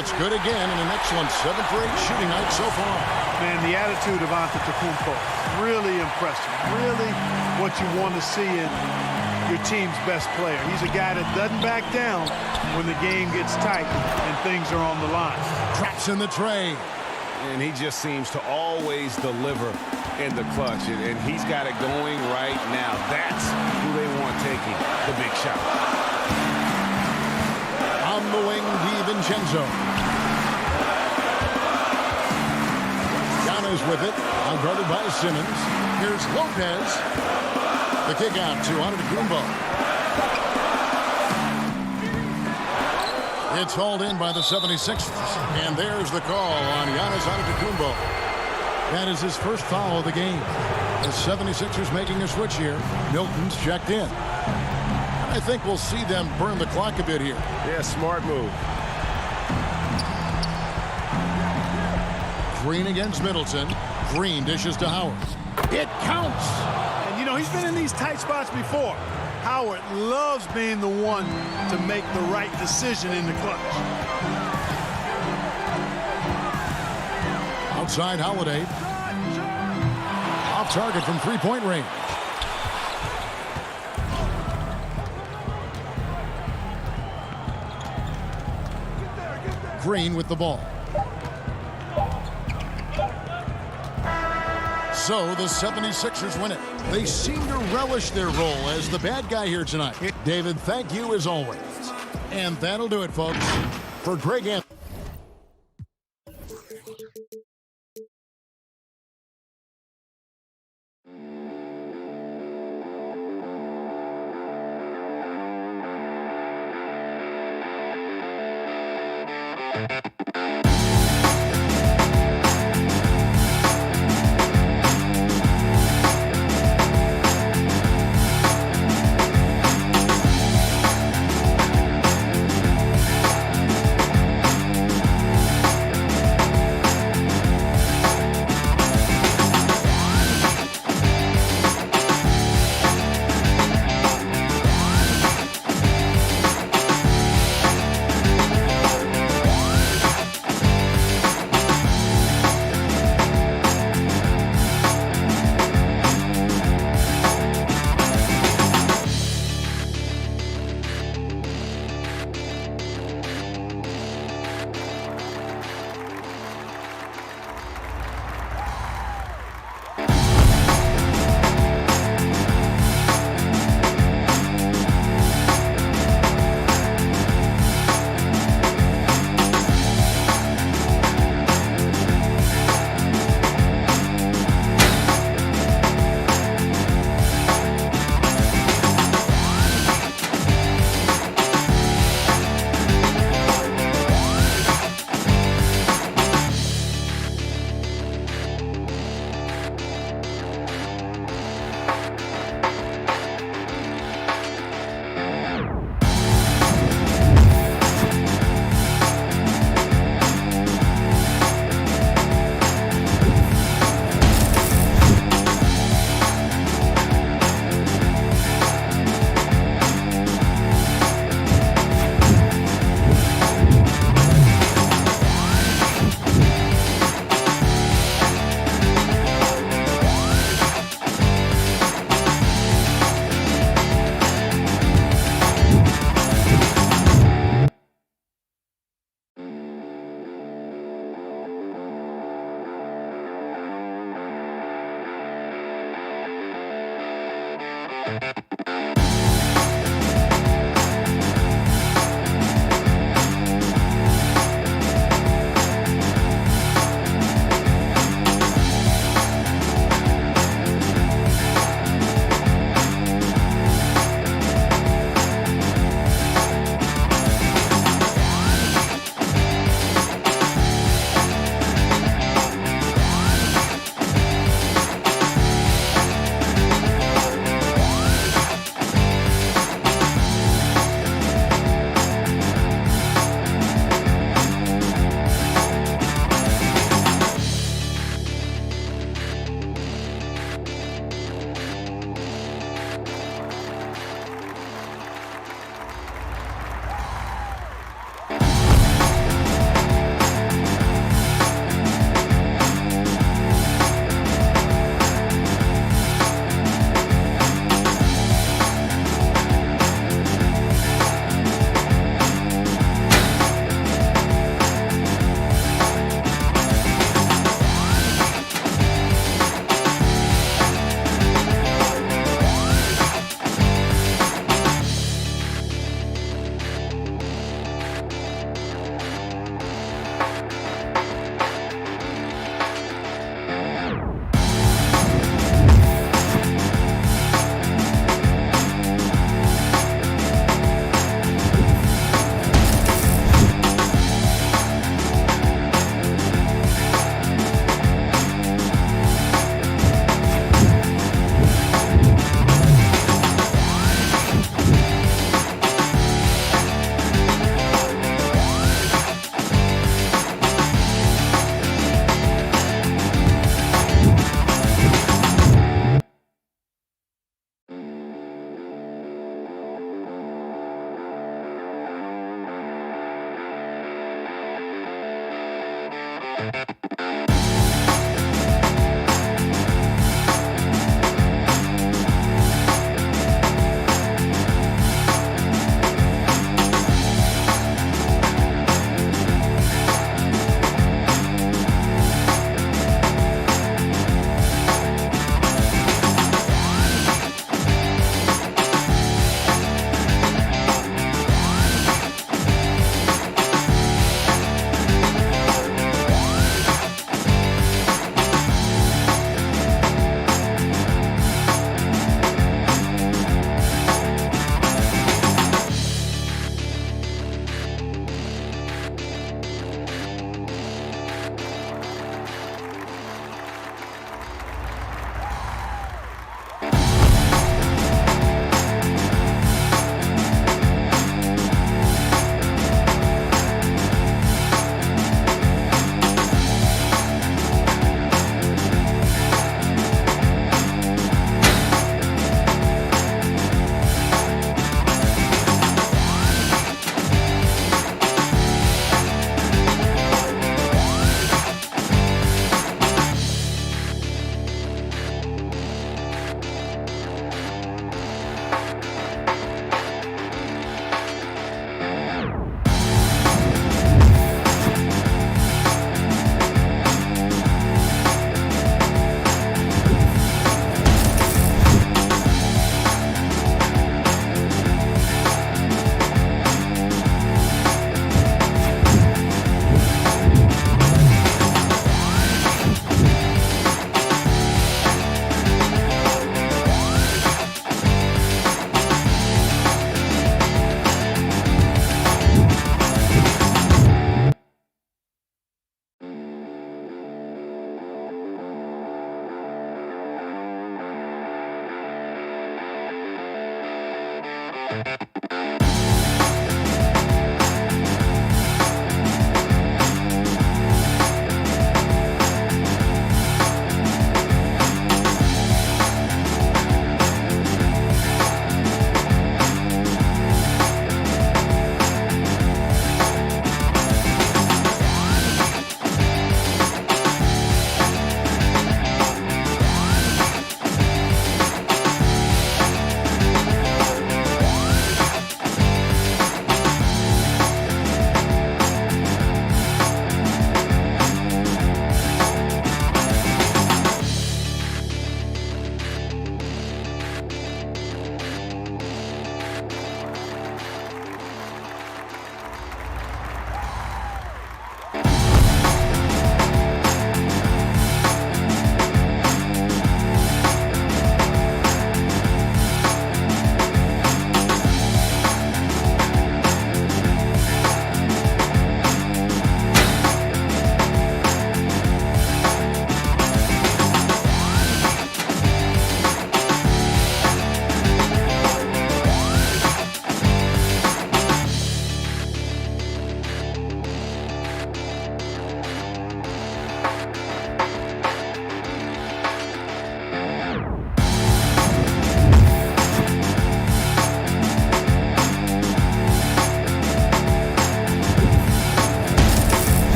It's good again, and an excellent 7 for 8 shooting night so far. Man, the attitude of Antetokounmpo, really impressive. Really what you want to see in your team's best player. He's a guy that doesn't back down when the game gets tight and things are on the line. Traps in the tray. And he just seems to always deliver in the clutch. And he's got it going right now. That's who they want taking the big shot. On the wing, DiVincenzo. Giannis with it. Guarded by Simmons. Here's Lopez. The kick out to Antetokounmpo. It's hauled in by the 76ers. And there's the call on Giannis Antetokounmpo. That is his first foul of the game. The 76ers making a switch here. Milton's checked in. I think we'll see them burn the clock a bit here. Yeah, smart move. Green against Middleton. Green dishes to Howard. It counts. And, you know, he's been in these tight spots before. Howard loves being the one to make the right decision in the clutch. Outside Holiday. Off target from three-point range. Green with the ball. So the 76ers win it. They seem to relish their role as the bad guy here tonight. David, thank you as always. And that'll do it, folks. For Greg Anthony.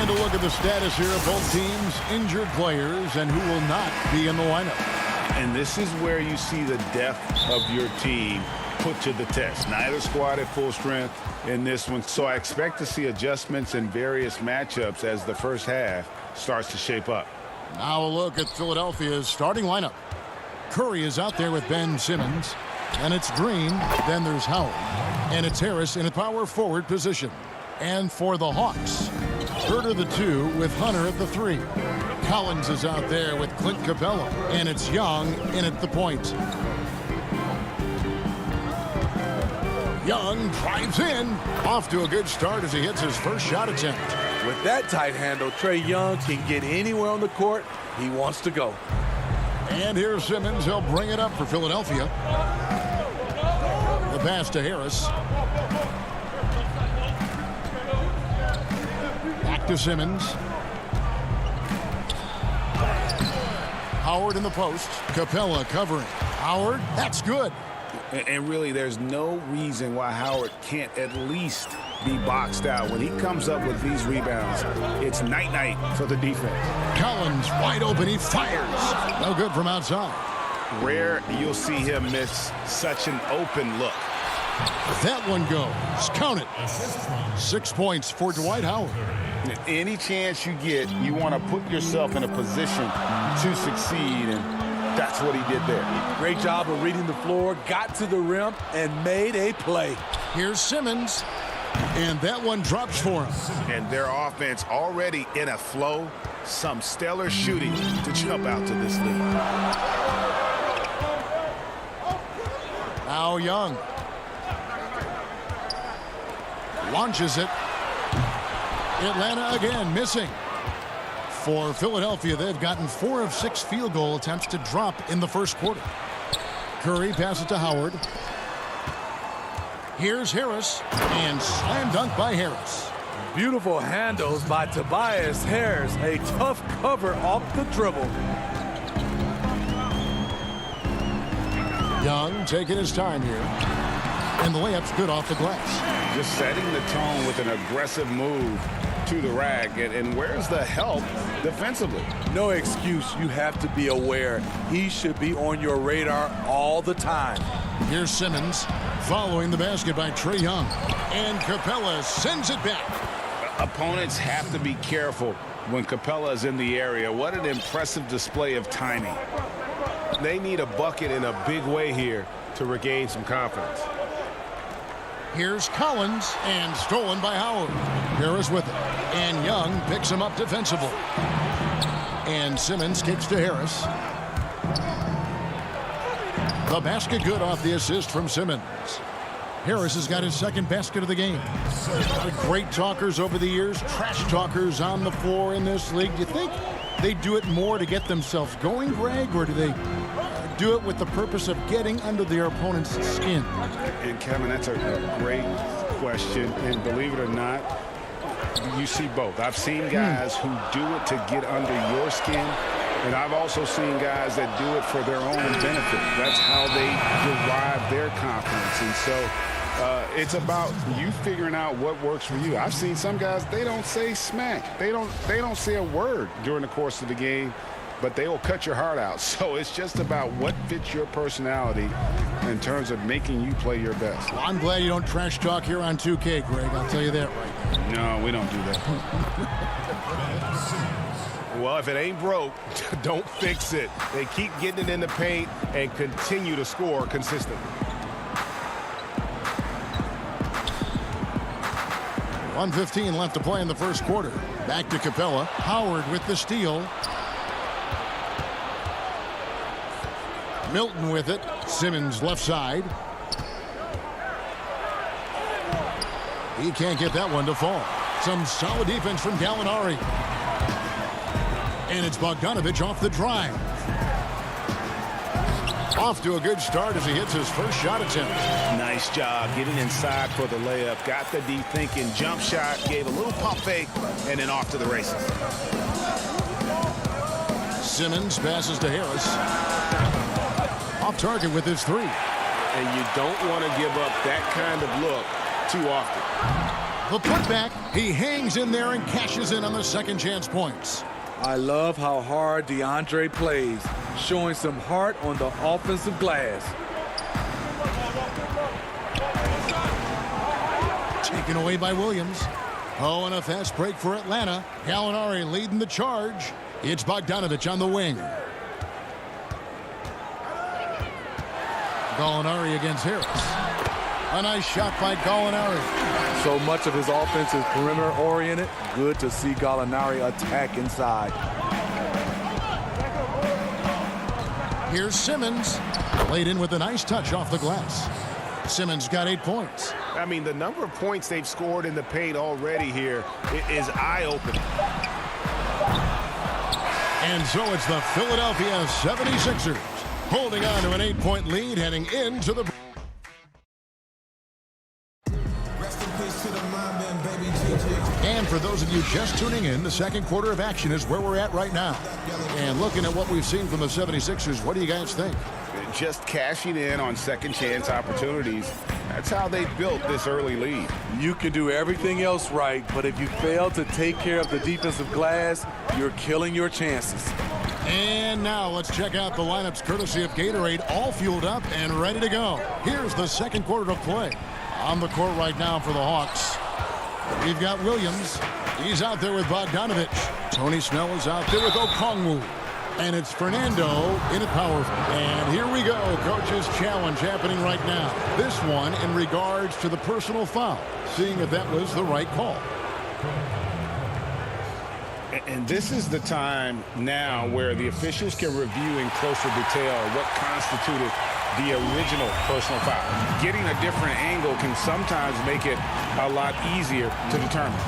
And a look at the status here of both teams' injured players and who will not be in the lineup. And this is where you see the depth of your team put to the test. Neither squad at full strength in this one. So I expect to see adjustments in various matchups as the first half starts to shape up. Now a look at Philadelphia's starting lineup. Curry is out there with Ben Simmons. And it's Green. Then there's Howard. And it's Harris in a power forward position. And for the Hawks, Herter the 2 with Hunter at the 3. Collins is out there with Clint Capella. And it's Young in at the point. Young drives in. Off to a good start as he hits his first shot attempt. With that tight handle, Trae Young can get anywhere on the court he wants to go. And here's Simmons. He'll bring it up for Philadelphia. The pass to Harris. Back to Simmons. Howard in the post. Capella covering. Howard, that's good. And really, there's no reason why Howard can't at least be boxed out. When he comes up with these rebounds, it's night-night for the defense. Collins wide open. He fires. No good from outside. Rare you'll see him miss such an open look. That one goes. Count it. 6 points for Dwight Howard. Any chance you get, you want to put yourself in a position to succeed, and that's what he did there. Great job of reading the floor, got to the rim, and made a play. Here's Simmons, and that one drops for him. And their offense already in a flow. Some stellar shooting to jump out to this lead. Now Young. Launches it. Atlanta again missing. For Philadelphia, they've gotten 4 of 6 field goal attempts to drop in the first quarter. Curry passes to Howard. Here's Harris, and slam dunk by Harris. Beautiful handles by Tobias Harris. A tough cover off the dribble. Young taking his time here. And the layup's good off the glass. Just setting the tone with an aggressive move to the rack. And where's the help defensively? No excuse. You have to be aware. He should be on your radar all the time. Here's Simmons following the basket by Trae Young. And Capella sends it back. Opponents have to be careful when Capella is in the area. What an impressive display of timing. They need a bucket in a big way here to regain some confidence. Here's Collins, and stolen by Howard. Harris with it. And Young picks him up defensively. And Simmons kicks to Harris. The basket good off the assist from Simmons. Harris has got his second basket of the game. Great talkers over the years, trash talkers on the floor in this league. Do you think they do it more to get themselves going, Greg, or do they do it with the purpose of getting under their opponent's skin? And Kevin, that's a great question. And believe it or not, you see both. I've seen guys who do it to get under your skin, and I've also seen guys that do it for their own benefit. That's how they derive their confidence. And so it's about you figuring out what works for you. I've seen some guys, they don't say smack. They don't say a word during the course of the game, but they will cut your heart out. So it's just about what fits your personality in terms of making you play your best. Well, I'm glad you don't trash talk here on 2K, Greg. I'll tell you that right now. No, we don't do that. Well, if it ain't broke, don't fix it. They keep getting it in the paint and continue to score consistently. 1:15 left to play in the first quarter. Back to Capella. Howard with the steal. Milton with it. Simmons left side. He can't get that one to fall. Some solid defense from Gallinari. And it's Bogdanovich off the drive. Off to a good start as he hits his first shot attempt. Nice job getting inside for the layup. Got the deep thinking jump shot, gave a little pump fake, and then off to the races. Simmons passes to Harris. Off target with his three. And you don't want to give up that kind of look too often. The putback, he hangs in there and cashes in on the second chance points. I love how hard DeAndre plays, showing some heart on the offensive glass. Taken away by Williams. Oh, and a fast break for Atlanta. Gallinari leading the charge. It's Bogdanovich on the wing. Gallinari against Harris. A nice shot by Gallinari. So much of his offense is perimeter oriented. Good to see Gallinari attack inside. Here's Simmons. Laid in with a nice touch off the glass. Simmons got 8 points. I mean, the number of points they've scored in the paint already here is eye-opening. And so it's the Philadelphia 76ers holding on to an 8-point lead heading into the... And for those of you just tuning in, the second quarter of action is where we're at right now. And looking at what we've seen from the 76ers, what do you guys think? just cashing in on second chance opportunities. That's how they built this early lead. You can do everything else right, but if you fail to take care of the defensive glass, you're killing your chances. And now let's check out the lineups courtesy of Gatorade, all fueled up and ready to go. Here's the second quarter of play. On the court right now for the Hawks, we've got Williams. He's out there with Bogdanovich. Tony Snell is out there with Okongwu. And it's Fernando in at power. And here we go. Coach's challenge happening right now. This one in regards to the personal foul. Seeing if that was the right call. And this is the time now where the officials can review in closer detail what constituted the original personal foul. Getting a different angle can sometimes make it a lot easier to determine.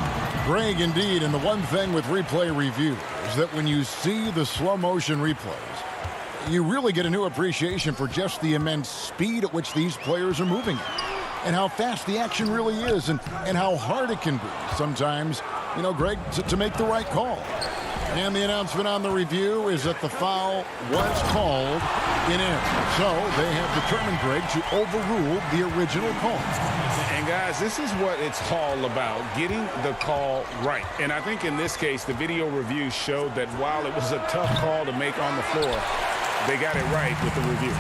Greg, indeed, and the one thing with replay review is that when you see the slow motion replays, you really get a new appreciation for just the immense speed at which these players are moving and how fast the action really is and how hard it can be sometimes, you know, Greg, to make the right call. And the announcement on the review is that the foul was called in error. So they have determined, Greg, to overrule the original call. And guys, this is what it's all about, getting the call right. And I think in this case, the video review showed that while it was a tough call to make on the floor, they got it right with the review.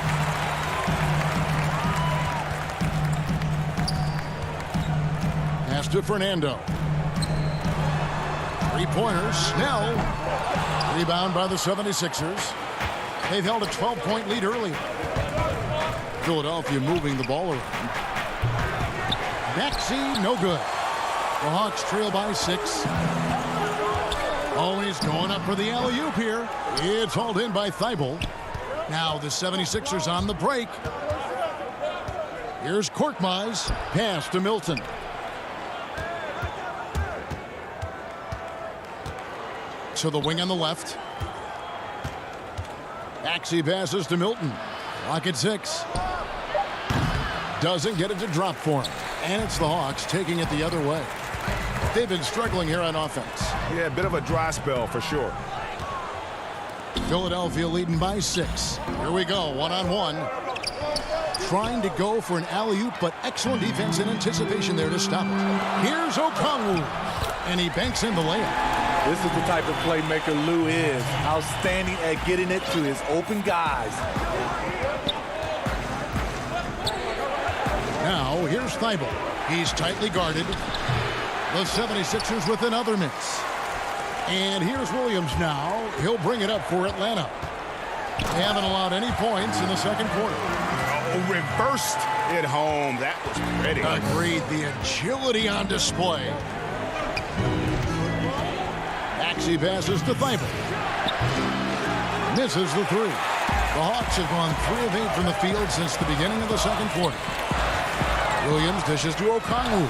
Pass to Fernando. Three-pointers. Snell. Rebound by the 76ers. They've held a 12-point lead early. Philadelphia moving the ball around. Maxey, no good. The Hawks trail by 6. Oh, he's going up for the alley-oop here. It's hauled in by Thibault. Now the 76ers on the break. Here's Korkmaz. Pass to Milton. To the wing on the left. Maxey passes to Milton. Clock at 6. Doesn't get it to drop for him. And it's the Hawks taking it the other way. They've been struggling here on offense. Yeah, a bit of a dry spell for sure. Philadelphia leading by 6. Here we go, one-on-one. Trying to go for an alley-oop, but excellent defense and anticipation there to stop it. Here's Okongwu. And he banks in the layup. This is the type of playmaker Lou is. Outstanding at getting it to his open guys. Now, here's Thibault. He's tightly guarded. The 76ers with another miss. And here's Williams now. He'll bring it up for Atlanta. They haven't allowed any points in the second quarter. Oh, reversed it home. That was pretty. Agreed. The agility on display. Maxey passes to Thibault. Misses the 3. The Hawks have gone 3 of 8 from the field since the beginning of the second quarter. Williams dishes to Okongwu.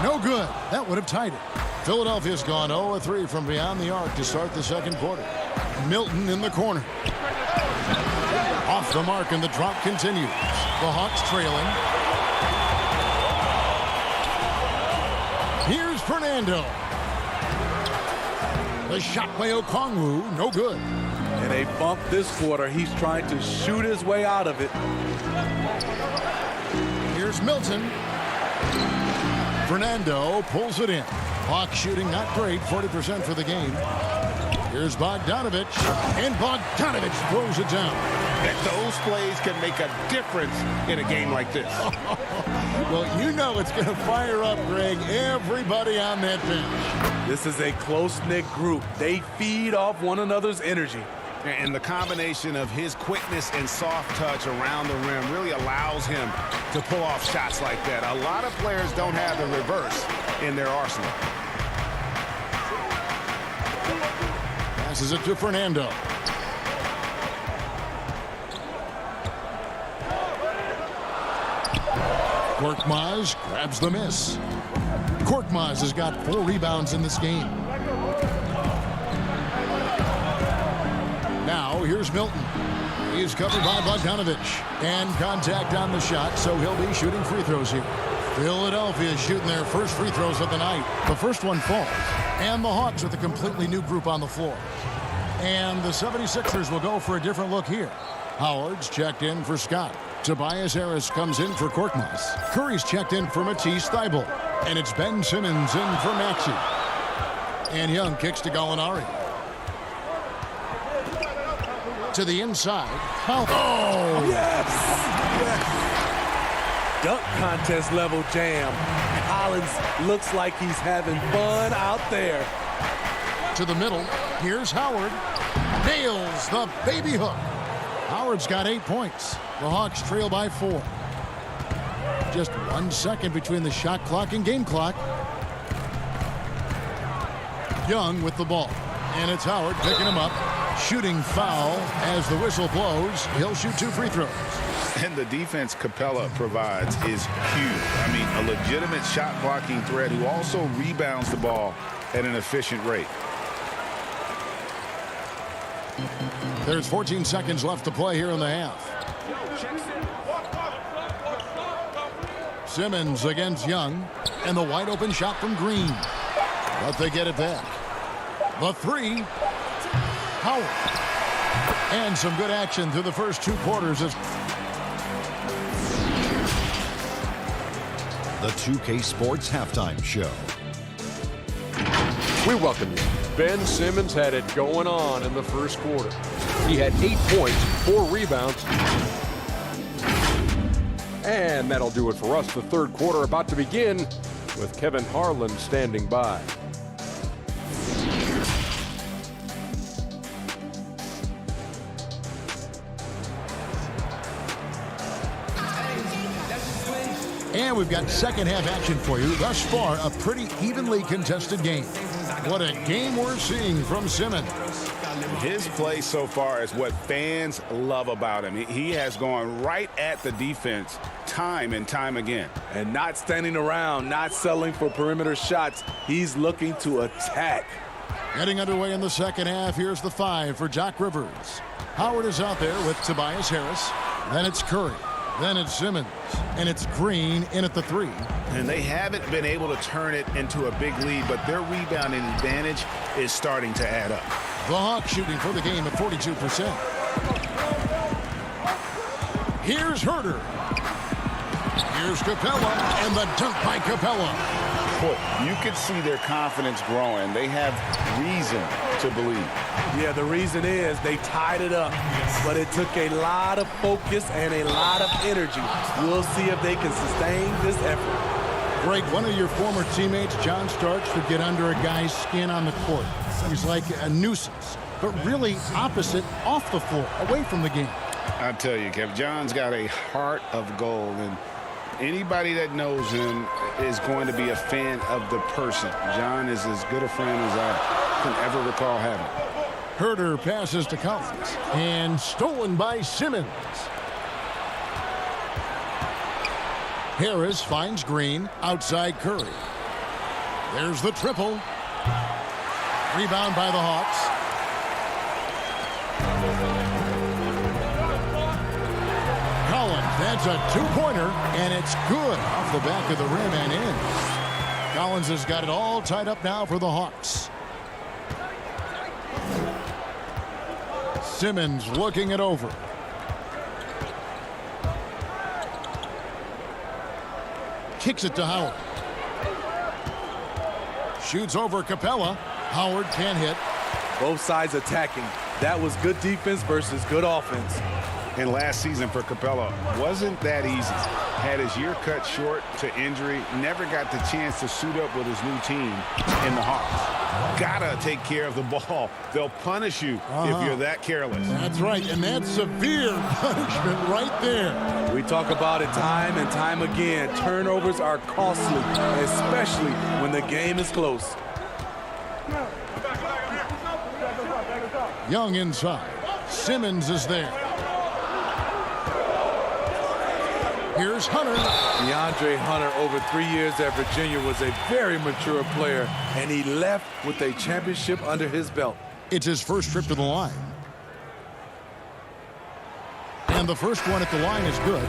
No good. That would have tied it. Philadelphia's gone 0 of 3 from beyond the arc to start the second quarter. Milton in the corner. Off the mark, and the drop continues. The Hawks trailing. Here's Fernando. The shot by Okongwu, no good. And they bump this quarter. He's trying to shoot his way out of it. Here's Milton. Fernando pulls it in. Hawks shooting not great, 40% for the game. Here's Bogdanovich, and Bogdanovich throws it down. And those plays can make a difference in a game like this. Well, you know it's going to fire up, Greg, everybody on that bench. This is a close-knit group. They feed off one another's energy. And the combination of his quickness and soft touch around the rim really allows him to pull off shots like that. A lot of players don't have the reverse in their arsenal. Passes it to Fernando. Korkmaz grabs the miss. Korkmaz has got 4 rebounds in this game. Now, here's Milton. He's covered by Bogdanovich. And contact on the shot, so he'll be shooting free throws here. Philadelphia shooting their first free throws of the night. The first one falls. And the Hawks with a completely new group on the floor. And the 76ers will go for a different look here. Howard's checked in for Scott. Tobias Harris comes in for Korkmaz. Curry's checked in for Matisse Thybulle. And it's Ben Simmons in for Maxey. And Young kicks to Gallinari. To the inside. Oh! Yes! Dunk contest level jam. Collins looks like he's having fun out there. To the middle. Here's Howard. Nails the baby hook. Howard's got 8 points. The Hawks trail by 4. Just 1 second between the shot clock and game clock. Young with the ball. And it's Howard picking him up. Shooting foul as the whistle blows. He'll shoot 2 free throws. And the defense Capella provides is huge. I mean, a legitimate shot blocking threat who also rebounds the ball at an efficient rate. There's 14 seconds left to play here in the half. Simmons against Young. And the wide open shot from Green. But they get it back. The 3. Howard. And some good action through the first 2 quarters. The 2K Sports Halftime Show. We welcome you. Ben Simmons had it going on in the first quarter. He had 8 points, 4 rebounds. And that'll do it for us. The third quarter about to begin with Kevin Harlan standing by. And we've got second half action for you. Thus far, a pretty evenly contested game. What a game we're seeing from Simmons. His play so far is what fans love about him. He has gone right at the defense time and time again. And not standing around, not settling for perimeter shots. He's looking to attack. Getting underway in the second half. Here's the 5 for Doc Rivers. Howard is out there with Tobias Harris. Then it's Curry. Then it's Simmons. And it's Green in at the 3. And they haven't been able to turn it into a big lead, but their rebounding advantage is starting to add up. The Hawks shooting for the game at 42%. Here's Herter. Here's Capella, and the dunk by Capella. Boy, you can see their confidence growing. They have reason to believe. Yeah, the reason is they tied it up, but it took a lot of focus and a lot of energy. We'll see if they can sustain this effort. Greg, one of your former teammates, John Starks, would get under a guy's skin on the court. He's like a nuisance, but really opposite off the floor, away from the game. I tell you, Kev, John's got a heart of gold, and anybody that knows him is going to be a fan of the person. John is as good a friend as I can ever recall having. Herter passes to Collins, and stolen by Simmons. Harris finds Green outside Curry. There's the triple. Rebound by the Hawks. Collins, that's a 2-pointer, and it's good off the back of the rim and in. Collins has got it all tied up now for the Hawks. Simmons looking it over. Kicks it to Howard. Shoots over Capella. Howard can't hit. Both sides attacking. That was good defense versus good offense. And last season for Capella wasn't that easy. Had his year cut short to injury. Never got the chance to suit up with his new team in the Hawks. Gotta take care of the ball. They'll punish you if you're that careless. That's right, and that's severe punishment right there. We talk about it time and time again. Turnovers are costly, especially when the game is close. Young inside. Simmons is there. Here's Hunter. DeAndre Hunter, over 3 years at Virginia, was a very mature player, and he left with a championship under his belt. It's his first trip to the line. And the first one at the line is good.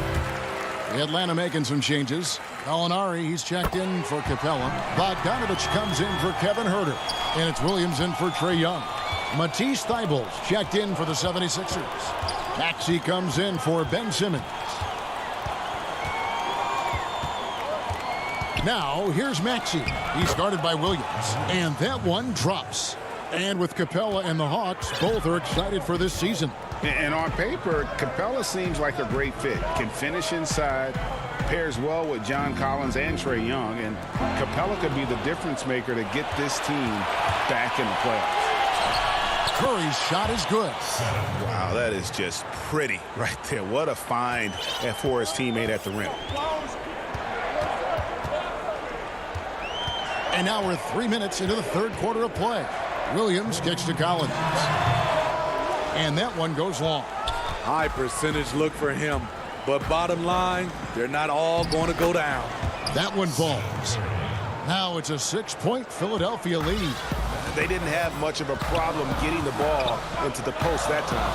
Atlanta making some changes. Gallinari, he's checked in for Capella. Bogdanovich comes in for Kevin Herter. And it's Williams in for Trae Young. Matisse Thybulle checked in for the 76ers. Maxey comes in for Ben Simmons. Now, here's Maxey. He's guarded by Williams. And that one drops. And with Capella and the Hawks, both are excited for this season. And on paper, Capella seems like a great fit. Can finish inside, pairs well with John Collins and Trae Young. And Capella could be the difference maker to get this team back in the playoffs. Curry's shot is good. Wow, that is just pretty right there. What a find for his teammate at the rim. And now we're 3 minutes into the third quarter of play. Williams kicks to Collins. And that one goes long. High percentage look for him. But bottom line, they're not all going to go down. That one falls. Now it's a 6-point Philadelphia lead. They didn't have much of a problem getting the ball into the post that time.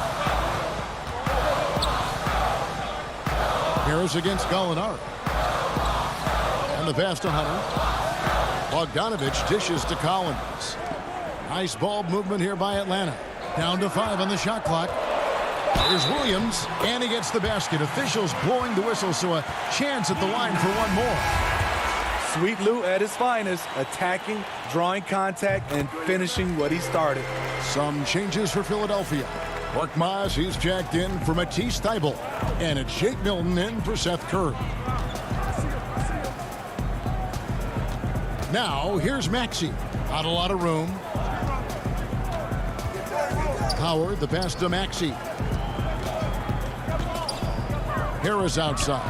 Harris against Gallinari. And the pass to Hunter. Bogdanovich dishes to Collins. Nice ball movement here by Atlanta. Down to 5 on the shot clock. Here's Williams, and he gets the basket. Officials blowing the whistle, so a chance at the line for one more. Sweet Lou at his finest, attacking, drawing contact, and finishing what he started. Some changes for Philadelphia. Korkmaz, he's jacked in for Matisse Thybulle. And it's Shake Milton in for Seth Curry. Now, here's Maxey. Not a lot of room. Howard, the pass to Maxey. Harris outside.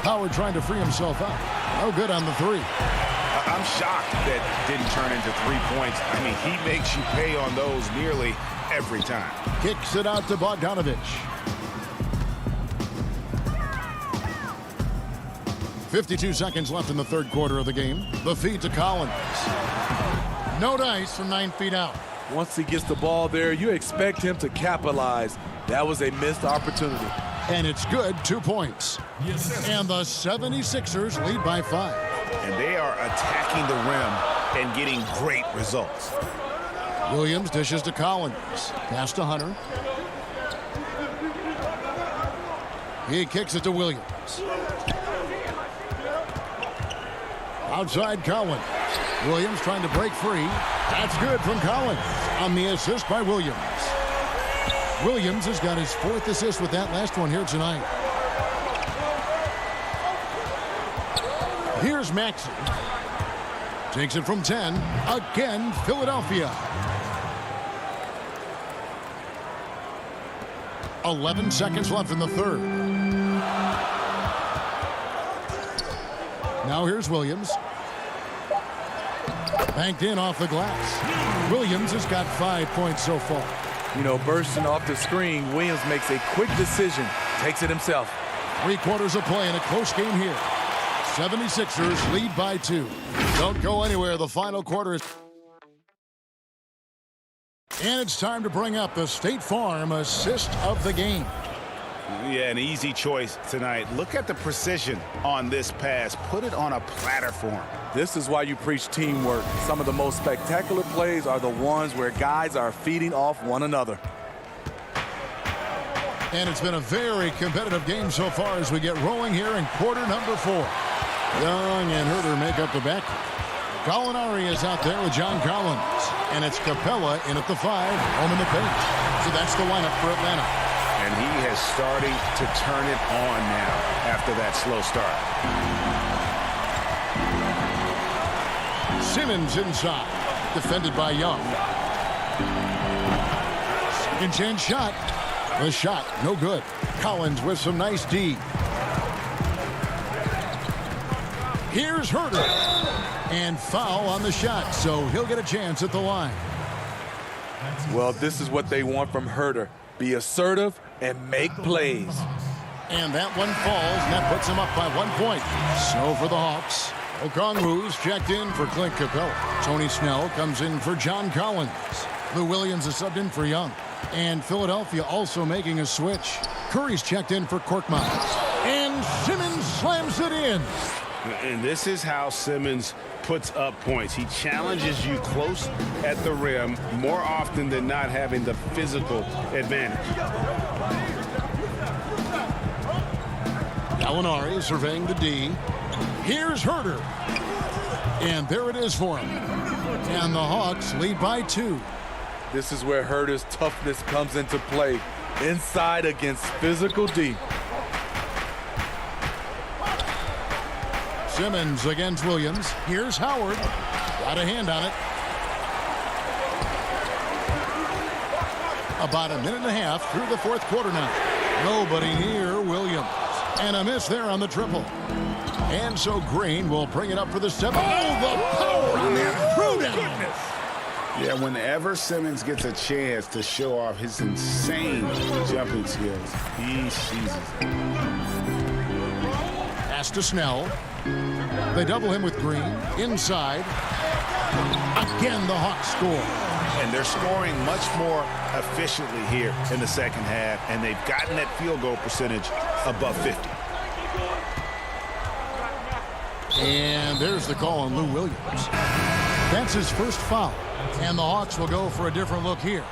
Howard trying to free himself up. No good on the three. I'm shocked that didn't turn into 3 points. I mean, he makes you pay on those nearly every time. Kicks it out to Bogdanovich. 52 seconds left in the third quarter of the game. The feed to Collins. No dice from 9 feet out. Once he gets the ball there, you expect him to capitalize. That was a missed opportunity. And it's good, 2 points. Yes. And the 76ers lead by 5. And they are attacking the rim and getting great results. Williams dishes to Collins. Pass to Hunter. He kicks it to Williams. Outside Collins. Williams trying to break free. That's good from Collins on the assist by Williams. Williams has got his 4th assist with that last one here tonight. Here's Maxey. Takes it from 10. Again, Philadelphia. 11 seconds left in the third. Now here's Williams. Banked in off the glass. Williams has got 5 points so far. You know, bursting off the screen, Williams makes a quick decision, takes it himself. 3 quarters of play in a close game here. 76ers lead by 2. Don't go anywhere. The final quarter is... And it's time to bring up the State Farm assist of the game. Yeah, an easy choice tonight. Look at the precision on this pass. Put it on a platter for him. This is why you preach teamwork. Some of the most spectacular plays are the ones where guys are feeding off one another. And it's been a very competitive game so far as we get rolling here in quarter number 4. Young and Herter make up the back. Gallinari is out there with John Collins. And it's Capella in at the 5, home in the paint. So that's the lineup for Atlanta. And he has started to turn it on now after that slow start. Simmons inside. Defended by Young. Second chance shot. The shot, no good. Collins with some nice D. Here's Herter. And foul on the shot, so he'll get a chance at the line. Well, this is what they want from Herter. Be assertive and make plays. And that one falls, and that puts him up by 1 point. So for the Hawks, Okongwu's checked in for Clint Capella. Tony Snell comes in for John Collins. Lou Williams is subbed in for Young. And Philadelphia also making a switch. Curry's checked in for Korkmaz. And Simmons slams it in. And this is how Simmons puts up points. He challenges you close at the rim more often than not, having the physical advantage. Gallinari surveying the D. Here's Herter. And there it is for him. And the Hawks lead by 2. This is where Herter's toughness comes into play. Inside against physical D. Simmons against Williams. Here's Howard. Got a hand on it. About a minute and a half through the fourth quarter now. Nobody near Williams. And a miss there on the triple. And so Green will bring it up for the 7. Oh, the power on that throwdown. Yeah, whenever Simmons gets a chance to show off his insane jumping skills, he seizes it. Pass to Snell. They double him with Green. Inside. Again, the Hawks score. And they're scoring much more efficiently here in the second half, and they've gotten that field goal percentage above 50. And there's the call on Lou Williams. That's his first foul. And the Hawks will go for a different look here.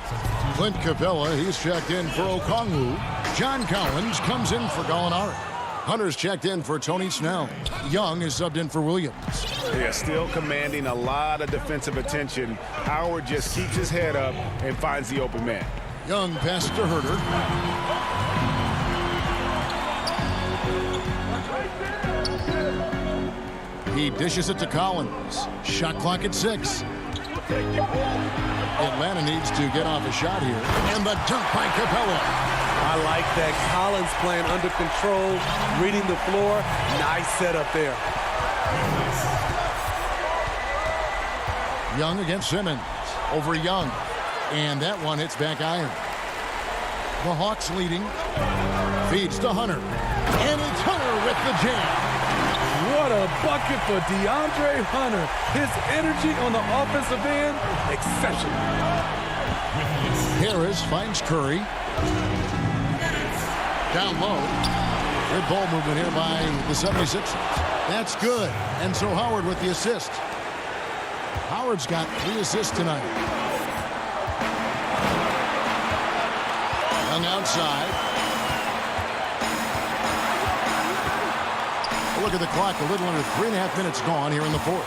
Clint Capella, he's checked in for Okongwu. John Collins comes in for Gallinari. Hunter's checked in for Tony Snell. Young is subbed in for Williams. They're still commanding a lot of defensive attention. Howard just keeps his head up and finds the open man. Young passes to Herter. He dishes it to Collins. Shot clock at 6. Atlanta needs to get off a shot here. And the dunk by Capella. I like that. Collins playing under control, reading the floor. Nice setup there. Young against Simmons. Over Young. And that one hits back iron. The Hawks leading. Feeds to Hunter. And it's Hunter with the jam. What a bucket for DeAndre Hunter. His energy on the offensive end, exceptional. Harris finds Curry. Down low. Good ball movement here by the 76ers. That's good. And so Howard with the assist. Howard's got 3 assists tonight. Young outside. Look at the clock, a little under 3.5 minutes gone here in the fourth.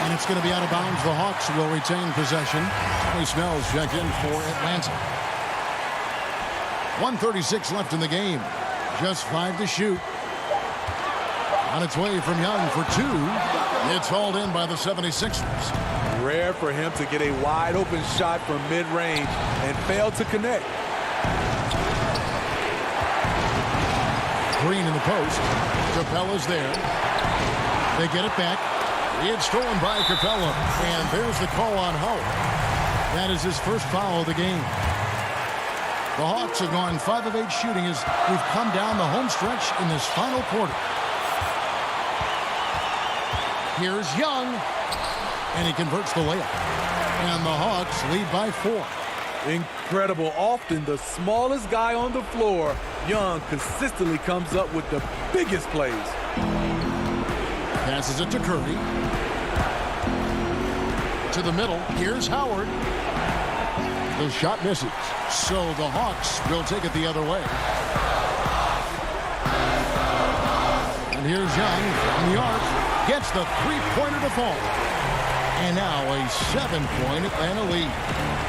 And it's going to be out of bounds. The Hawks will retain possession. Tony Snell's checked in for Atlanta. 1:36 left in the game. Just 5 to shoot. On its way from Young for 2. It's hauled in by the 76ers. Rare for him to get a wide open shot from mid-range and fail to connect. Green in the post. Capella's there. They get it back. It's stolen by Capella. And there's the call on Howard. That is his first foul of the game. The Hawks have gone 5 of 8 shooting as we've come down the home stretch in this final quarter. Here's Young. And he converts the layup. And the Hawks lead by 4. Incredible. Often the smallest guy on the floor, Young consistently comes up with the biggest plays. Passes it to Curry. To the middle. Here's Howard. The shot misses. So the Hawks will take it the other way. And here's Young from the arc. Gets the three-pointer to fall. And now a 7-point Atlanta lead.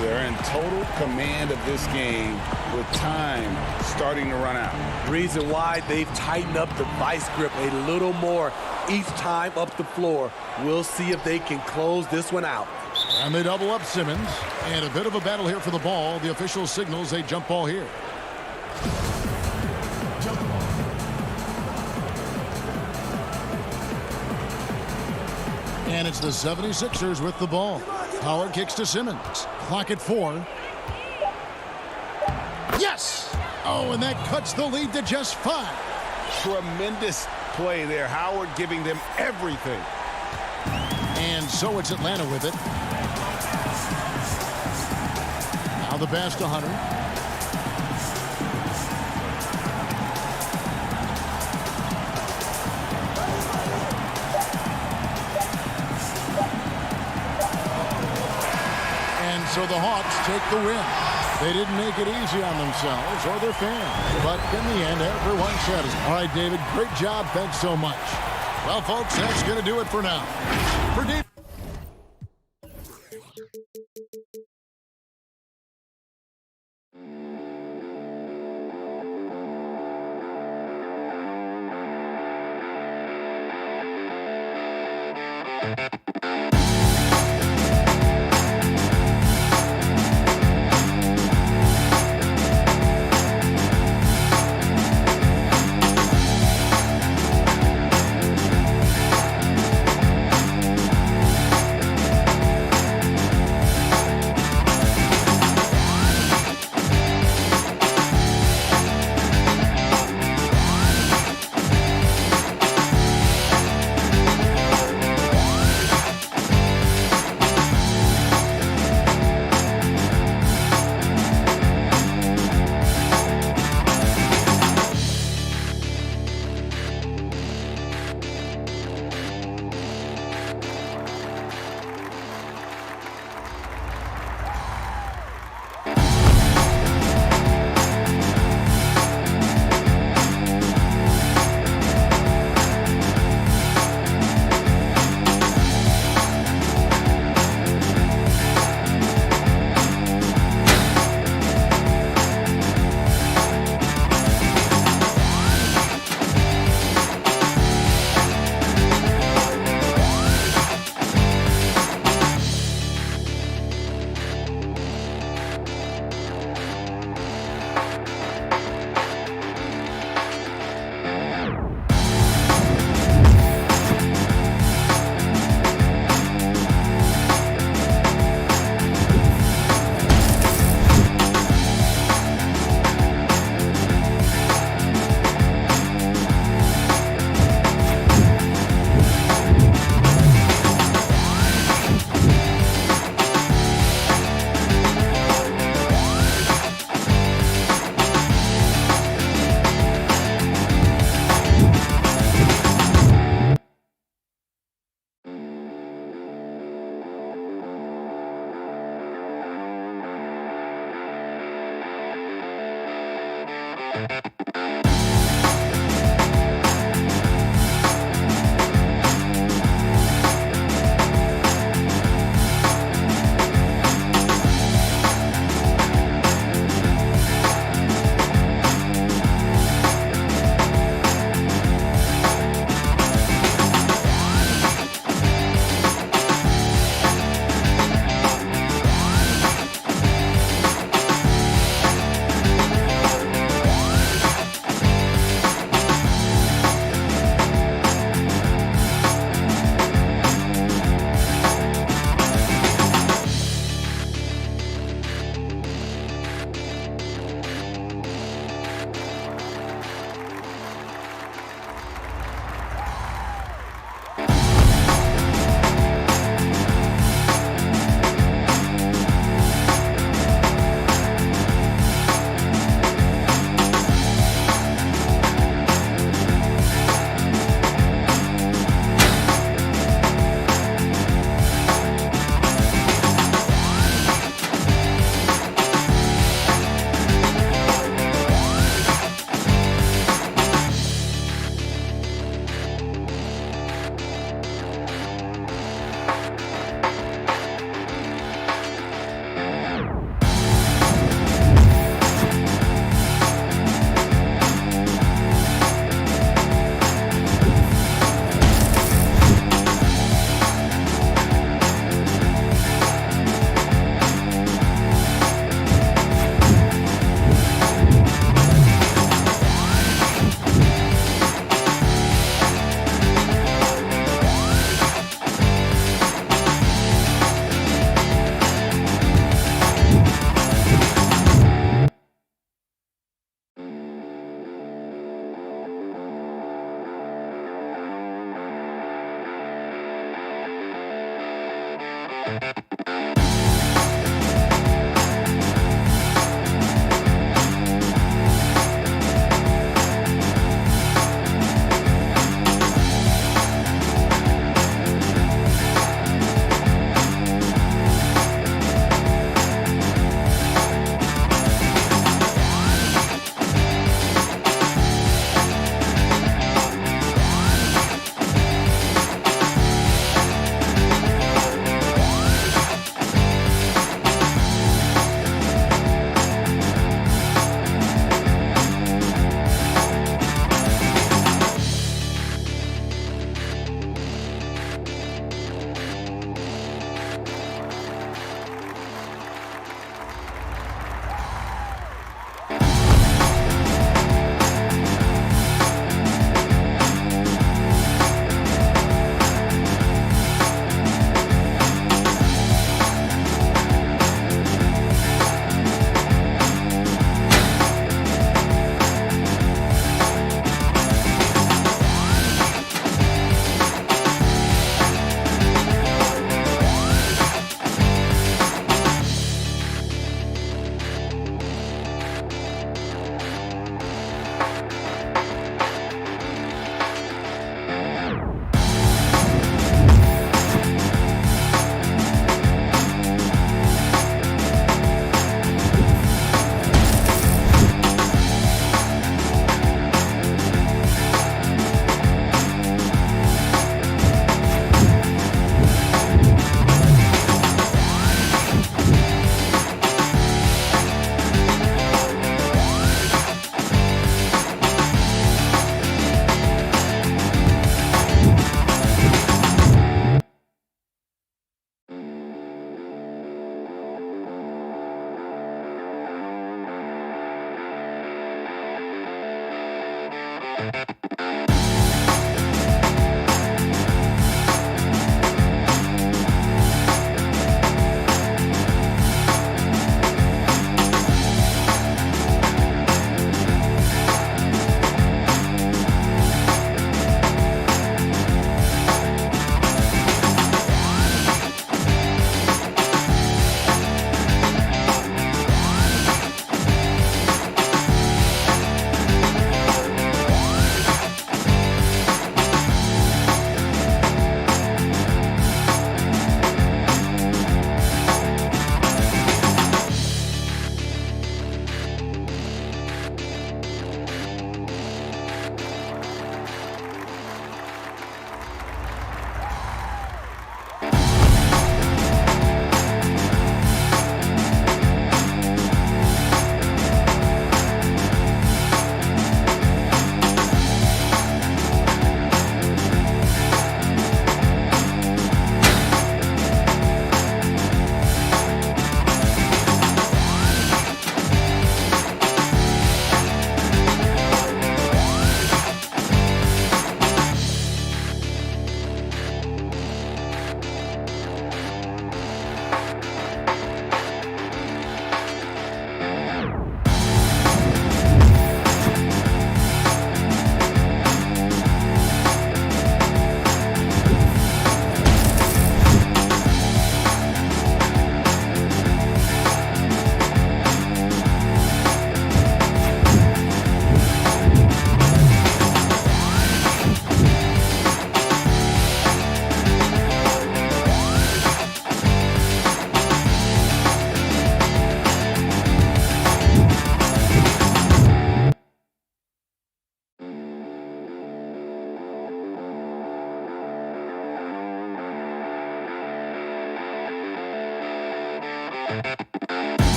They're in total command of this game with time starting to run out. Reason why they've tightened up the vice grip a little more each time up the floor. We'll see if they can close this one out. And they double up Simmons. And a bit of a battle here for the ball. The official signals a jump ball here. And it's the 76ers with the ball. Howard kicks to Simmons. Clock at 4. Yes! Oh, and that cuts the lead to just 5. Tremendous play there. Howard giving them everything. And so it's Atlanta with it. Now the pass to Hunter. So the Hawks take the win. They didn't make it easy on themselves or their fans, but in the end, everyone satisfied. All right, David, great job. Thanks so much. Well, folks, that's going to do it for now. For David.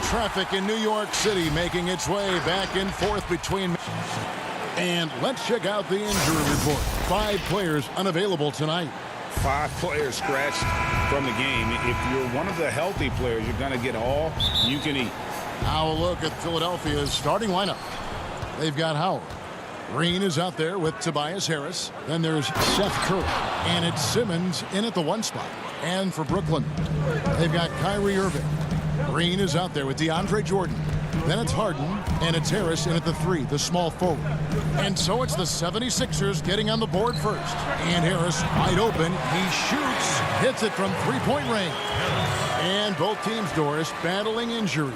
Traffic in New York City making its way back and forth between. And let's check out the injury report. 5 players unavailable tonight. 5 players scratched from the game. If you're one of the healthy players, you're going to get all you can eat. Now a look at Philadelphia's starting lineup. They've got Howard. Green is out there with Tobias Harris. Then there's Seth Curry. And it's Simmons in at the 1 spot. And for Brooklyn, they've got Kyrie Irving. Green is out there with DeAndre Jordan. Then it's Harden, and it's Harris in at the 3, the small forward. And so it's the 76ers getting on the board first. And Harris wide open. He shoots, hits it from 3-point range. And both teams, Doris, battling injuries.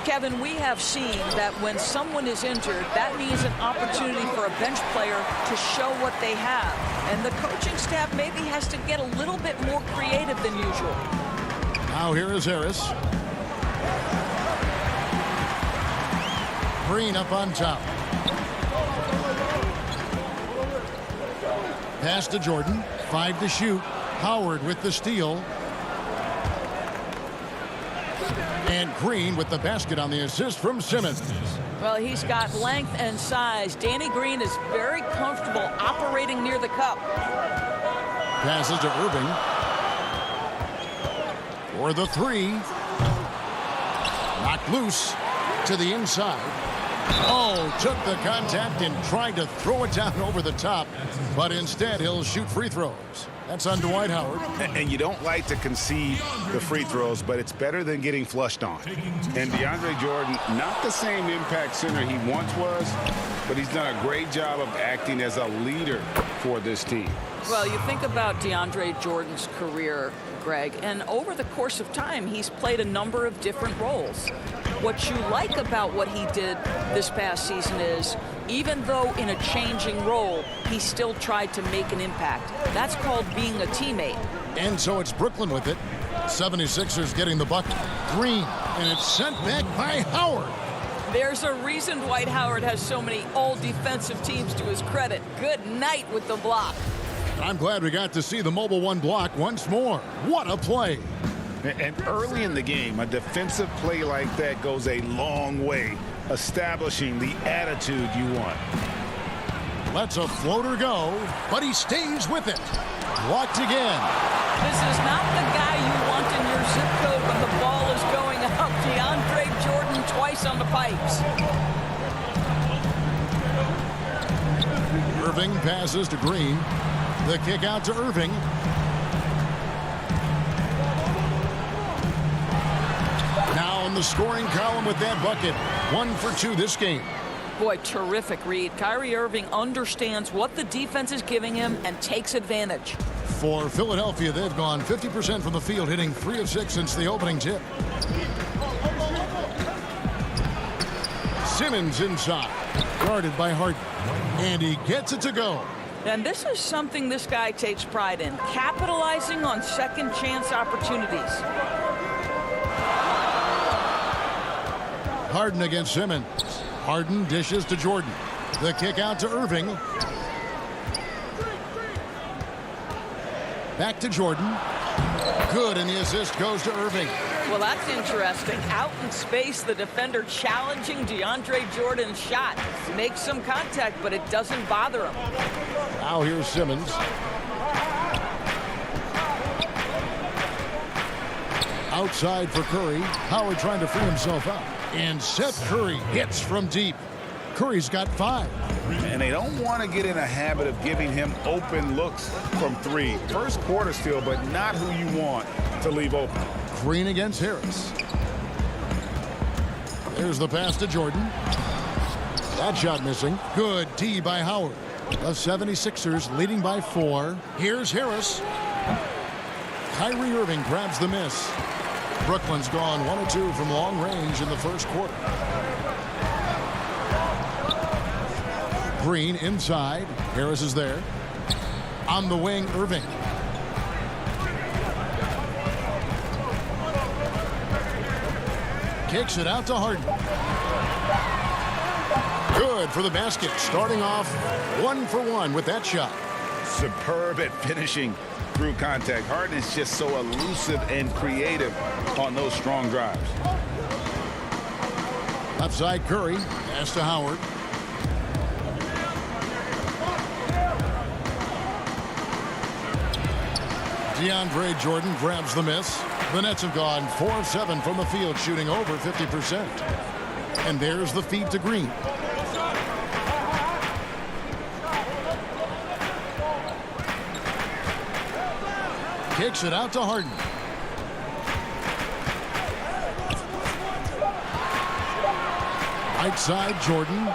Kevin, we have seen that when someone is injured, that means an opportunity for a bench player to show what they have. And the coaching staff maybe has to get a little bit more creative than usual. Now here is Harris. Green up on top. Pass to Jordan. 5 to shoot. Howard with the steal. And Green with the basket on the assist from Simmons. Well, he's got length and size. Danny Green is very comfortable operating near the cup. Passes to Irving. For the 3. Knocked loose to the inside. Oh, took the contact and tried to throw it down over the top, but instead he'll shoot free throws. That's on Dwight Howard. And you don't like to concede the free throws, but it's better than getting flushed on. And DeAndre Jordan, not the same impact center he once was, but he's done a great job of acting as a leader for this team. Well, you think about DeAndre Jordan's career, Greg, and over the course of time, he's played a number of different roles. What you like about what he did this past season is, even though in a changing role, he still tried to make an impact. That's called being a teammate. And so it's Brooklyn with it. 76ers getting the bucket. Green, and it's sent back by Howard. There's a reason Dwight Howard has so many all-defensive teams to his credit. Good night with the block. I'm glad we got to see the Mobile One block once more. What a play. And early in the game, a defensive play like that goes a long way, establishing the attitude you want. Lets a floater go, but he stays with it. Blocked again. This is not the guy you want in your zip code when the ball is going up. DeAndre Jordan twice on the pipes. Irving passes to Green. The kick out to Irving. Now in the scoring column with that bucket. 1 for 2 this game. Boy, terrific read. Kyrie Irving understands what the defense is giving him and takes advantage. For Philadelphia, they've gone 50% from the field, hitting 3 of 6 since the opening tip. Simmons inside, guarded by Harden, and he gets it to go. And this is something this guy takes pride in, capitalizing on second chance opportunities. Harden against Simmons. Harden dishes to Jordan. The kick out to Irving. Back to Jordan. Good, and the assist goes to Irving. Well, that's interesting. Out in space, the defender challenging DeAndre Jordan's shot. Makes some contact, but it doesn't bother him. Now here's Simmons. Outside for Curry. Howard trying to free himself up. And Seth Curry hits from deep. Curry's got 5. And they don't want to get in a habit of giving him open looks from 3. First quarter still, but not who you want to leave open. Green against Harris. There's the pass to Jordan. That shot missing. Good D by Howard. The 76ers leading by 4. Here's Harris. Kyrie Irving grabs the miss. Brooklyn's gone 1 of 2 from long range in the first quarter. Green inside. Harris is there. On the wing, Irving. Kicks it out to Harden. Good for the basket. Starting off 1 for 1 with that shot. Superb at finishing through contact. Harden is just so elusive and creative on those strong drives. Left side Curry. Pass to Howard. DeAndre Jordan grabs the miss. The Nets have gone 4 of 7 from the field, shooting over 50%. And there's the feed to Green. Kicks it out to Harden. Right side Jordan.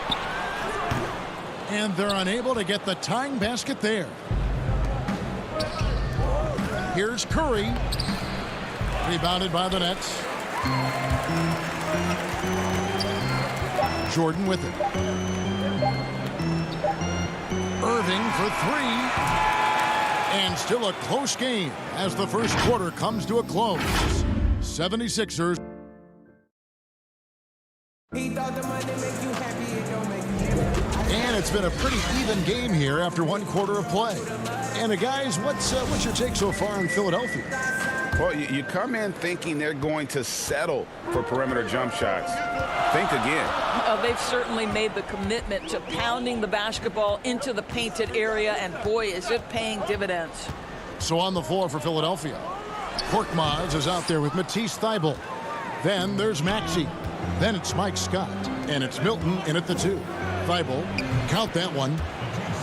And they're unable to get the tying basket there. Here's Curry. Rebounded by the Nets. Jordan with it. Irving for 3. And still a close game as the first quarter comes to a close. 76ers. And it's been a pretty even game here after 1 quarter of play. And guys, what's your take so far on Philadelphia? Well, you come in thinking they're going to settle for perimeter jump shots. Think again. They've certainly made the commitment to pounding the basketball into the painted area, and boy, is it paying dividends. So on the floor for Philadelphia, Korkmaz is out there with Matisse Thybulle. Then there's Maxey. Then it's Mike Scott. And it's Milton in at the 2. Thybulle, count that one.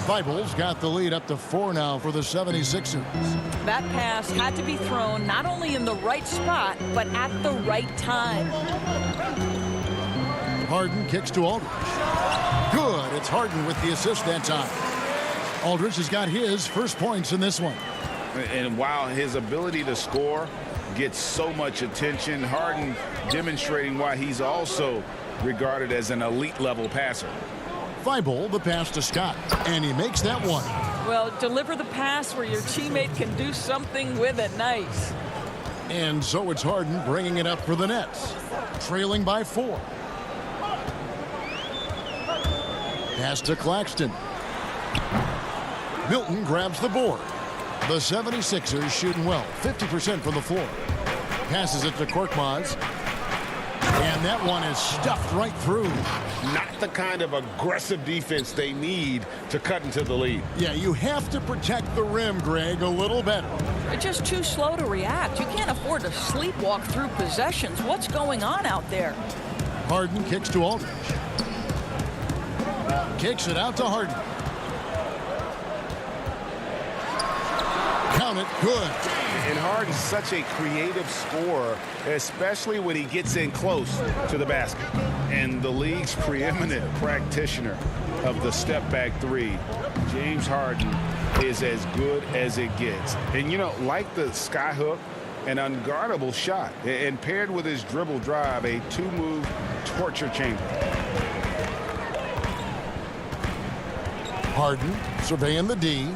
Thybulle's got the lead up to 4 now for the 76ers. That pass had to be thrown not only in the right spot, but at the right time. Harden kicks to Aldridge. Good. It's Harden with the assist that time. Aldridge has got his first points in this one. And while his ability to score gets so much attention, Harden demonstrating why he's also regarded as an elite level passer. Thybulle, the pass to Scott, and he makes that one. Well, deliver the pass where your teammate can do something with it. Nice. And so it's Harden bringing it up for the Nets, trailing by 4. Pass to Claxton. Milton grabs the board. The 76ers shooting well, 50% from the floor. Passes it to Korkmaz. And that one is stuffed right through. Not the kind of aggressive defense they need to cut into the lead. Yeah, you have to protect the rim, Greg, a little better. They're just too slow to react. You can't afford to sleepwalk through possessions. What's going on out there? Harden kicks to Aldridge. Kicks it out to Harden. Count it. Good. And Harden's such a creative scorer, especially when he gets in close to the basket. And the league's preeminent practitioner of the step-back 3, James Harden, is as good as it gets. And, you know, like the skyhook, an unguardable shot. And paired with his dribble drive, a 2-move torture chamber. Harden surveying the D.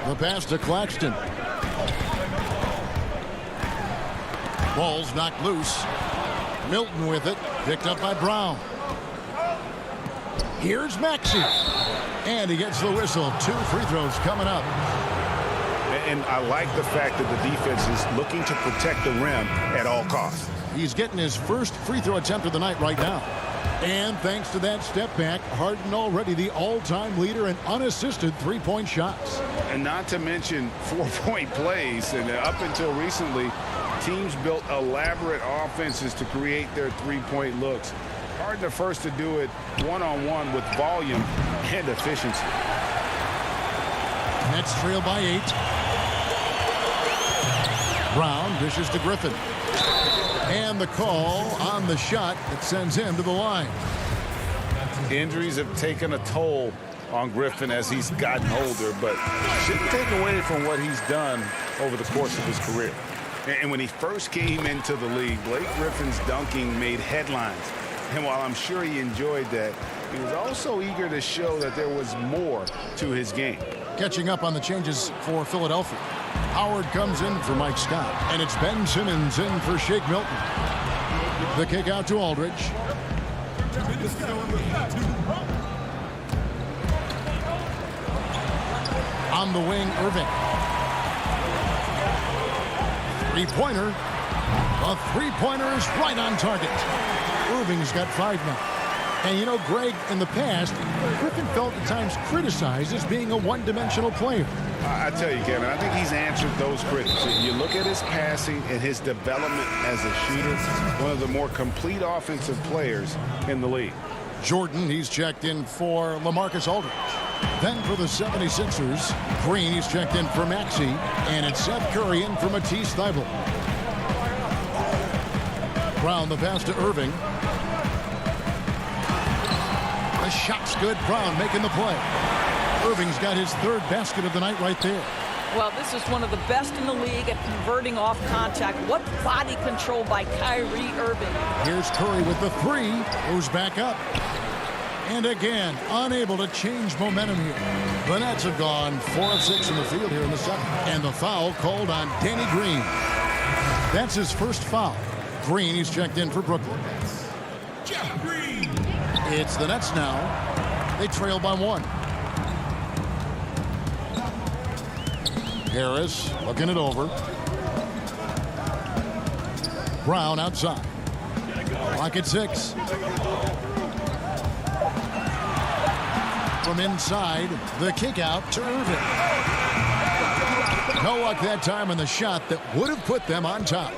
The pass to Claxton. Ball's knocked loose. Milton with it. Picked up by Brown. Here's Maxey. And he gets the whistle. 2 free throws coming up. And I like the fact that the defense is looking to protect the rim at all costs. He's getting his first free throw attempt of the night right now. And thanks to that step back, Harden already the all-time leader in unassisted three-point shots. And not to mention 4-point plays. And up until recently, teams built elaborate offenses to create their three-point looks. Harden the first to do it one-on-one with volume and efficiency. Nets trail by 8. Brown dishes to Griffin. And the call on the shot that sends him to the line. Injuries have taken a toll on Griffin as he's gotten older, but shouldn't take away from what he's done over the course of his career. And when he first came into the league, Blake Griffin's dunking made headlines. And while I'm sure he enjoyed that, he was also eager to show that there was more to his game. Catching up on the changes for Philadelphia. Howard comes in for Mike Scott, and it's Ben Simmons in for Shake Milton. The kick out to Aldridge. On the wing, Irving. Three-pointer. A three-pointer is right on target. Irving's got 5 now. And you know, Greg, in the past, Griffin felt at times criticized as being a one-dimensional player. I tell you, Kevin, I think he's answered those critics. You look at his passing and his development as a shooter, one of the more complete offensive players in the league. Jordan, he's checked in for LaMarcus Aldridge. Then for the 76ers, Green, he's checked in for Maxey. And it's Seth Curry in for Matisse Thybulle. Brown, the pass to Irving. The shot's good. Brown making the play. Irving's got his 3rd basket of the night right there. Well, this is one of the best in the league at converting off contact. What body control by Kyrie Irving. Here's Curry with the 3. Goes back up. And again, unable to change momentum here. The Nets have gone 4 of 6 in the field here in the second. And the foul called on Danny Green. That's his first foul. Green, he's checked in for Brooklyn. Jeff Green. It's the Nets now. They trail by 1. Harris looking it over. Brown outside. Clock at 6. From inside, the kick out to Irving. No luck that time on the shot that would have put them on top.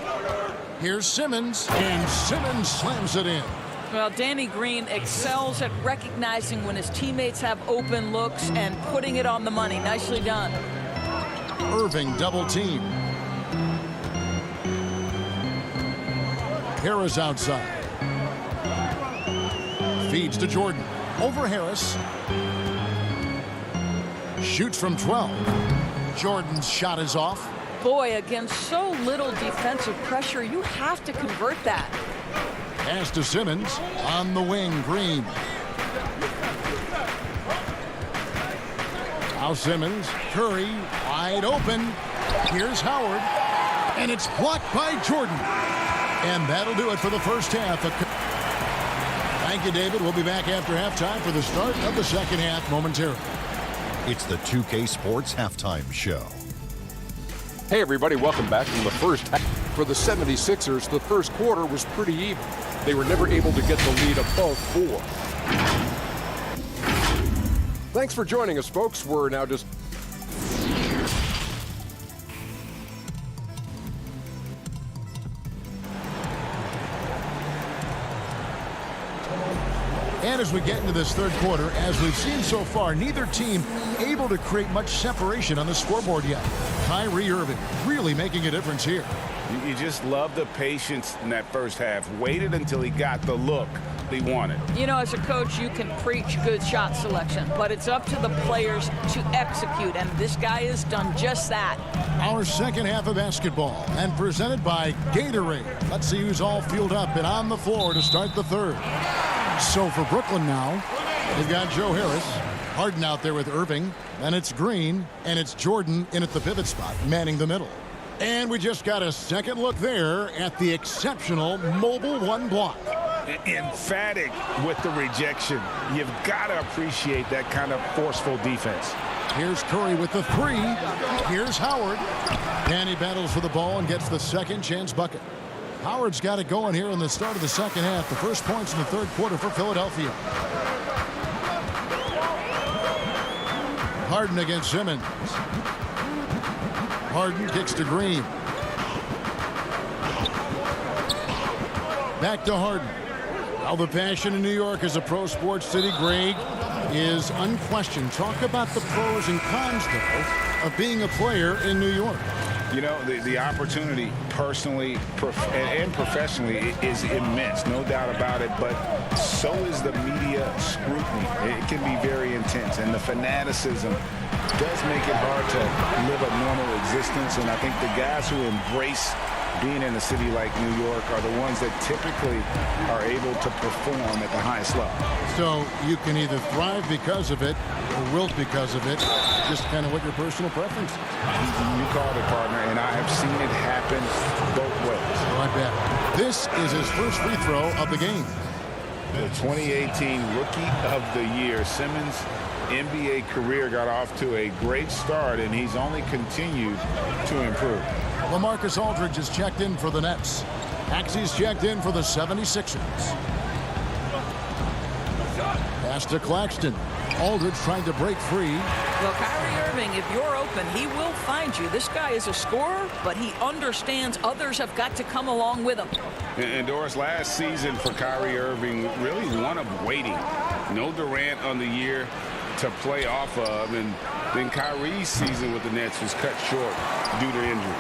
Here's Simmons, and Simmons slams it in. Well, Danny Green excels at recognizing when his teammates have open looks and putting it on the money. Nicely done. Irving double team. Harris outside. Feeds to Jordan. Over Harris. Shoots from 12. Jordan's shot is off. Boy, against so little defensive pressure, you have to convert that. Pass to Simmons. On the wing, Green. Now Simmons. Curry wide open. Here's Howard. And it's blocked by Jordan. And that'll do it for the first half. Thank you, David. We'll be back after halftime for the start of the second half momentarily. It's the 2K Sports Halftime Show. Hey, everybody, welcome back from the first half. For the 76ers, the first quarter was pretty even. They were never able to get the lead above 4. Thanks for joining us, folks. We're now just... And as we get into this third quarter, as we've seen so far, neither team able to create much separation on the scoreboard yet. Kyrie Irving really making a difference here. You just love the patience in that first half. Waited until he got the look he wanted. You know, as a coach, you can preach good shot selection, but it's up to the players to execute, and this guy has done just that. Our second half of basketball, and presented by Gatorade. Let's see who's all fueled up and on the floor to start the third. So for Brooklyn now, they've got Joe Harris. Harden out there with Irving. Then it's Green, and it's Jordan in at the pivot spot, manning the middle. And we just got a second look there at the exceptional mobile 1 block. Emphatic with the rejection. You've got to appreciate that kind of forceful defense. Here's Curry with the 3. Here's Howard. And he battles for the ball and gets the second chance bucket. Howard's got it going here in the start of the second half. The first points in the third quarter for Philadelphia. Harden against Simmons. Harden kicks to Green. Back to Harden. Now the passion in New York as a pro sports city, Greg, is unquestioned. Talk about the pros and cons, though, of being a player in New York. You know, the opportunity personally and professionally is immense, no doubt about it, but so is the media scrutiny. It can be very intense, and the fanaticism does make it hard to live a normal existence, and I think the guys who embrace being in a city like New York are the ones that typically are able to perform at the highest level. So you can either thrive because of it or wilt because of it, just kind of what your personal preference is. You called it, partner, and I have seen it happen both ways. Oh, I bet. This is his first free throw of the game. The 2018 Rookie of the Year. Simmons' NBA career got off to a great start, and he's only continued to improve. LaMarcus Aldridge is checked in for the Nets. Maxey's checked in for the 76ers. Pass to Claxton. Aldridge trying to break free. Well, Kyrie Irving, if you're open, he will find you. This guy is a scorer, but he understands others have got to come along with him. And Doris, last season for Kyrie Irving, really one of waiting. No Durant on the year to play off of, and then Kyrie's season with the Nets was cut short due to injury.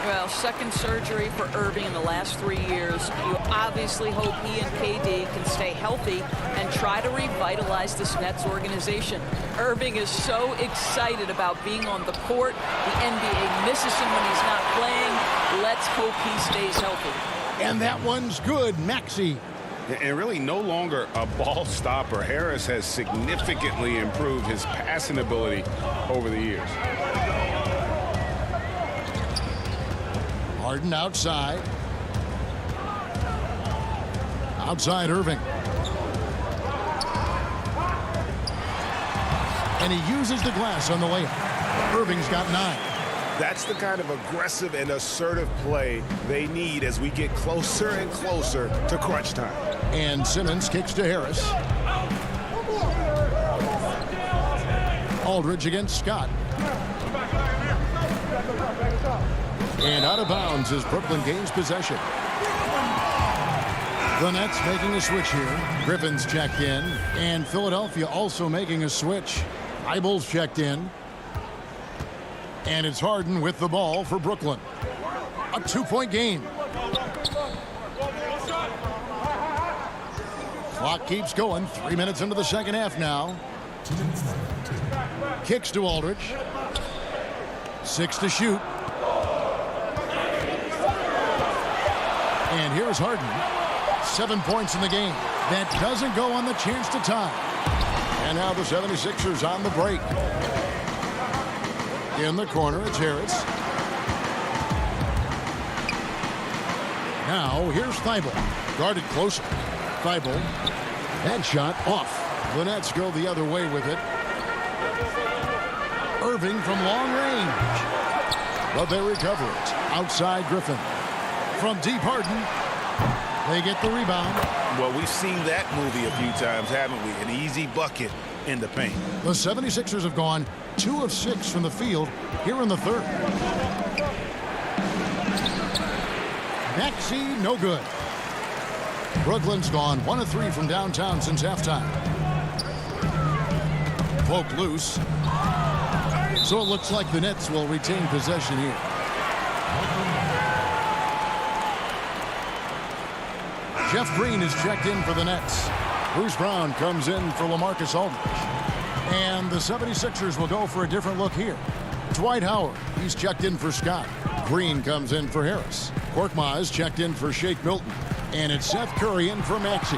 Well, second surgery for Irving in the last 3 years. You obviously hope he and KD can stay healthy and try to revitalize this Nets organization. Irving is so excited about being on the court. The NBA misses him when he's not playing. Let's hope he stays healthy. And that one's good. Maxey. And really no longer a ball stopper. Harris has significantly improved his passing ability over the years. Harden outside. Outside Irving. And he uses the glass on the layup. Irving's got 9. That's the kind of aggressive and assertive play they need as we get closer and closer to crunch time. And Simmons kicks to Harris. Aldridge against Scott. And out of bounds as Brooklyn gains possession. The Nets making a switch here. Griffin's checked in. And Philadelphia also making a switch. Eibel's checked in. And it's Harden with the ball for Brooklyn. A 2-point game. Clock keeps going. 3 minutes into the second half now. Kicks to Aldridge. 6 to shoot. And here's Harden. 7 points in the game. That doesn't go on the chance to tie. And now the 76ers on the break. In the corner, it's Harris. Now, here's Thibault. Guarded closer. Thibault. That shot off. The Nets go the other way with it. Irving from long range. But they recover it. Outside Griffin. From deep Harden. They get the rebound. Well, we've seen that movie a few times, haven't we? An easy bucket in the paint. The 76ers have gone 2 of 6 from the field here in the third. Maxey, no good. Brooklyn's gone 1 of 3 from downtown since halftime. Poke loose. So it looks like the Nets will retain possession here. Jeff Green is checked in for the Nets. Bruce Brown comes in for LaMarcus Aldridge. And the 76ers will go for a different look here. Dwight Howard, he's checked in for Scott. Green comes in for Harris. Korkmaz checked in for Shake Milton. And it's Seth Curry in for Maxey.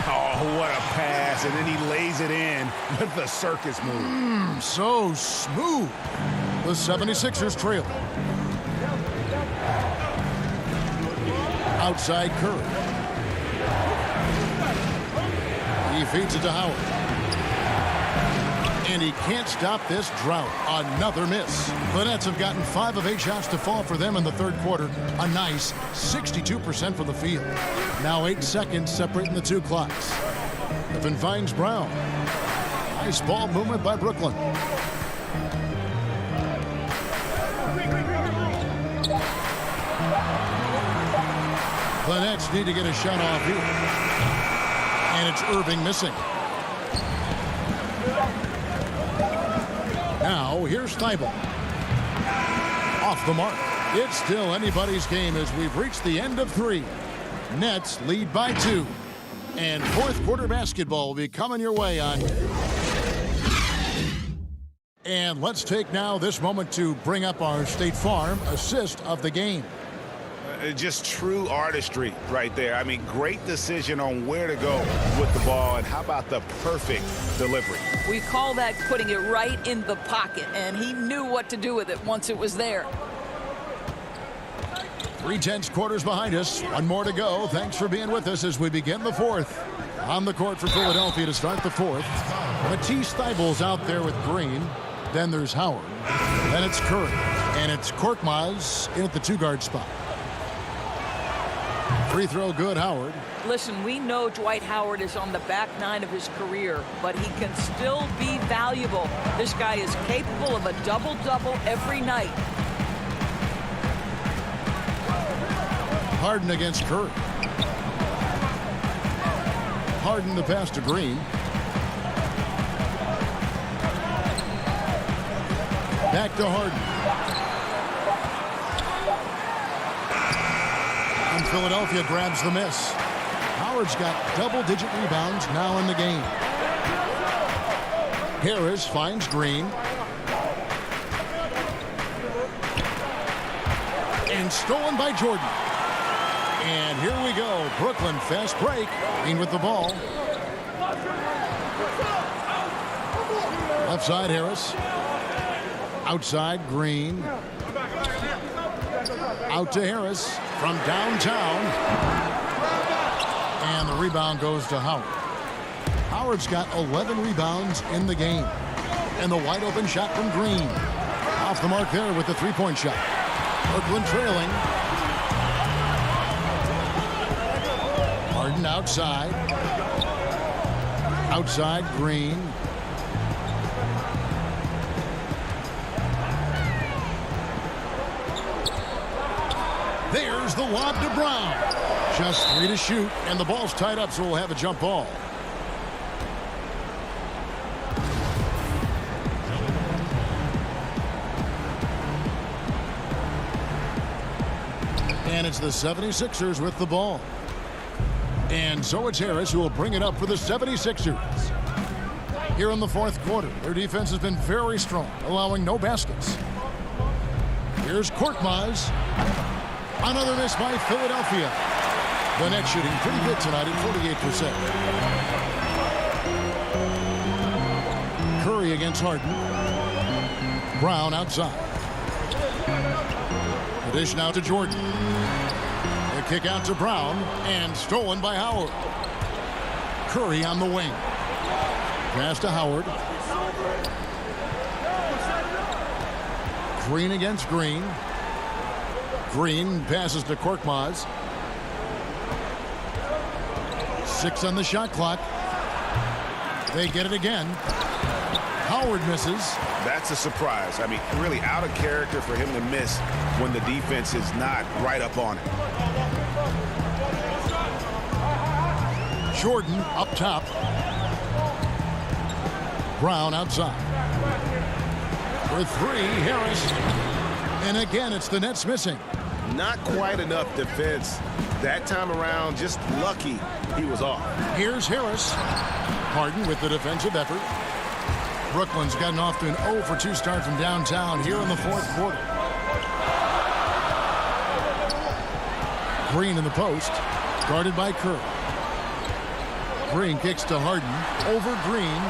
Oh, what a pass. And then he lays it in with the circus move. So smooth. The 76ers trail. Outside Curry. He feeds it to Howard. And he can't stop this drought. Another miss. The Nets have gotten 5 of 8 shots to fall for them in the third quarter. A nice 62% from the field. Now 8 seconds separating the 2 clocks. Griffin finds Brown. Nice ball movement by Brooklyn. The Nets need to get a shot off here. And it's Irving missing. Now, here's Thibault. Off the mark. It's still anybody's game as we've reached the end of 3. Nets lead by 2. And fourth quarter basketball will be coming your way on. And let's take now this moment to bring up our State Farm assist of the game. Just true artistry right there. I mean, great decision on where to go with the ball, and how about the perfect delivery? We call that putting it right in the pocket, and he knew what to do with it once it was there. 3 quarters behind us. One more to go. Thanks for being with us as we begin the fourth. On the court for Philadelphia to start the fourth. Matisse Thybulle's out there with Green. Then there's Howard. Then it's Curry. And it's Korkmaz in at the 2-guard spot. Free throw good, Howard. Listen, we know Dwight Howard is on the back nine of his career, but he can still be valuable. This guy is capable of a double-double every night. Harden against Curry. Harden the pass to Green. Back to Harden. And Philadelphia grabs the miss. Howard's got double-digit rebounds now in the game. Harris finds Green. And stolen by Jordan. And here we go. Brooklyn fast break. Green with the ball. Left side Harris. Outside Green. Out to Harris from downtown. And the rebound goes to Howard. Howard's got 11 rebounds in the game. And the wide open shot from Green. Off the mark there with the three-point shot. Brooklyn trailing. Harden outside. Outside Green. There's the lob to Brown. Just 3 to shoot, and the ball's tied up, so we'll have a jump ball. And it's the 76ers with the ball. And so it's Harris who will bring it up for the 76ers. Here in the fourth quarter, their defense has been very strong, allowing no baskets. Here's Korkmaz. Another miss by Philadelphia. The net shooting pretty good tonight at 48%. Curry against Harden. Brown outside. The dish now to Jordan. The kick out to Brown and stolen by Howard. Curry on the wing. Pass to Howard. Green against Green. Green passes to Korkmaz. 6 on the shot clock. They get it again. Howard misses. That's a surprise. I mean, really out of character for him to miss when the defense is not right up on it. Jordan up top. Brown outside. For 3, Harris. And again, it's the Nets missing. Not quite enough defense that time around. Just lucky he was off. Here's Harris. Harden with the defensive effort. Brooklyn's gotten off to an 0 for 2 start from downtown here in the fourth quarter. Green in the post. Guarded by Curry. Green kicks to Harden. Over Green.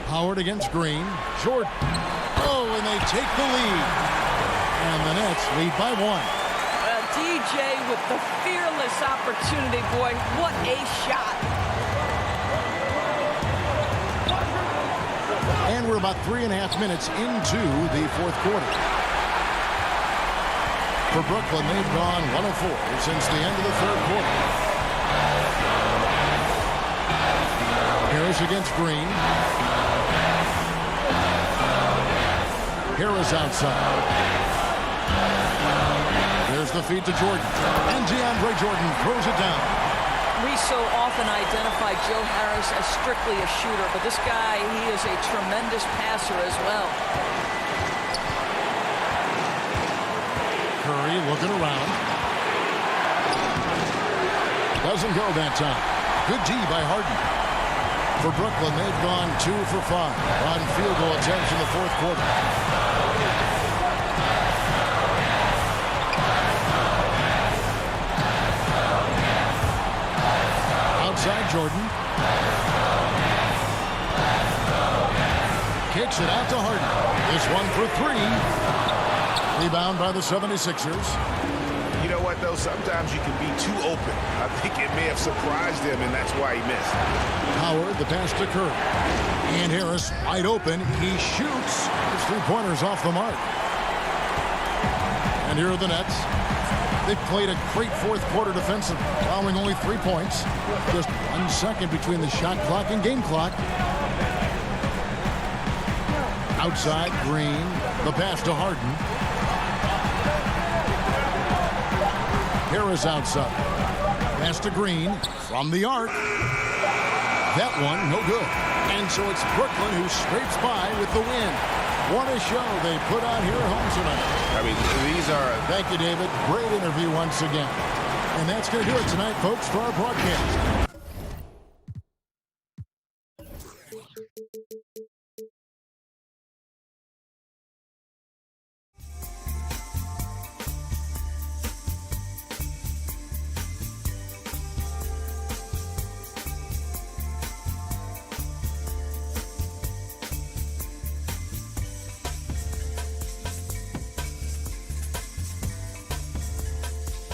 Howard against Green. Jordan. Oh, and they take the lead. And the Nets lead by 1. DJ with the fearless opportunity. Boy, what a shot. And we're about 3.5 minutes into the fourth quarter. For Brooklyn, they've gone 1 of 4 since the end of the third quarter. Harris against Green. Harris outside. There's the feed to Jordan. And DeAndre Jordan throws it down. We so often identify Joe Harris as strictly a shooter, but this guy, he is a tremendous passer as well. Curry looking around. Doesn't go that time. Good D by Harden. For Brooklyn, they've gone 2 for 5 on field goal attempts in the fourth quarter. Outside Jordan. Kicks it out to Harden. This one for 3. Rebound by the 76ers. You know what, though? Sometimes you can be too open. I think it may have surprised him, and that's why he missed. Howard, the pass to Curry. And Harris, wide open. He shoots. His three-pointers off the mark. And here are the Nets. They've played a great fourth quarter defensively, allowing only 3 points. Just 1 second between the shot clock and game clock. Outside, Green. The pass to Harden. Harris outside. Pass to Green from the arc. That one, no good. And so it's Brooklyn who scrapes by with the win. What a show they put on here at home tonight. I mean, these are... Thank you, David. Great interview once again. And that's going to do it tonight, folks, for our broadcast.